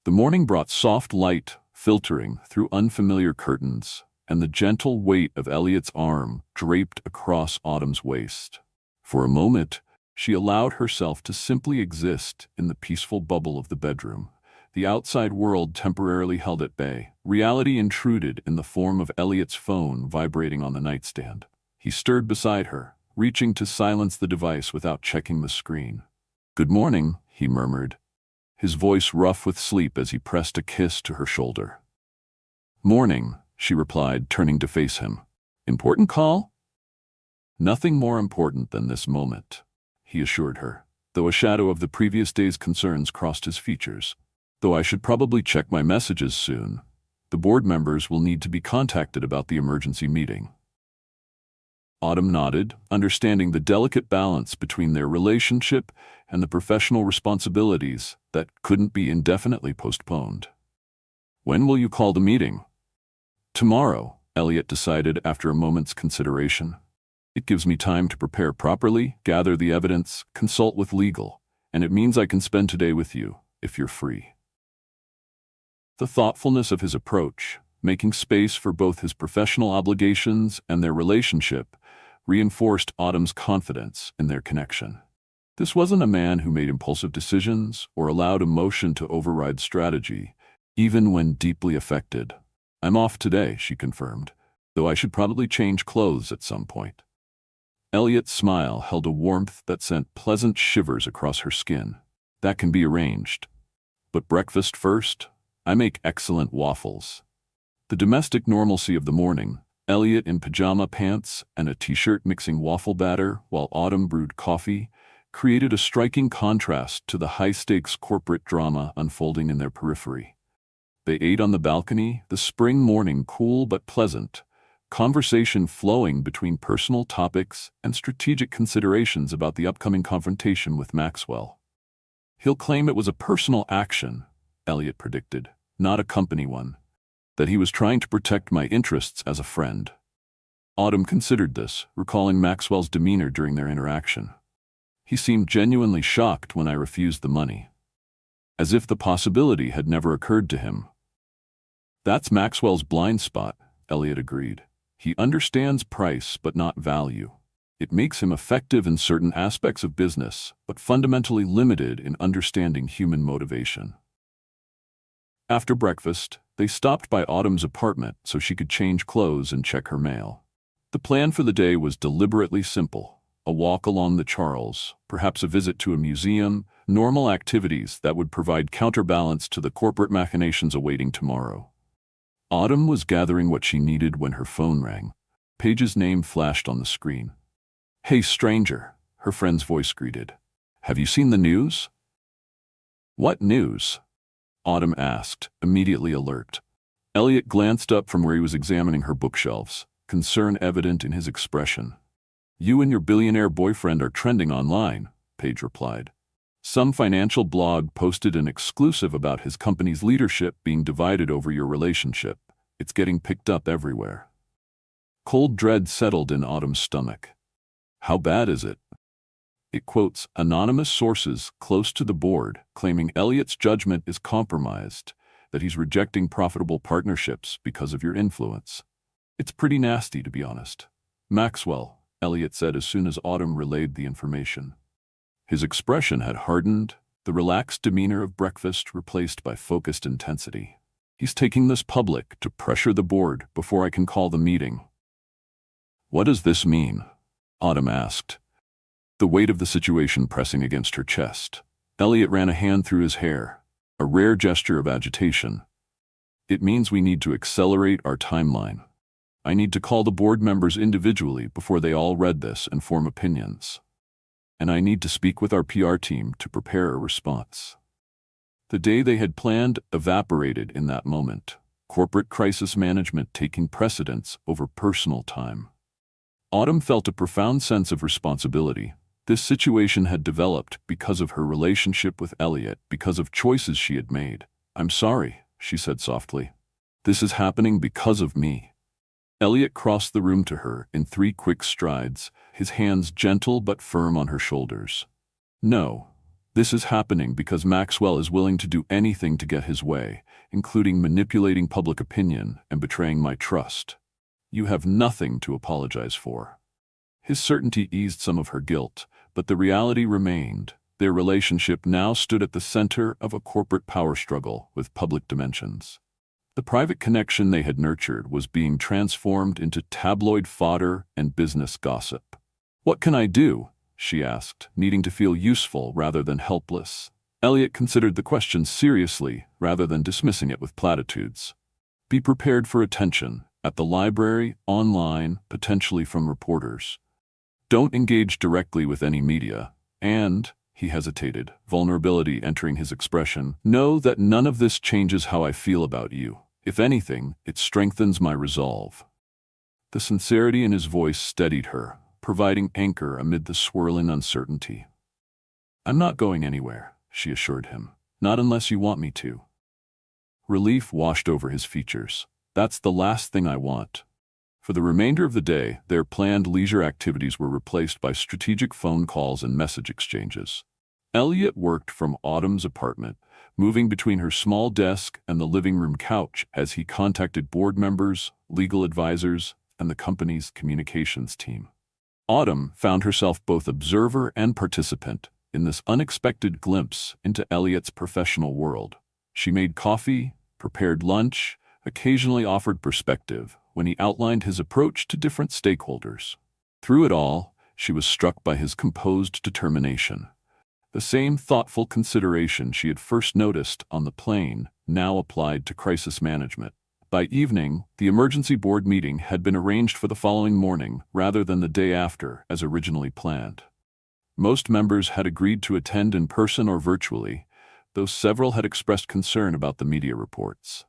The morning brought soft light filtering through unfamiliar curtains, and the gentle weight of Elliot's arm draped across Autumn's waist. For a moment, she allowed herself to simply exist in the peaceful bubble of the bedroom. The outside world temporarily held at bay. Reality intruded in the form of Elliot's phone vibrating on the nightstand. He stirred beside her, reaching to silence the device without checking the screen. "Good morning," he murmured, his voice rough with sleep as he pressed a kiss to her shoulder. "Morning," she replied, turning to face him. "Important call?" "Nothing more important than this moment," he assured her, though a shadow of the previous day's concerns crossed his features. Though I should probably check my messages soon. The board members will need to be contacted about the emergency meeting. Autumn nodded, understanding the delicate balance between their relationship and the professional responsibilities that couldn't be indefinitely postponed. When will you call the meeting? Tomorrow, Elliot decided after a moment's consideration. It gives me time to prepare properly, gather the evidence, consult with legal, and it means I can spend today with you, if you're free. The thoughtfulness of his approach, making space for both his professional obligations and their relationship, reinforced Autumn's confidence in their connection. This wasn't a man who made impulsive decisions or allowed emotion to override strategy, even when deeply affected. I'm off today, she confirmed, though I should probably change clothes at some point. Elliot's smile held a warmth that sent pleasant shivers across her skin. That can be arranged. But breakfast first? I make excellent waffles. The domestic normalcy of the morning, Elliot in pajama pants and a t-shirt mixing waffle batter while Autumn brewed coffee, created a striking contrast to the high-stakes corporate drama unfolding in their periphery. They ate on the balcony, the spring morning cool but pleasant, conversation flowing between personal topics and strategic considerations about the upcoming confrontation with Maxwell. He'll claim it was a personal action, Elliot predicted, not a company one, that he was trying to protect my interests as a friend. Autumn considered this, recalling Maxwell's demeanor during their interaction. He seemed genuinely shocked when I refused the money, as if the possibility had never occurred to him. That's Maxwell's blind spot, Elliot agreed. He understands price but not value. It makes him effective in certain aspects of business, but fundamentally limited in understanding human motivation. After breakfast, they stopped by Autumn's apartment so she could change clothes and check her mail. The plan for the day was deliberately simple: a walk along the Charles, perhaps a visit to a museum, normal activities that would provide counterbalance to the corporate machinations awaiting tomorrow. Autumn was gathering what she needed when her phone rang. Paige's name flashed on the screen. "Hey, stranger," her friend's voice greeted. "Have you seen the news?" "What news?" Autumn asked, immediately alert. Elliot glanced up from where he was examining her bookshelves, concern evident in his expression. "You and your billionaire boyfriend are trending online," Paige replied. "Some financial blog posted an exclusive about his company's leadership being divided over your relationship. It's getting picked up everywhere." Cold dread settled in Autumn's stomach. "How bad is it?" It quotes anonymous sources close to the board, claiming Elliot's judgment is compromised, that he's rejecting profitable partnerships because of your influence. "It's pretty nasty, to be honest." "Maxwell," Elliot said as soon as Autumn relayed the information. His expression had hardened, the relaxed demeanor of breakfast replaced by focused intensity. "He's taking this public to pressure the board before I can call the meeting." "What does this mean?" Autumn asked, the weight of the situation pressing against her chest. Elliot ran a hand through his hair, a rare gesture of agitation. "It means we need to accelerate our timeline. I need to call the board members individually before they all read this and form opinions. And I need to speak with our PR team to prepare a response." The day they had planned evaporated in that moment, corporate crisis management taking precedence over personal time. Autumn felt a profound sense of responsibility. This situation had developed because of her relationship with Elliot, because of choices she had made. "I'm sorry," she said softly. "This is happening because of me." Elliot crossed the room to her in 3 quick strides, his hands gentle but firm on her shoulders. "No, this is happening because Maxwell is willing to do anything to get his way, including manipulating public opinion and betraying my trust. You have nothing to apologize for." His certainty eased some of her guilt, but the reality remained. Their relationship now stood at the center of a corporate power struggle with public dimensions. The private connection they had nurtured was being transformed into tabloid fodder and business gossip. "What can I do?" she asked, needing to feel useful rather than helpless. Elliot considered the question seriously rather than dismissing it with platitudes. "Be prepared for attention, at the library, online, potentially from reporters. Don't engage directly with any media. And, he hesitated, vulnerability entering his expression, know that none of this changes how I feel about you. If anything, it strengthens my resolve. The sincerity in his voice steadied her, providing anchor amid the swirling uncertainty. I'm not going anywhere, she assured him. Not unless you want me to. Relief washed over his features. That's the last thing I want. For the remainder of the day, their planned leisure activities were replaced by strategic phone calls and message exchanges. Elliot worked from Autumn's apartment, moving between her small desk and the living room couch as he contacted board members, legal advisors, and the company's communications team. Autumn found herself both observer and participant in this unexpected glimpse into Elliot's professional world. She made coffee, prepared lunch, occasionally offered perspective when he outlined his approach to different stakeholders. Through it all, she was struck by his composed determination. The same thoughtful consideration she had first noticed on the plane now applied to crisis management. By evening, the emergency board meeting had been arranged for the following morning rather than the day after, as originally planned. Most members had agreed to attend in person or virtually, though several had expressed concern about the media reports.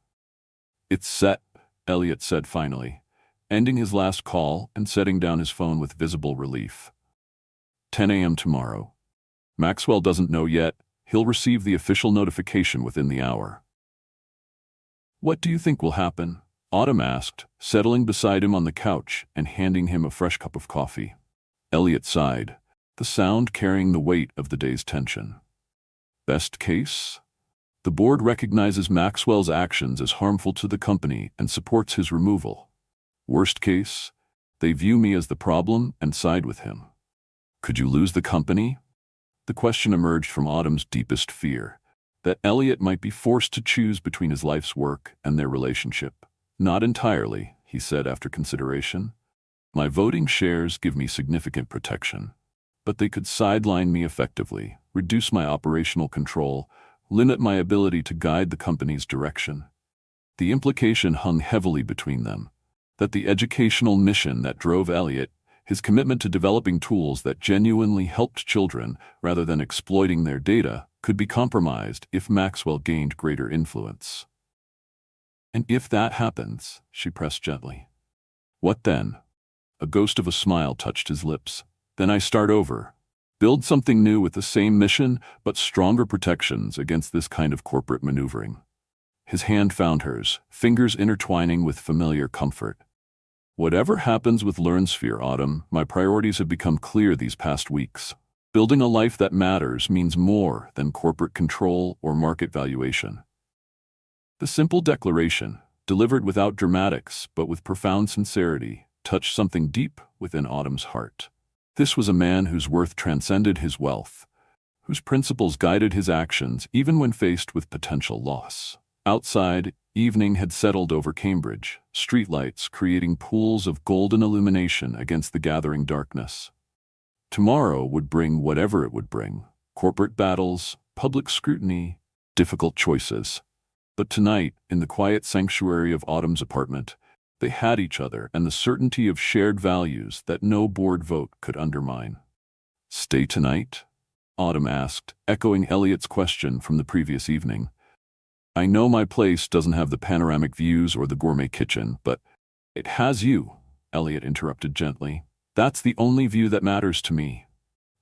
It's set, Elliot said finally, ending his last call and setting down his phone with visible relief. 10 a.m. tomorrow. Maxwell doesn't know yet. He'll receive the official notification within the hour. What do you think will happen? Autumn asked, settling beside him on the couch and handing him a fresh cup of coffee. Elliot sighed, the sound carrying the weight of the day's tension. Best case? The board recognizes Maxwell's actions as harmful to the company and supports his removal. Worst case? They view me as the problem and side with him. Could you lose the company? The question emerged from Autumn's deepest fear, that Elliot might be forced to choose between his life's work and their relationship. Not entirely, he said after consideration. My voting shares give me significant protection, but they could sideline me effectively, reduce my operational control, limit my ability to guide the company's direction. The implication hung heavily between them, that the educational mission that drove Elliot, his commitment to developing tools that genuinely helped children rather than exploiting their data, could be compromised if Maxwell gained greater influence. And if that happens, she pressed gently. What then? A ghost of a smile touched his lips. Then I start over. Build something new with the same mission, but stronger protections against this kind of corporate maneuvering. His hand found hers, fingers intertwining with familiar comfort. Whatever happens with LearnSphere, Autumn, my priorities have become clear these past weeks. Building a life that matters means more than corporate control or market valuation. The simple declaration, delivered without dramatics but with profound sincerity, touched something deep within Autumn's heart. This was a man whose worth transcended his wealth, whose principles guided his actions even when faced with potential loss. Outside, evening had settled over Cambridge, streetlights creating pools of golden illumination against the gathering darkness. Tomorrow would bring whatever it would bring: corporate battles, public scrutiny, difficult choices. But tonight, in the quiet sanctuary of Autumn's apartment, they had each other and the certainty of shared values that no board vote could undermine. Stay tonight? Autumn asked, echoing Elliot's question from the previous evening. I know my place doesn't have the panoramic views or the gourmet kitchen, but it has you, Elliot interrupted gently. That's the only view that matters to me.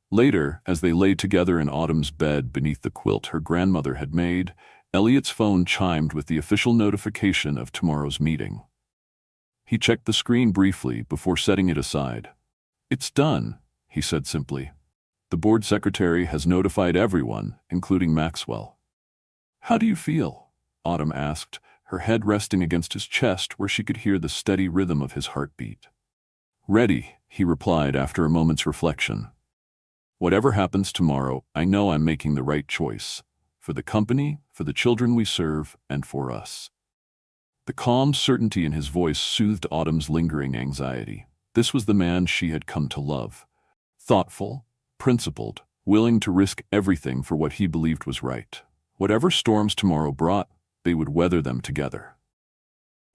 Later, as they lay together in Autumn's bed beneath the quilt her grandmother had made, Elliot's phone chimed with the official notification of tomorrow's meeting. He checked the screen briefly before setting it aside. It's done, he said simply. The board secretary has notified everyone, including Maxwell. How do you feel? Autumn asked, her head resting against his chest where she could hear the steady rhythm of his heartbeat. Ready, he replied after a moment's reflection. Whatever happens tomorrow, I know I'm making the right choice. For the company, for the children we serve, and for us. The calm certainty in his voice soothed Autumn's lingering anxiety. This was the man she had come to love. Thoughtful, principled, willing to risk everything for what he believed was right. Whatever storms tomorrow brought, they would weather them together.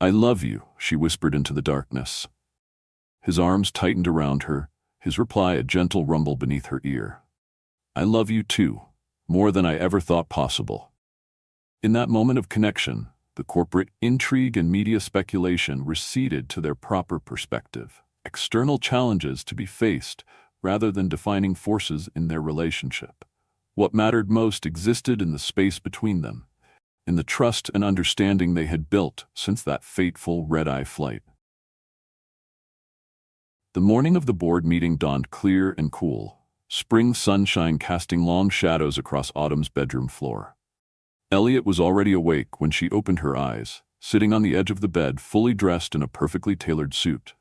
I love you, she whispered into the darkness. His arms tightened around her, his reply a gentle rumble beneath her ear. I love you too, more than I ever thought possible. In that moment of connection, the corporate intrigue and media speculation receded to their proper perspective, external challenges to be faced rather than defining forces in their relationship. What mattered most existed in the space between them, in the trust and understanding they had built since that fateful red-eye flight. The morning of the board meeting dawned clear and cool, spring sunshine casting long shadows across Autumn's bedroom floor. Elliot was already awake when she opened her eyes, sitting on the edge of the bed fully dressed in a perfectly tailored suit,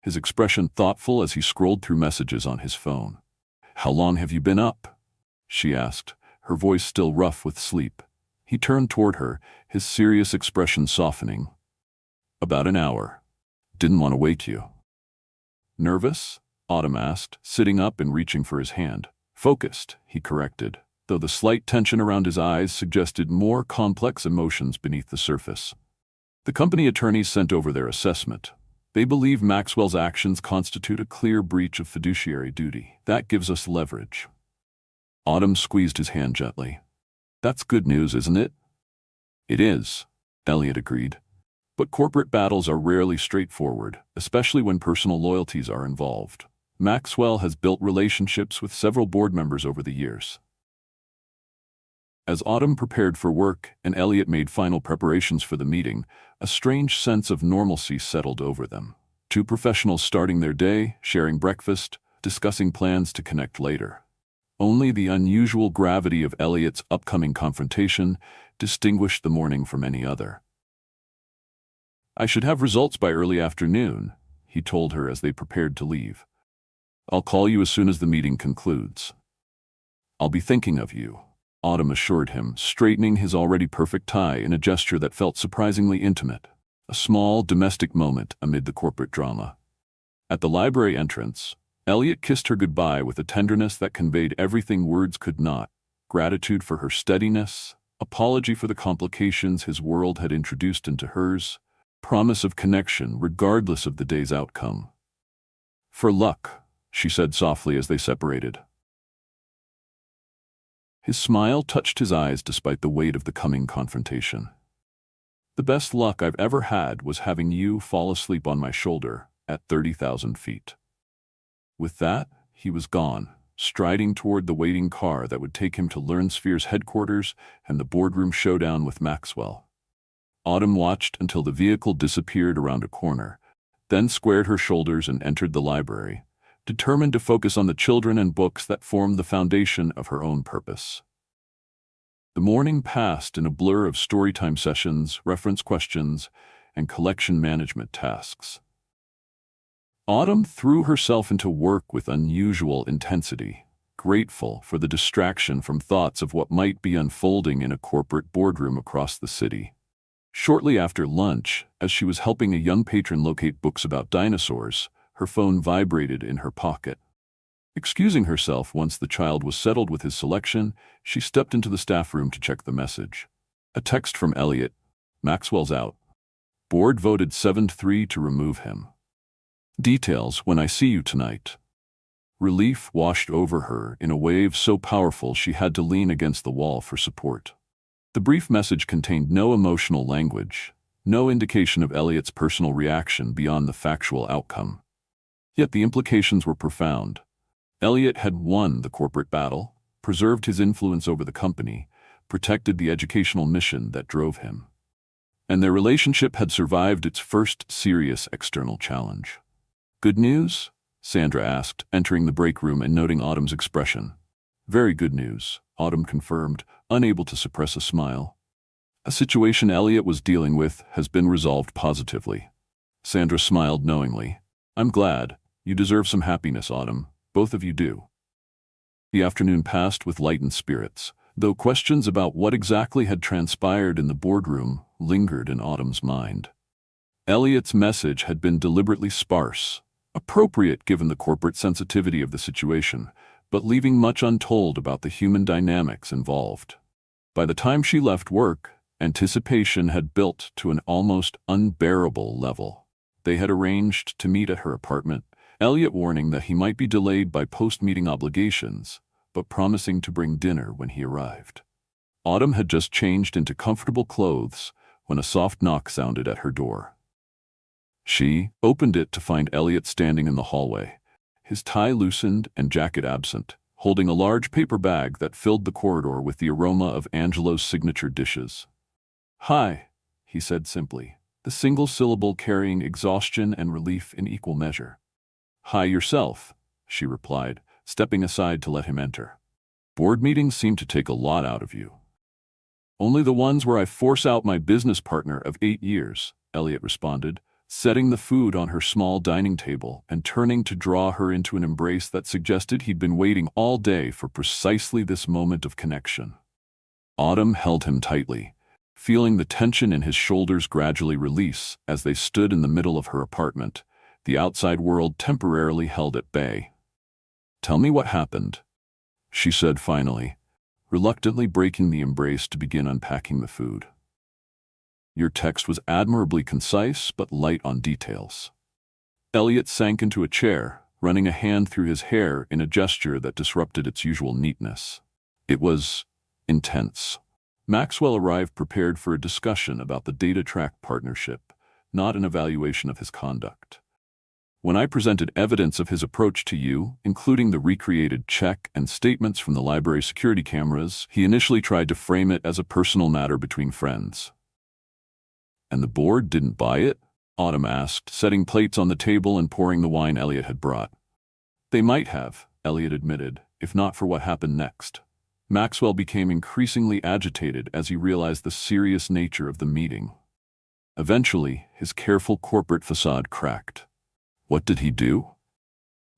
his expression thoughtful as he scrolled through messages on his phone. "How long have you been up?" she asked, her voice still rough with sleep. He turned toward her, his serious expression softening. "About an hour. Didn't want to wake you." "Nervous?" Autumn asked, sitting up and reaching for his hand. "Focused," he corrected, though the slight tension around his eyes suggested more complex emotions beneath the surface. The company attorneys sent over their assessment. They believe Maxwell's actions constitute a clear breach of fiduciary duty. "That gives us leverage." Autumn squeezed his hand gently. "That's good news, isn't it?" "It is," Elliot agreed. "But corporate battles are rarely straightforward, especially when personal loyalties are involved. Maxwell has built relationships with several board members over the years." As Autumn prepared for work and Elliot made final preparations for the meeting, a strange sense of normalcy settled over them. Two professionals starting their day, sharing breakfast, discussing plans to connect later. Only the unusual gravity of Elliot's upcoming confrontation distinguished the morning from any other. "I should have results by early afternoon," he told her as they prepared to leave. "I'll call you as soon as the meeting concludes." "I'll be thinking of you," Autumn assured him, straightening his already perfect tie in a gesture that felt surprisingly intimate. A small, domestic moment amid the corporate drama. At the library entrance, Elliot kissed her goodbye with a tenderness that conveyed everything words could not: gratitude for her steadiness, apology for the complications his world had introduced into hers, promise of connection regardless of the day's outcome. "For luck," she said softly as they separated. His smile touched his eyes despite the weight of the coming confrontation. "The best luck I've ever had was having you fall asleep on my shoulder at 30,000 feet. With that, he was gone, striding toward the waiting car that would take him to LearnSphere's headquarters and the boardroom showdown with Maxwell. Autumn watched until the vehicle disappeared around a corner, then squared her shoulders and entered the library, determined to focus on the children and books that formed the foundation of her own purpose. The morning passed in a blur of storytime sessions, reference questions, and collection management tasks. Autumn threw herself into work with unusual intensity, grateful for the distraction from thoughts of what might be unfolding in a corporate boardroom across the city. Shortly after lunch, as she was helping a young patron locate books about dinosaurs, her phone vibrated in her pocket. Excusing herself once the child was settled with his selection, she stepped into the staff room to check the message. A text from Elliot: "Maxwell's out. Board voted 7-3 to remove him. Details when I see you tonight." Relief washed over her in a wave so powerful she had to lean against the wall for support. The brief message contained no emotional language, no indication of Elliot's personal reaction beyond the factual outcome. Yet the implications were profound. Elliot had won the corporate battle, preserved his influence over the company, protected the educational mission that drove him. And their relationship had survived its first serious external challenge. "Good news?" Sandra asked, entering the break room and noting Autumn's expression. "Very good news," Autumn confirmed, unable to suppress a smile. "A situation Elliot was dealing with has been resolved positively." Sandra smiled knowingly. "I'm glad. You deserve some happiness, Autumn. Both of you do." The afternoon passed with lightened spirits, though questions about what exactly had transpired in the boardroom lingered in Autumn's mind. Elliot's message had been deliberately sparse, appropriate given the corporate sensitivity of the situation, but leaving much untold about the human dynamics involved. By the time she left work, anticipation had built to an almost unbearable level. They had arranged to meet at her apartment, Elliot warning that he might be delayed by post-meeting obligations, but promising to bring dinner when he arrived. Autumn had just changed into comfortable clothes when a soft knock sounded at her door. She opened it to find Elliot standing in the hallway, his tie loosened and jacket absent, holding a large paper bag that filled the corridor with the aroma of Angelo's signature dishes. "Hi," he said simply, the single syllable carrying exhaustion and relief in equal measure. "Hi yourself," she replied, stepping aside to let him enter. "Board meetings seem to take a lot out of you." "Only the ones where I force out my business partner of 8 years, Elliot responded, setting the food on her small dining table and turning to draw her into an embrace that suggested he'd been waiting all day for precisely this moment of connection. Autumn held him tightly, feeling the tension in his shoulders gradually release as they stood in the middle of her apartment, the outside world temporarily held at bay. "Tell me what happened," she said finally, reluctantly breaking the embrace to begin unpacking the food. "Your text was admirably concise but light on details." Elliot sank into a chair, running a hand through his hair in a gesture that disrupted its usual neatness. "It was intense." Maxwell arrived prepared for a discussion about the DataTrack partnership, not an evaluation of his conduct. "When I presented evidence of his approach to you, including the recreated check and statements from the library security cameras, he initially tried to frame it as a personal matter between friends." "And the board didn't buy it?" Autumn asked, setting plates on the table and pouring the wine Elliot had brought. "They might have," Elliot admitted, "if not for what happened next." Maxwell became increasingly agitated as he realized the serious nature of the meeting. Eventually, his careful corporate facade cracked. "What did he do?"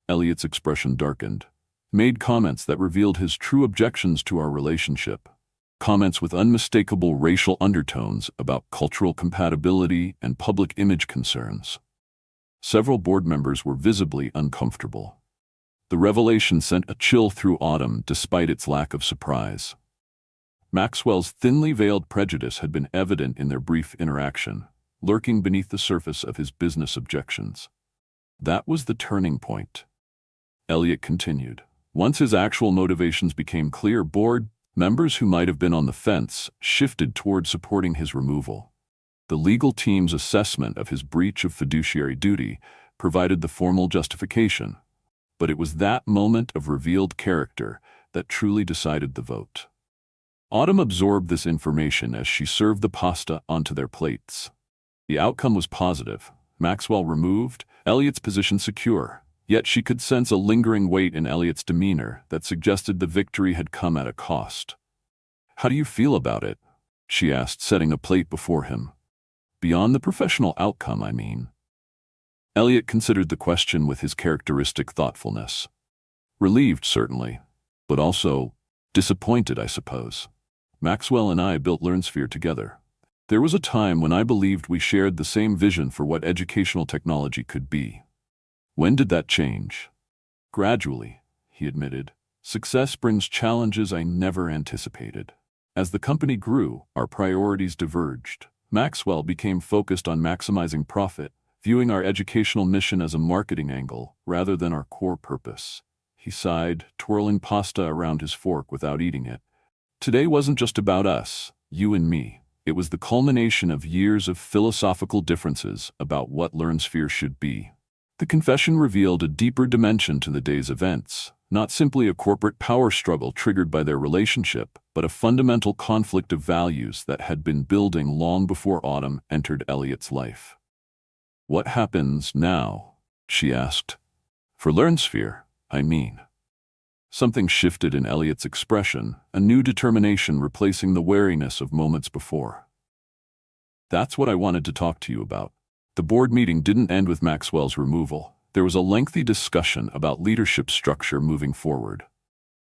Elliot's expression darkened. "Made comments that revealed his true objections to our relationship. Comments with unmistakable racial undertones about cultural compatibility and public image concerns." Several board members were visibly uncomfortable. The revelation sent a chill through Autumn despite its lack of surprise. Maxwell's thinly veiled prejudice had been evident in their brief interaction, lurking beneath the surface of his business objections. That was the turning point. Elliot continued. Once his actual motivations became clear, board members who might have been on the fence shifted toward supporting his removal. The legal team's assessment of his breach of fiduciary duty provided the formal justification, but it was that moment of revealed character that truly decided the vote. Autumn absorbed this information as she served the pasta onto their plates. The outcome was positive. Maxwell removed, Elliot's position secure, yet she could sense a lingering weight in Elliot's demeanor that suggested the victory had come at a cost. "How do you feel about it?" she asked, setting a plate before him. "Beyond the professional outcome, I mean." Elliot considered the question with his characteristic thoughtfulness. "Relieved, certainly, but also disappointed, I suppose. Maxwell and I built LearnSphere together. There was a time when I believed we shared the same vision for what educational technology could be. When did that change?" "Gradually," he admitted. "Success brings challenges I never anticipated. As the company grew, our priorities diverged. Maxwell became focused on maximizing profit, viewing our educational mission as a marketing angle rather than our core purpose." He sighed, twirling pasta around his fork without eating it. "Today wasn't just about us, you and me. It was the culmination of years of philosophical differences about what LearnSphere should be." The confession revealed a deeper dimension to the day's events, not simply a corporate power struggle triggered by their relationship, but a fundamental conflict of values that had been building long before Autumn entered Elliot's life. "What happens now?" she asked. "For LearnSphere, I mean." Something shifted in Elliot's expression, a new determination replacing the wariness of moments before. "That's what I wanted to talk to you about." The board meeting didn't end with Maxwell's removal. There was a lengthy discussion about leadership structure moving forward.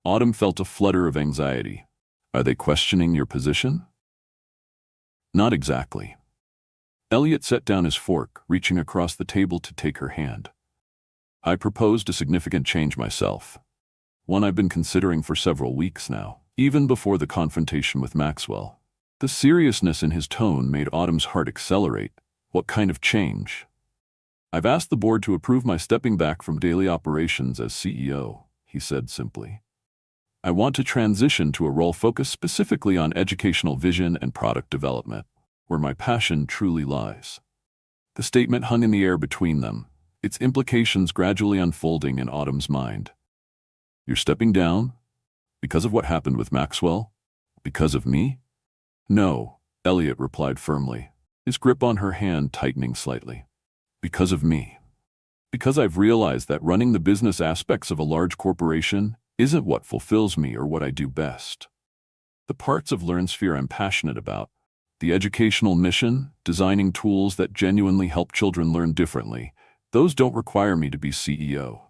Autumn felt a flutter of anxiety. "Are they questioning your position?" "Not exactly." Elliot set down his fork, reaching across the table to take her hand. "I proposed a significant change myself. One I've been considering for several weeks now, even before the confrontation with Maxwell." The seriousness in his tone made Autumn's heart accelerate. "What kind of change?" "I've asked the board to approve my stepping back from daily operations as CEO," he said simply. I want to transition to a role focused specifically on educational vision and product development, where my passion truly lies. The statement hung in the air between them, its implications gradually unfolding in Autumn's mind. You're stepping down? Because of what happened with Maxwell? Because of me? No, Elliot replied firmly, his grip on her hand tightening slightly. Because of me. Because I've realized that running the business aspects of a large corporation isn't what fulfills me or what I do best. The parts of LearnSphere I'm passionate about, the educational mission, designing tools that genuinely help children learn differently, those don't require me to be CEO.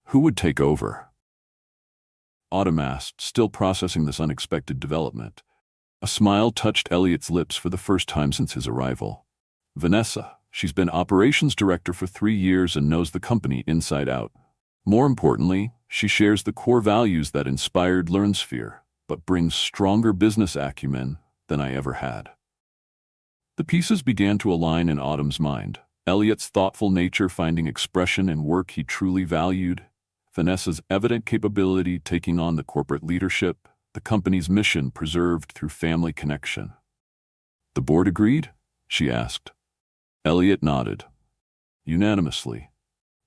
Who would take over? Autumn asked, still processing this unexpected development. A smile touched Elliot's lips for the first time since his arrival. Vanessa. She's been operations director for 3 years and knows the company inside out. More importantly, she shares the core values that inspired LearnSphere, but brings stronger business acumen than I ever had. The pieces began to align in Autumn's mind. Elliot's thoughtful nature finding expression in work he truly valued, Vanessa's evident capability taking on the corporate leadership, the company's mission preserved through family connection. The board agreed? She asked. Elliot nodded. Unanimously.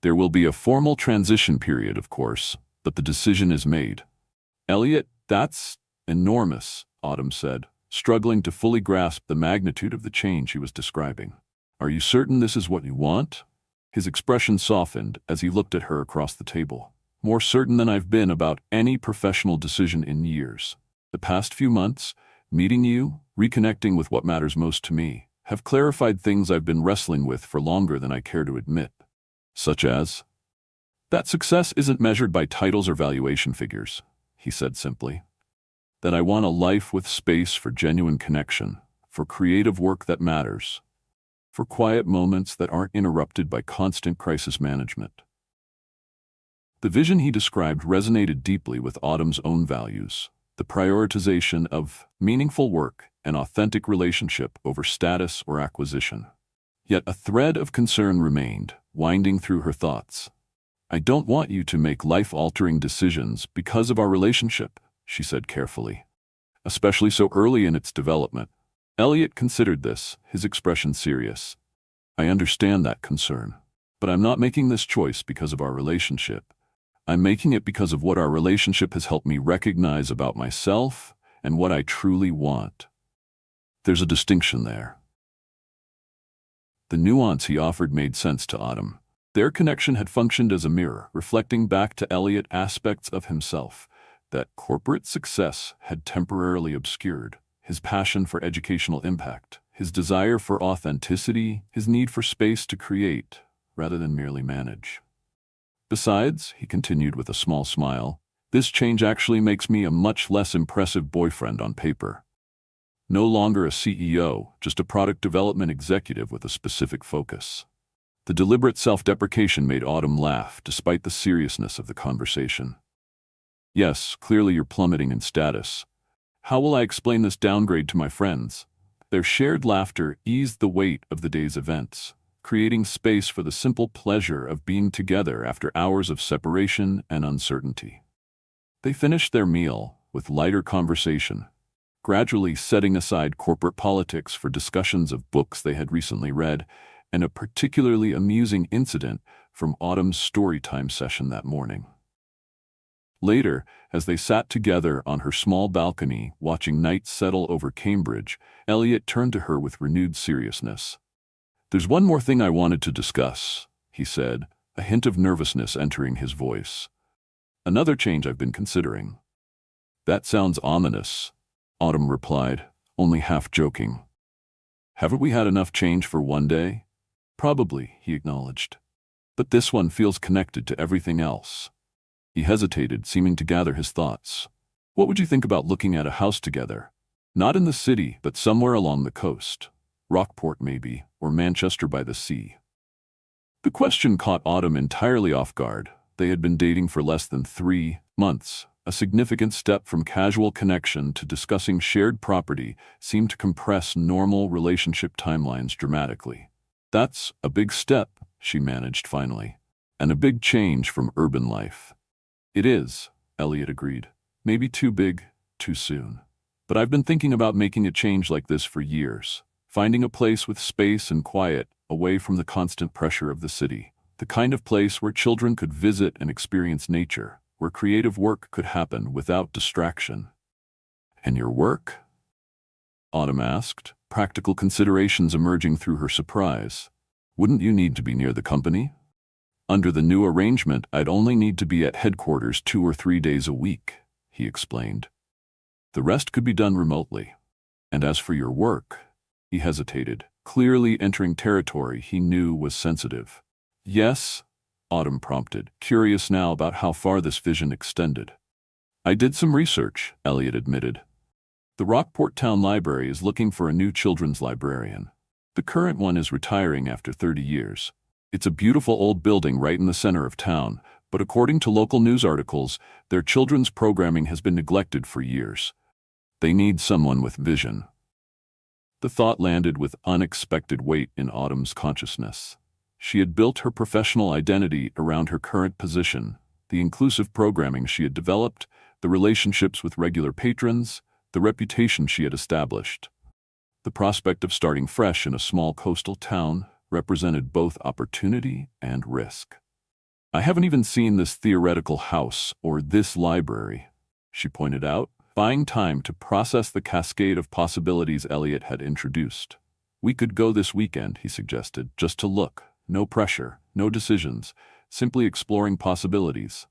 There will be a formal transition period, of course, but the decision is made. Elliot, that's enormous, Autumn said, struggling to fully grasp the magnitude of the change he was describing. Are you certain this is what you want? His expression softened as he looked at her across the table. More certain than I've been about any professional decision in years. The past few months, meeting you, reconnecting with what matters most to me, have clarified things I've been wrestling with for longer than I care to admit. Such as? That success isn't measured by titles or valuation figures, he said simply. That I want a life with space for genuine connection, for creative work that matters, for quiet moments that aren't interrupted by constant crisis management. The vision he described resonated deeply with Autumn's own values, the prioritization of meaningful work and authentic relationship over status or acquisition. Yet a thread of concern remained, winding through her thoughts. I don't want you to make life-altering decisions because of our relationship, she said carefully. Especially so early in its development. Elliot considered this, his expression serious. I understand that concern, but I'm not making this choice because of our relationship. I'm making it because of what our relationship has helped me recognize about myself and what I truly want. There's a distinction there. The nuance he offered made sense to Autumn. Their connection had functioned as a mirror, reflecting back to Elliot aspects of himself that corporate success had temporarily obscured. His passion for educational impact, his desire for authenticity, his need for space to create rather than merely manage. Besides, he continued with a small smile, this change actually makes me a much less impressive boyfriend on paper. No longer a CEO, just a product development executive with a specific focus. The deliberate self-deprecation made Autumn laugh despite the seriousness of the conversation. Yes, clearly you're plummeting in status. How will I explain this downgrade to my friends? Their shared laughter eased the weight of the day's events, creating space for the simple pleasure of being together after hours of separation and uncertainty. They finished their meal with lighter conversation, gradually setting aside corporate politics for discussions of books they had recently read and a particularly amusing incident from Autumn's storytime session that morning. Later, as they sat together on her small balcony watching night settle over Cambridge, Elliot turned to her with renewed seriousness. There's one more thing I wanted to discuss, he said, a hint of nervousness entering his voice. Another change I've been considering. That sounds ominous, Autumn replied, only half joking. Haven't we had enough change for one day? Probably, he acknowledged. But this one feels connected to everything else. He hesitated, seeming to gather his thoughts. What would you think about looking at a house together? Not in the city, but somewhere along the coast. Rockport maybe, or Manchester by the sea. The question caught Autumn entirely off guard. They had been dating for less than 3 months. A significant step from casual connection to discussing shared property seemed to compress normal relationship timelines dramatically. That's a big step, she managed finally, and a big change from urban life. It is, Elliot agreed. Maybe too big, too soon. But I've been thinking about making a change like this for years. Finding a place with space and quiet, away from the constant pressure of the city. The kind of place where children could visit and experience nature, where creative work could happen without distraction. And your work? Autumn asked, practical considerations emerging through her surprise. Wouldn't you need to be near the company? Under the new arrangement, I'd only need to be at headquarters 2 or 3 days a week, he explained. The rest could be done remotely. And as for your work, he hesitated, clearly entering territory he knew was sensitive. Yes, Autumn prompted, curious now about how far this vision extended. I did some research, Elliot admitted. The Rockport Town Library is looking for a new children's librarian. The current one is retiring after 30 years. It's a beautiful old building right in the center of town, but according to local news articles, their children's programming has been neglected for years. They need someone with vision. The thought landed with unexpected weight in Autumn's consciousness. She had built her professional identity around her current position, the inclusive programming she had developed, the relationships with regular patrons, the reputation she had established. The prospect of starting fresh in a small coastal town represented both opportunity and risk. I haven't even seen this theoretical house or this library, she pointed out, buying time to process the cascade of possibilities Elliot had introduced. We could go this weekend, he suggested, just to look. No pressure, no decisions, simply exploring possibilities.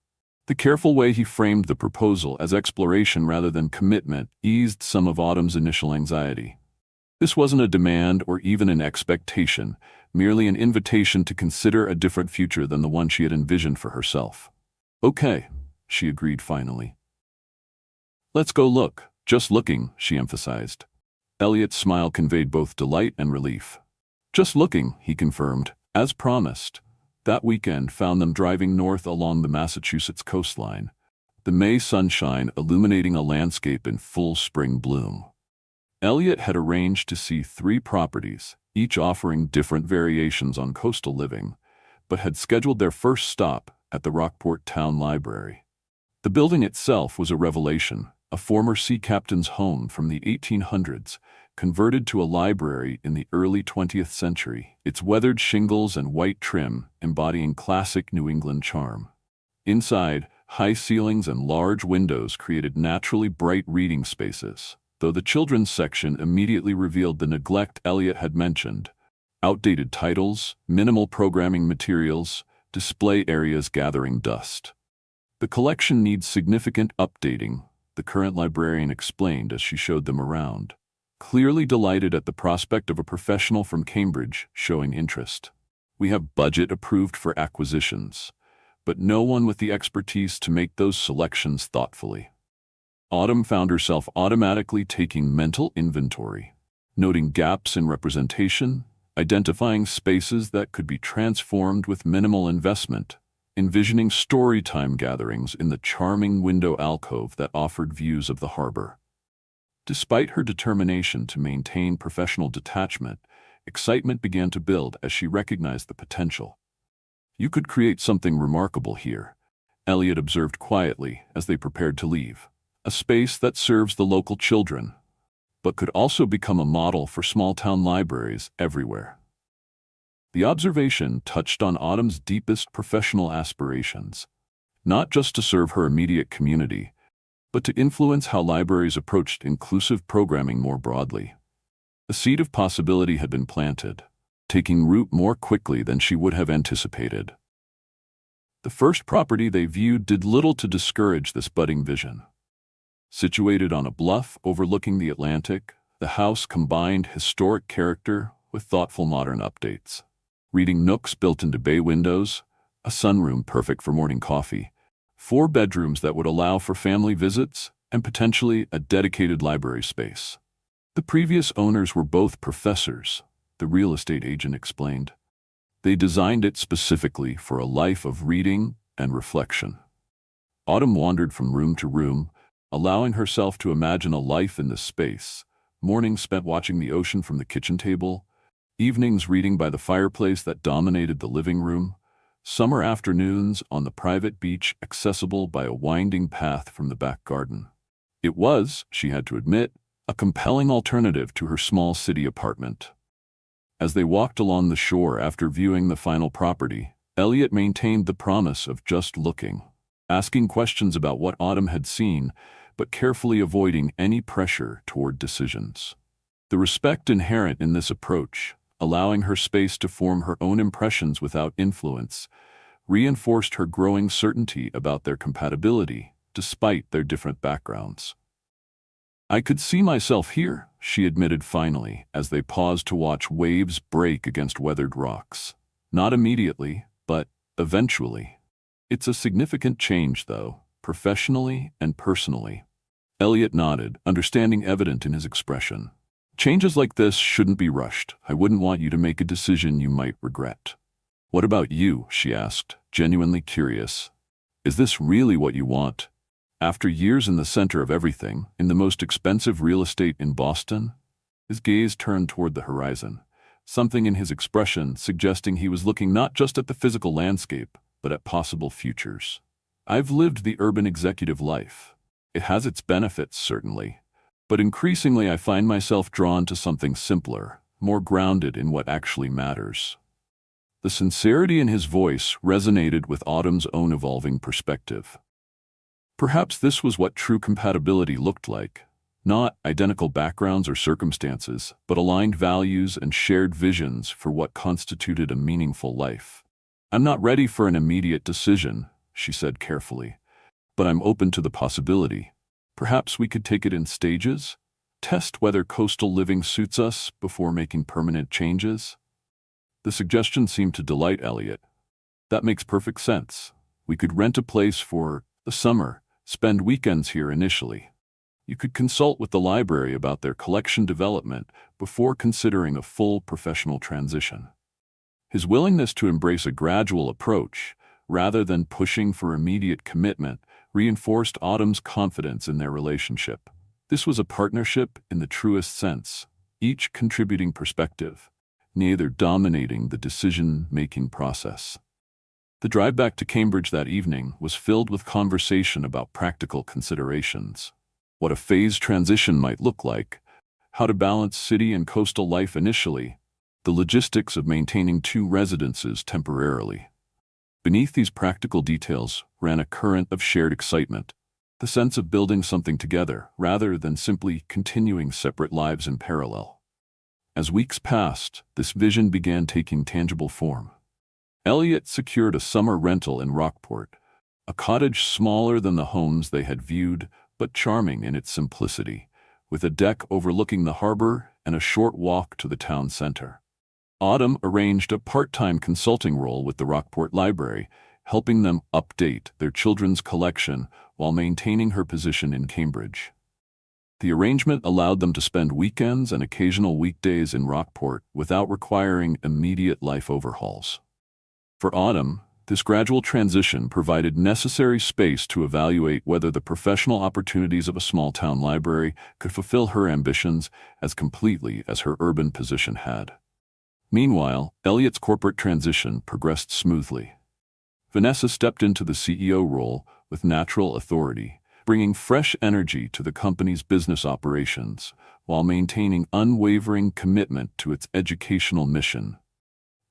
The careful way he framed the proposal as exploration rather than commitment eased some of Autumn's initial anxiety. This wasn't a demand or even an expectation, merely an invitation to consider a different future than the one she had envisioned for herself. Okay, she agreed finally. Let's go look. Just looking, she emphasized. Elliot's smile conveyed both delight and relief. Just looking, he confirmed, as promised. That weekend found them driving north along the Massachusetts coastline, the May sunshine illuminating a landscape in full spring bloom. Elliot had arranged to see 3 properties, each offering different variations on coastal living, but had scheduled their first stop at the Rockport Town Library. The building itself was a revelation, a former sea captain's home from the 1800s, converted to a library in the early 20th century, its weathered shingles and white trim embodying classic New England charm. Inside, high ceilings and large windows created naturally bright reading spaces, though the children's section immediately revealed the neglect Elliot had mentioned. Outdated titles, minimal programming materials, display areas gathering dust. The collection needs significant updating, the current librarian explained as she showed them around, clearly delighted at the prospect of a professional from Cambridge showing interest. We have budget approved for acquisitions, but no one with the expertise to make those selections thoughtfully. Autumn found herself automatically taking mental inventory, noting gaps in representation, identifying spaces that could be transformed with minimal investment, envisioning storytime gatherings in the charming window alcove that offered views of the harbor. Despite her determination to maintain professional detachment, excitement began to build as she recognized the potential. You could create something remarkable here, Elliot observed quietly as they prepared to leave. A space that serves the local children, but could also become a model for small-town libraries everywhere. The observation touched on Autumn's deepest professional aspirations, not just to serve her immediate community, but to influence how libraries approached inclusive programming more broadly. A seed of possibility had been planted, taking root more quickly than she would have anticipated. The first property they viewed did little to discourage this budding vision. Situated on a bluff overlooking the Atlantic, the house combined historic character with thoughtful modern updates. Reading nooks built into bay windows, a sunroom perfect for morning coffee, 4 bedrooms that would allow for family visits, and potentially a dedicated library space. The previous owners were both professors, the real estate agent explained. They designed it specifically for a life of reading and reflection. Autumn wandered from room to room, allowing herself to imagine a life in this space, mornings spent watching the ocean from the kitchen table, evenings reading by the fireplace that dominated the living room, Summer afternoons on the private beach accessible by a winding path from the back garden. It was, she had to admit, a compelling alternative to her small city apartment. As they walked along the shore after viewing the final property, Elliot maintained the promise of just looking, asking questions about what Autumn had seen, but carefully avoiding any pressure toward decisions. The respect inherent in this approach, allowing her space to form her own impressions without influence, reinforced her growing certainty about their compatibility, despite their different backgrounds. "I could see myself here," she admitted finally, as they paused to watch waves break against weathered rocks. "Not immediately, but eventually. It's a significant change, though, professionally and personally." Elliot nodded, understanding evident in his expression. "Changes like this shouldn't be rushed. I wouldn't want you to make a decision you might regret." "What about you?" she asked, genuinely curious. "Is this really what you want? After years in the center of everything, in the most expensive real estate in Boston?" His gaze turned toward the horizon, something in his expression suggesting he was looking not just at the physical landscape, but at possible futures. "I've lived the urban executive life. It has its benefits, certainly. But increasingly I find myself drawn to something simpler, more grounded in what actually matters." The sincerity in his voice resonated with Autumn's own evolving perspective. Perhaps this was what true compatibility looked like. Not identical backgrounds or circumstances, but aligned values and shared visions for what constituted a meaningful life. "I'm not ready for an immediate decision," she said carefully, "but I'm open to the possibility. Perhaps we could take it in stages, test whether coastal living suits us before making permanent changes." The suggestion seemed to delight Elliot. "That makes perfect sense. We could rent a place for the summer, spend weekends here initially. You could consult with the library about their collection development before considering a full professional transition." His willingness to embrace a gradual approach, rather than pushing for immediate commitment, reinforced Autumn's confidence in their relationship. This was a partnership in the truest sense, each contributing perspective, neither dominating the decision-making process. The drive back to Cambridge that evening was filled with conversation about practical considerations. What a phased transition might look like, how to balance city and coastal life initially, the logistics of maintaining two residences temporarily. Beneath these practical details ran a current of shared excitement, the sense of building something together rather than simply continuing separate lives in parallel. As weeks passed, this vision began taking tangible form. Elliot secured a summer rental in Rockport, a cottage smaller than the homes they had viewed, but charming in its simplicity, with a deck overlooking the harbor and a short walk to the town center. Autumn arranged a part-time consulting role with the Rockport Library, helping them update their children's collection while maintaining her position in Cambridge. The arrangement allowed them to spend weekends and occasional weekdays in Rockport without requiring immediate life overhauls. For Autumn, this gradual transition provided necessary space to evaluate whether the professional opportunities of a small-town library could fulfill her ambitions as completely as her urban position had. Meanwhile, Elliot's corporate transition progressed smoothly. Vanessa stepped into the CEO role with natural authority, bringing fresh energy to the company's business operations while maintaining unwavering commitment to its educational mission.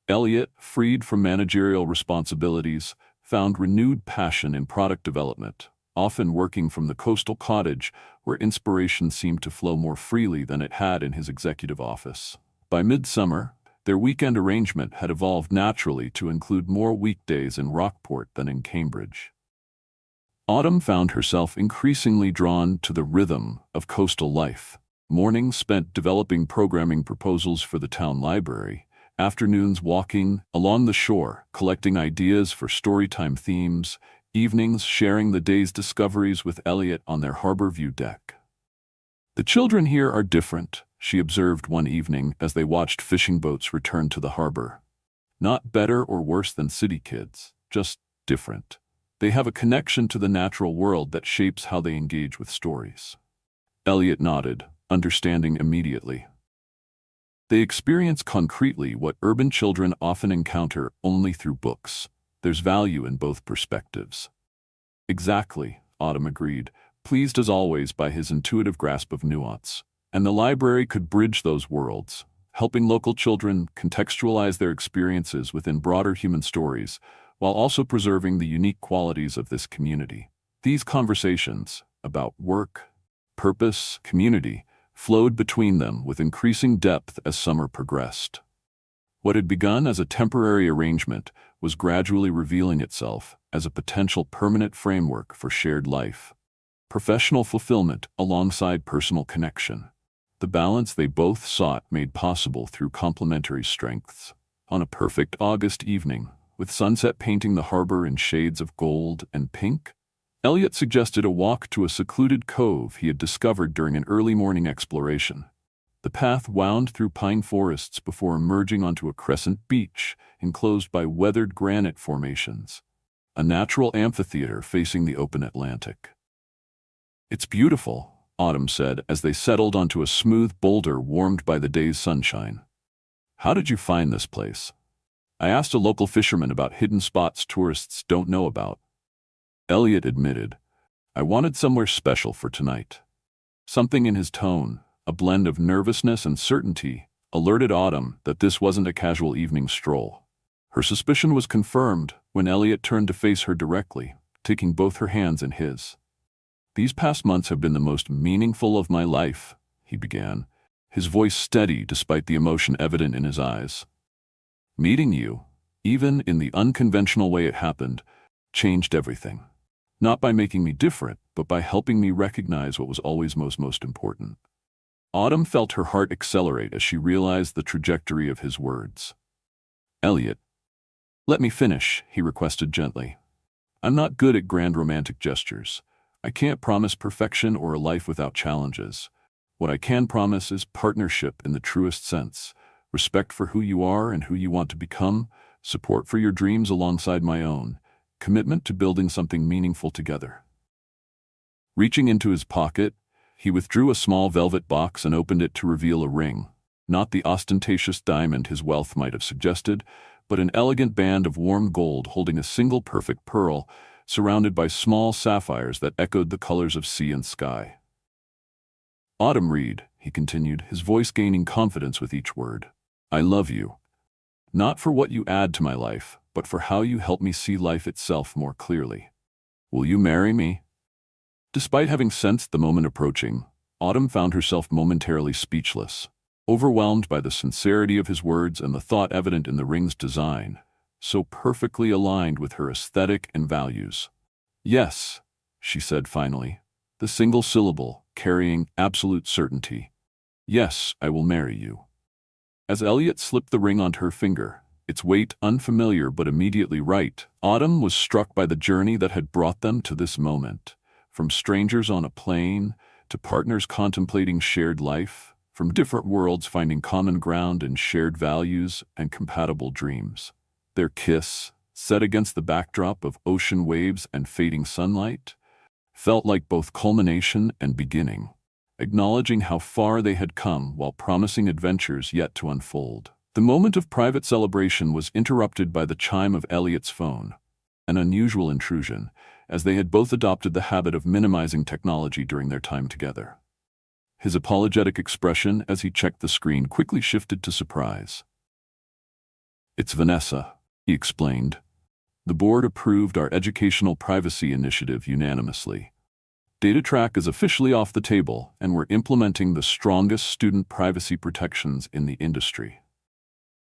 Elliot, freed from managerial responsibilities, found renewed passion in product development, often working from the coastal cottage where inspiration seemed to flow more freely than it had in his executive office. By midsummer, their weekend arrangement had evolved naturally to include more weekdays in Rockport than in Cambridge. Autumn found herself increasingly drawn to the rhythm of coastal life. Mornings spent developing programming proposals for the town library, afternoons walking along the shore, collecting ideas for storytime themes, evenings sharing the day's discoveries with Elliot on their harbor view deck. "The children here are different," she observed one evening as they watched fishing boats return to the harbor. "Not better or worse than city kids, just different. They have a connection to the natural world that shapes how they engage with stories." Elliot nodded, understanding immediately. They experience concretely what urban children often encounter only through books: there's value in both perspectives. Exactly, Autumn agreed, pleased as always by his intuitive grasp of nuance. And the library could bridge those worlds, helping local children contextualize their experiences within broader human stories, while also preserving the unique qualities of this community. These conversations about work, purpose, community, flowed between them with increasing depth as summer progressed. What had begun as a temporary arrangement was gradually revealing itself as a potential permanent framework for shared life. Professional fulfillment alongside personal connection. The balance they both sought made possible through complementary strengths. On a perfect August evening, with sunset painting the harbor in shades of gold and pink, Elliot suggested a walk to a secluded cove he had discovered during an early morning exploration. The path wound through pine forests before emerging onto a crescent beach enclosed by weathered granite formations, a natural amphitheater facing the open Atlantic. "It's beautiful," Autumn said as they settled onto a smooth boulder warmed by the day's sunshine. "How did you find this place?" "I asked a local fisherman about hidden spots tourists don't know about." Elliot admitted, "I wanted somewhere special for tonight." Something in his tone, a blend of nervousness and certainty, alerted Autumn that this wasn't a casual evening stroll. Her suspicion was confirmed when Elliot turned to face her directly, taking both her hands in his. "These past months have been the most meaningful of my life," he began, his voice steady despite the emotion evident in his eyes. "Meeting you, even in the unconventional way it happened, changed everything. Not by making me different, but by helping me recognize what was always most important." Autumn felt her heart accelerate as she realized the trajectory of his words. "Elliot, let me finish," he requested gently. "I'm not good at grand romantic gestures. I can't promise perfection or a life without challenges. What I can promise is partnership in the truest sense, respect for who you are and who you want to become, support for your dreams alongside my own, commitment to building something meaningful together." Reaching into his pocket, he withdrew a small velvet box and opened it to reveal a ring, not the ostentatious diamond his wealth might have suggested, but an elegant band of warm gold holding a single perfect pearl, surrounded by small sapphires that echoed the colors of sea and sky. "Autumn Reed," he continued, his voice gaining confidence with each word. "I love you. Not for what you add to my life, but for how you help me see life itself more clearly. Will you marry me?" Despite having sensed the moment approaching, Autumn found herself momentarily speechless, overwhelmed by the sincerity of his words and the thought evident in the ring's design, so perfectly aligned with her aesthetic and values. "Yes," she said finally, the single syllable carrying absolute certainty. "Yes, I will marry you." As Elliot slipped the ring onto her finger, its weight unfamiliar but immediately right, Autumn was struck by the journey that had brought them to this moment. From strangers on a plane, to partners contemplating shared life, from different worlds finding common ground in shared values and compatible dreams. Their kiss, set against the backdrop of ocean waves and fading sunlight, felt like both culmination and beginning, acknowledging how far they had come while promising adventures yet to unfold. The moment of private celebration was interrupted by the chime of Elliot's phone, an unusual intrusion, as they had both adopted the habit of minimizing technology during their time together. His apologetic expression as he checked the screen quickly shifted to surprise. "It's Vanessa," he explained. "The board approved our educational privacy initiative unanimously. DataTrack is officially off the table, and we're implementing the strongest student privacy protections in the industry."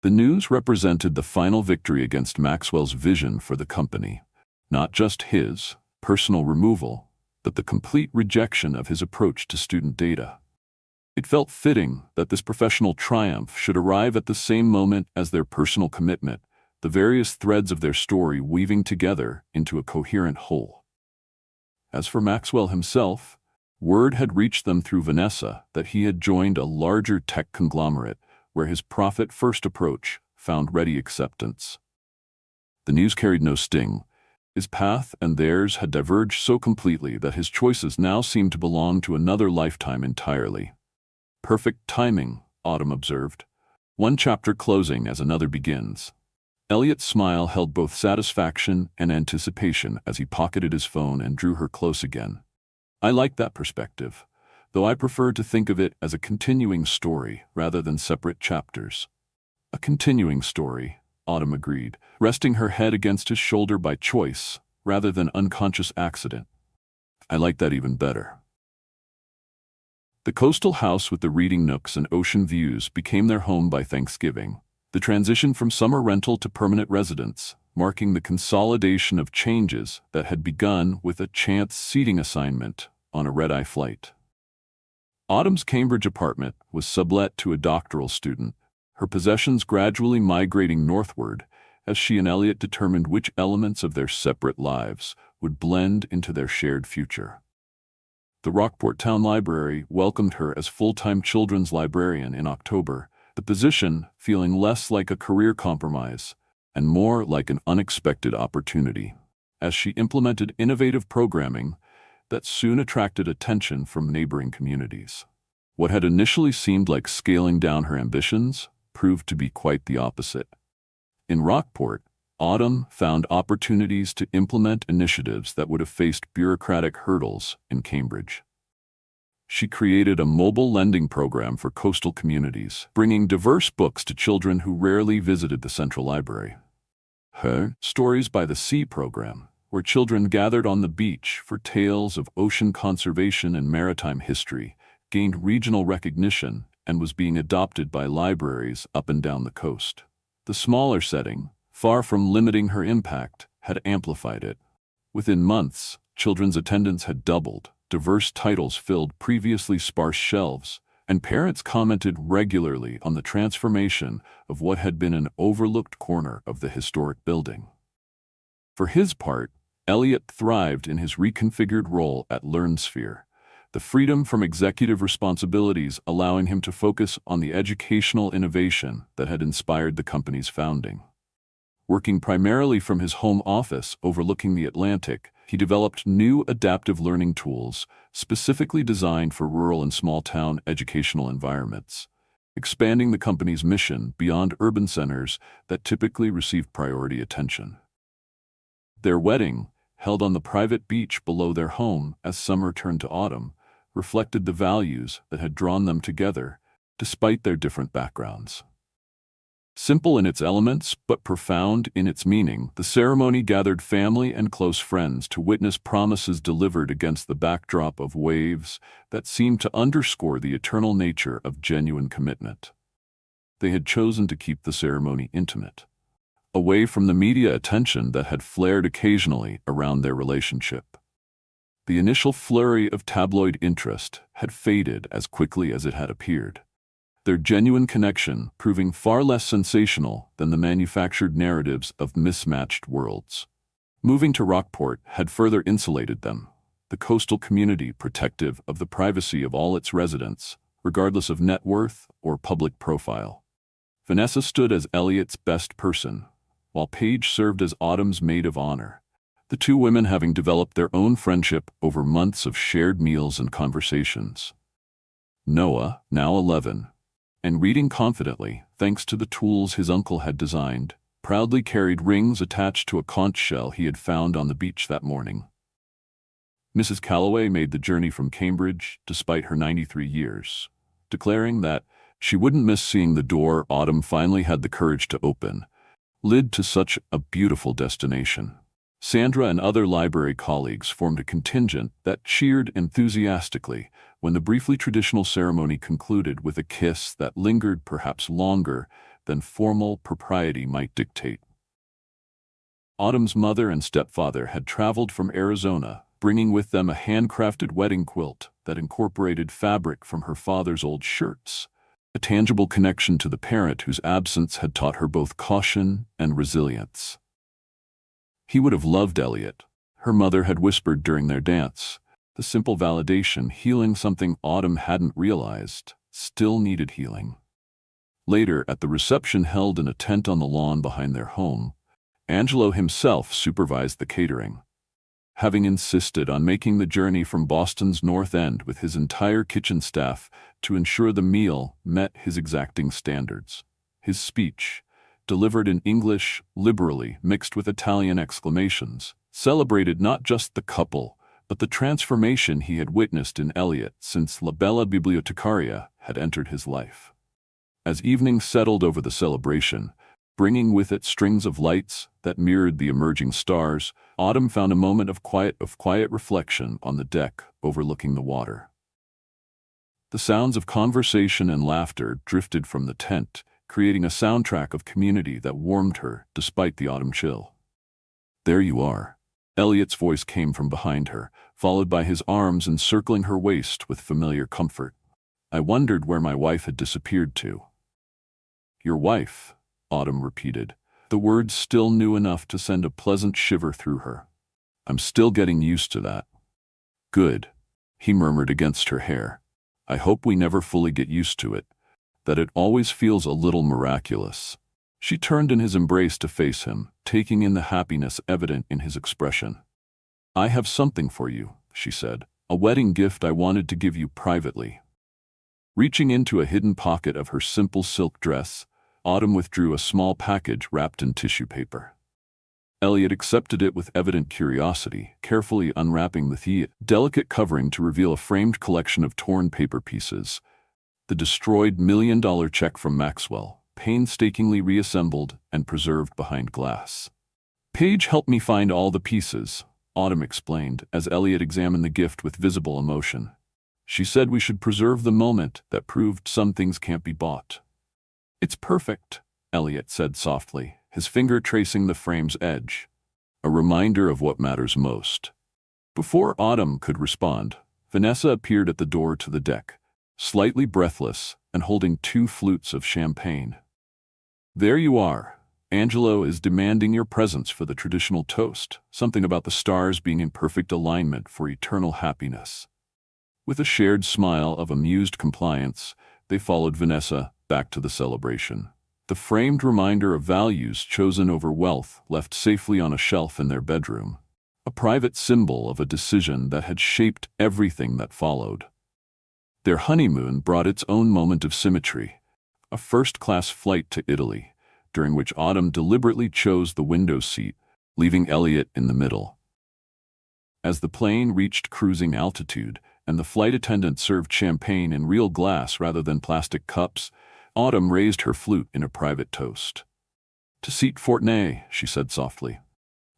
The news represented the final victory against Maxwell's vision for the company. Not just his personal removal, but the complete rejection of his approach to student data. It felt fitting that this professional triumph should arrive at the same moment as their personal commitment, the various threads of their story weaving together into a coherent whole. As for Maxwell himself, word had reached them through Vanessa that he had joined a larger tech conglomerate where his profit-first approach found ready acceptance. The news carried no sting. His path and theirs had diverged so completely that his choices now seemed to belong to another lifetime entirely. "Perfect timing," Autumn observed. "One chapter closing as another begins." Elliot's smile held both satisfaction and anticipation as he pocketed his phone and drew her close again. I like that perspective, though I prefer to think of it as a continuing story rather than separate chapters. A continuing story, Autumn agreed, resting her head against his shoulder by choice rather than unconscious accident. I like that even better. The coastal house with the reading nooks and ocean views became their home by Thanksgiving, the transition from summer rental to permanent residence, marking the consolidation of changes that had begun with a chance seating assignment on a red-eye flight. Autumn's Cambridge apartment was sublet to a doctoral student, her possessions gradually migrating northward as she and Elliot determined which elements of their separate lives would blend into their shared future. The Rockport Town Library welcomed her as full-time children's librarian in October, the position feeling less like a career compromise and more like an unexpected opportunity, as she implemented innovative programming that soon attracted attention from neighboring communities. What had initially seemed like scaling down her ambitions proved to be quite the opposite. In Rockport, Autumn found opportunities to implement initiatives that would have faced bureaucratic hurdles in Cambridge. She created a mobile lending program for coastal communities, bringing diverse books to children who rarely visited the Central Library. Her Stories by the Sea program, where children gathered on the beach for tales of ocean conservation and maritime history, gained regional recognition and was being adopted by libraries up and down the coast. The smaller setting, far from limiting her impact, had amplified it. Within months, children's attendance had doubled, diverse titles filled previously sparse shelves, and parents commented regularly on the transformation of what had been an overlooked corner of the historic building. For his part, Elliot thrived in his reconfigured role at LearnSphere, the freedom from executive responsibilities allowing him to focus on the educational innovation that had inspired the company's founding. Working primarily from his home office overlooking the Atlantic, he developed new adaptive learning tools specifically designed for rural and small-town educational environments, expanding the company's mission beyond urban centers that typically receive priority attention. Their wedding, held on the private beach below their home as summer turned to autumn, reflected the values that had drawn them together, despite their different backgrounds. Simple in its elements, but profound in its meaning, the ceremony gathered family and close friends to witness promises delivered against the backdrop of waves that seemed to underscore the eternal nature of genuine commitment. They had chosen to keep the ceremony intimate, away from the media attention that had flared occasionally around their relationship. The initial flurry of tabloid interest had faded as quickly as it had appeared, their genuine connection proving far less sensational than the manufactured narratives of mismatched worlds. Moving to Rockport had further insulated them, the coastal community protective of the privacy of all its residents, regardless of net worth or public profile. Vanessa stood as Elliot's best person, while Paige served as Autumn's maid of honor, the two women having developed their own friendship over months of shared meals and conversations. Noah, now 11, and reading confidently, thanks to the tools his uncle had designed, proudly carried rings attached to a conch shell he had found on the beach that morning. Mrs. Calloway made the journey from Cambridge despite her 93 years, declaring that she wouldn't miss seeing the door Autumn finally had the courage to open, led to such a beautiful destination. Sandra and other library colleagues formed a contingent that cheered enthusiastically when the briefly traditional ceremony concluded with a kiss that lingered perhaps longer than formal propriety might dictate. Autumn's mother and stepfather had traveled from Arizona, bringing with them a handcrafted wedding quilt that incorporated fabric from her father's old shirts, a tangible connection to the parent whose absence had taught her both caution and resilience. He would have loved Elliot, her mother had whispered during their dance, the simple validation healing something Autumn hadn't realized still needed healing. Later, at the reception held in a tent on the lawn behind their home, Angelo himself supervised the catering, having insisted on making the journey from Boston's North End with his entire kitchen staff to ensure the meal met his exacting standards. His speech, delivered in English, liberally, mixed with Italian exclamations, celebrated not just the couple, but the transformation he had witnessed in Elliot since La Bella Bibliotecaria had entered his life. As evening settled over the celebration, bringing with it strings of lights that mirrored the emerging stars, Autumn found a moment of quiet reflection on the deck overlooking the water. The sounds of conversation and laughter drifted from the tent, creating a soundtrack of community that warmed her despite the autumn chill. "There you are." Elliot's voice came from behind her, followed by his arms encircling her waist with familiar comfort. "I wondered where my wife had disappeared to." "Your wife," Autumn repeated, the words still new enough to send a pleasant shiver through her. "I'm still getting used to that." "Good," he murmured against her hair. "I hope we never fully get used to it, that it always feels a little miraculous." She turned in his embrace to face him, taking in the happiness evident in his expression. "I have something for you," she said, "a wedding gift I wanted to give you privately." Reaching into a hidden pocket of her simple silk dress, Autumn withdrew a small package wrapped in tissue paper. Elliot accepted it with evident curiosity, carefully unwrapping the delicate covering to reveal a framed collection of torn paper pieces. The destroyed $1 million check from Maxwell, painstakingly reassembled and preserved behind glass. "Paige helped me find all the pieces," Autumn explained, as Elliot examined the gift with visible emotion. "She said we should preserve the moment that proved some things can't be bought." "It's perfect," Elliot said softly, his finger tracing the frame's edge. "A reminder of what matters most." Before Autumn could respond, Vanessa appeared at the door to the deck, slightly breathless and holding 2 flutes of champagne. "There you are. Angelo is demanding your presence for the traditional toast, something about the stars being in perfect alignment for eternal happiness." With a shared smile of amused compliance, they followed Vanessa back to the celebration. The framed reminder of values chosen over wealth left safely on a shelf in their bedroom, a private symbol of a decision that had shaped everything that followed. Their honeymoon brought its own moment of symmetry, a first-class flight to Italy, during which Autumn deliberately chose the window seat, leaving Elliot in the middle. As the plane reached cruising altitude and the flight attendant served champagne in real glass rather than plastic cups, Autumn raised her flute in a private toast. "To Seat Fortney," she said softly,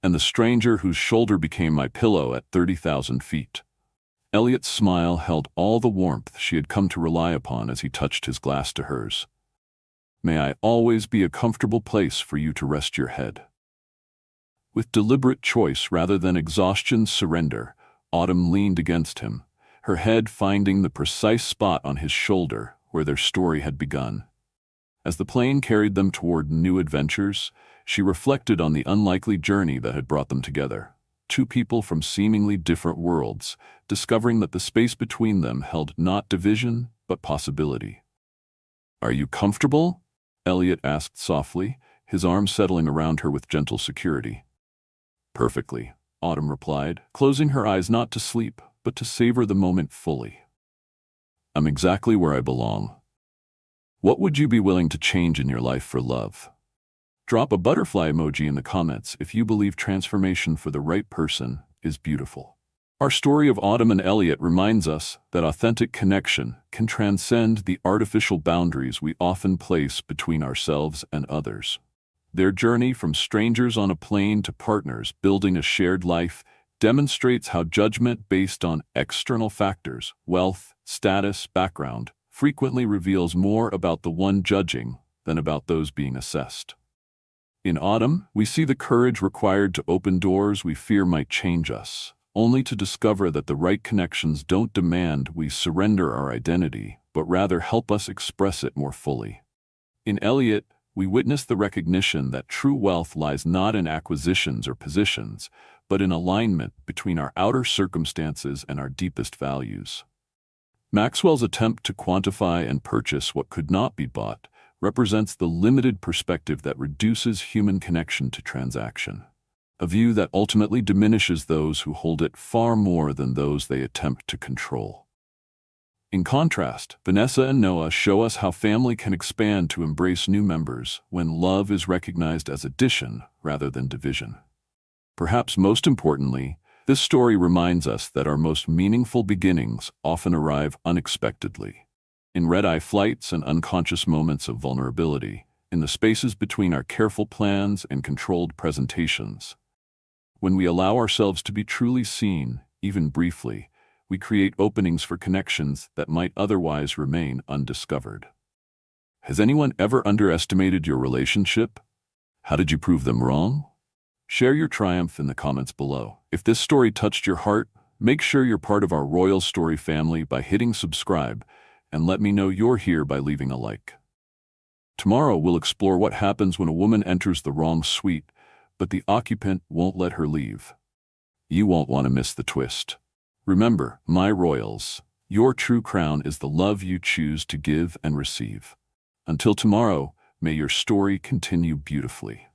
"and the stranger whose shoulder became my pillow at 30,000 feet." Elliot's smile held all the warmth she had come to rely upon as he touched his glass to hers. "May I always be a comfortable place for you to rest your head." With deliberate choice rather than exhaustion's surrender, Autumn leaned against him, her head finding the precise spot on his shoulder where their story had begun. As the plane carried them toward new adventures, she reflected on the unlikely journey that had brought them together. 2 people from seemingly different worlds, discovering that the space between them held not division, but possibility. "Are you comfortable?" Elliot asked softly, his arm settling around her with gentle security. "Perfectly," Autumn replied, closing her eyes not to sleep, but to savor the moment fully. "I'm exactly where I belong. What would you be willing to change in your life for love?" Drop a butterfly emoji in the comments if you believe transformation for the right person is beautiful. Our story of Autumn and Elliot reminds us that authentic connection can transcend the artificial boundaries we often place between ourselves and others. Their journey from strangers on a plane to partners building a shared life demonstrates how judgment based on external factors, wealth, status, background, frequently reveals more about the one judging than about those being assessed. In Autumn, we see the courage required to open doors we fear might change us, only to discover that the right connections don't demand we surrender our identity, but rather help us express it more fully. In Elliot, we witness the recognition that true wealth lies not in acquisitions or positions, but in alignment between our outer circumstances and our deepest values. Maxwell's attempt to quantify and purchase what could not be bought represents the limited perspective that reduces human connection to transaction, a view that ultimately diminishes those who hold it far more than those they attempt to control. In contrast, Vanessa and Noah show us how family can expand to embrace new members when love is recognized as addition rather than division. Perhaps most importantly, this story reminds us that our most meaningful beginnings often arrive unexpectedly. In red-eye flights and unconscious moments of vulnerability, in the spaces between our careful plans and controlled presentations. When we allow ourselves to be truly seen, even briefly, we create openings for connections that might otherwise remain undiscovered. Has anyone ever underestimated your relationship? How did you prove them wrong? Share your triumph in the comments below. If this story touched your heart, make sure you're part of our Royal Story family by hitting subscribe, and let me know you're here by leaving a like. Tomorrow we'll explore what happens when a woman enters the wrong suite, but the occupant won't let her leave. You won't want to miss the twist. Remember, my royals, your true crown is the love you choose to give and receive. Until tomorrow, may your story continue beautifully.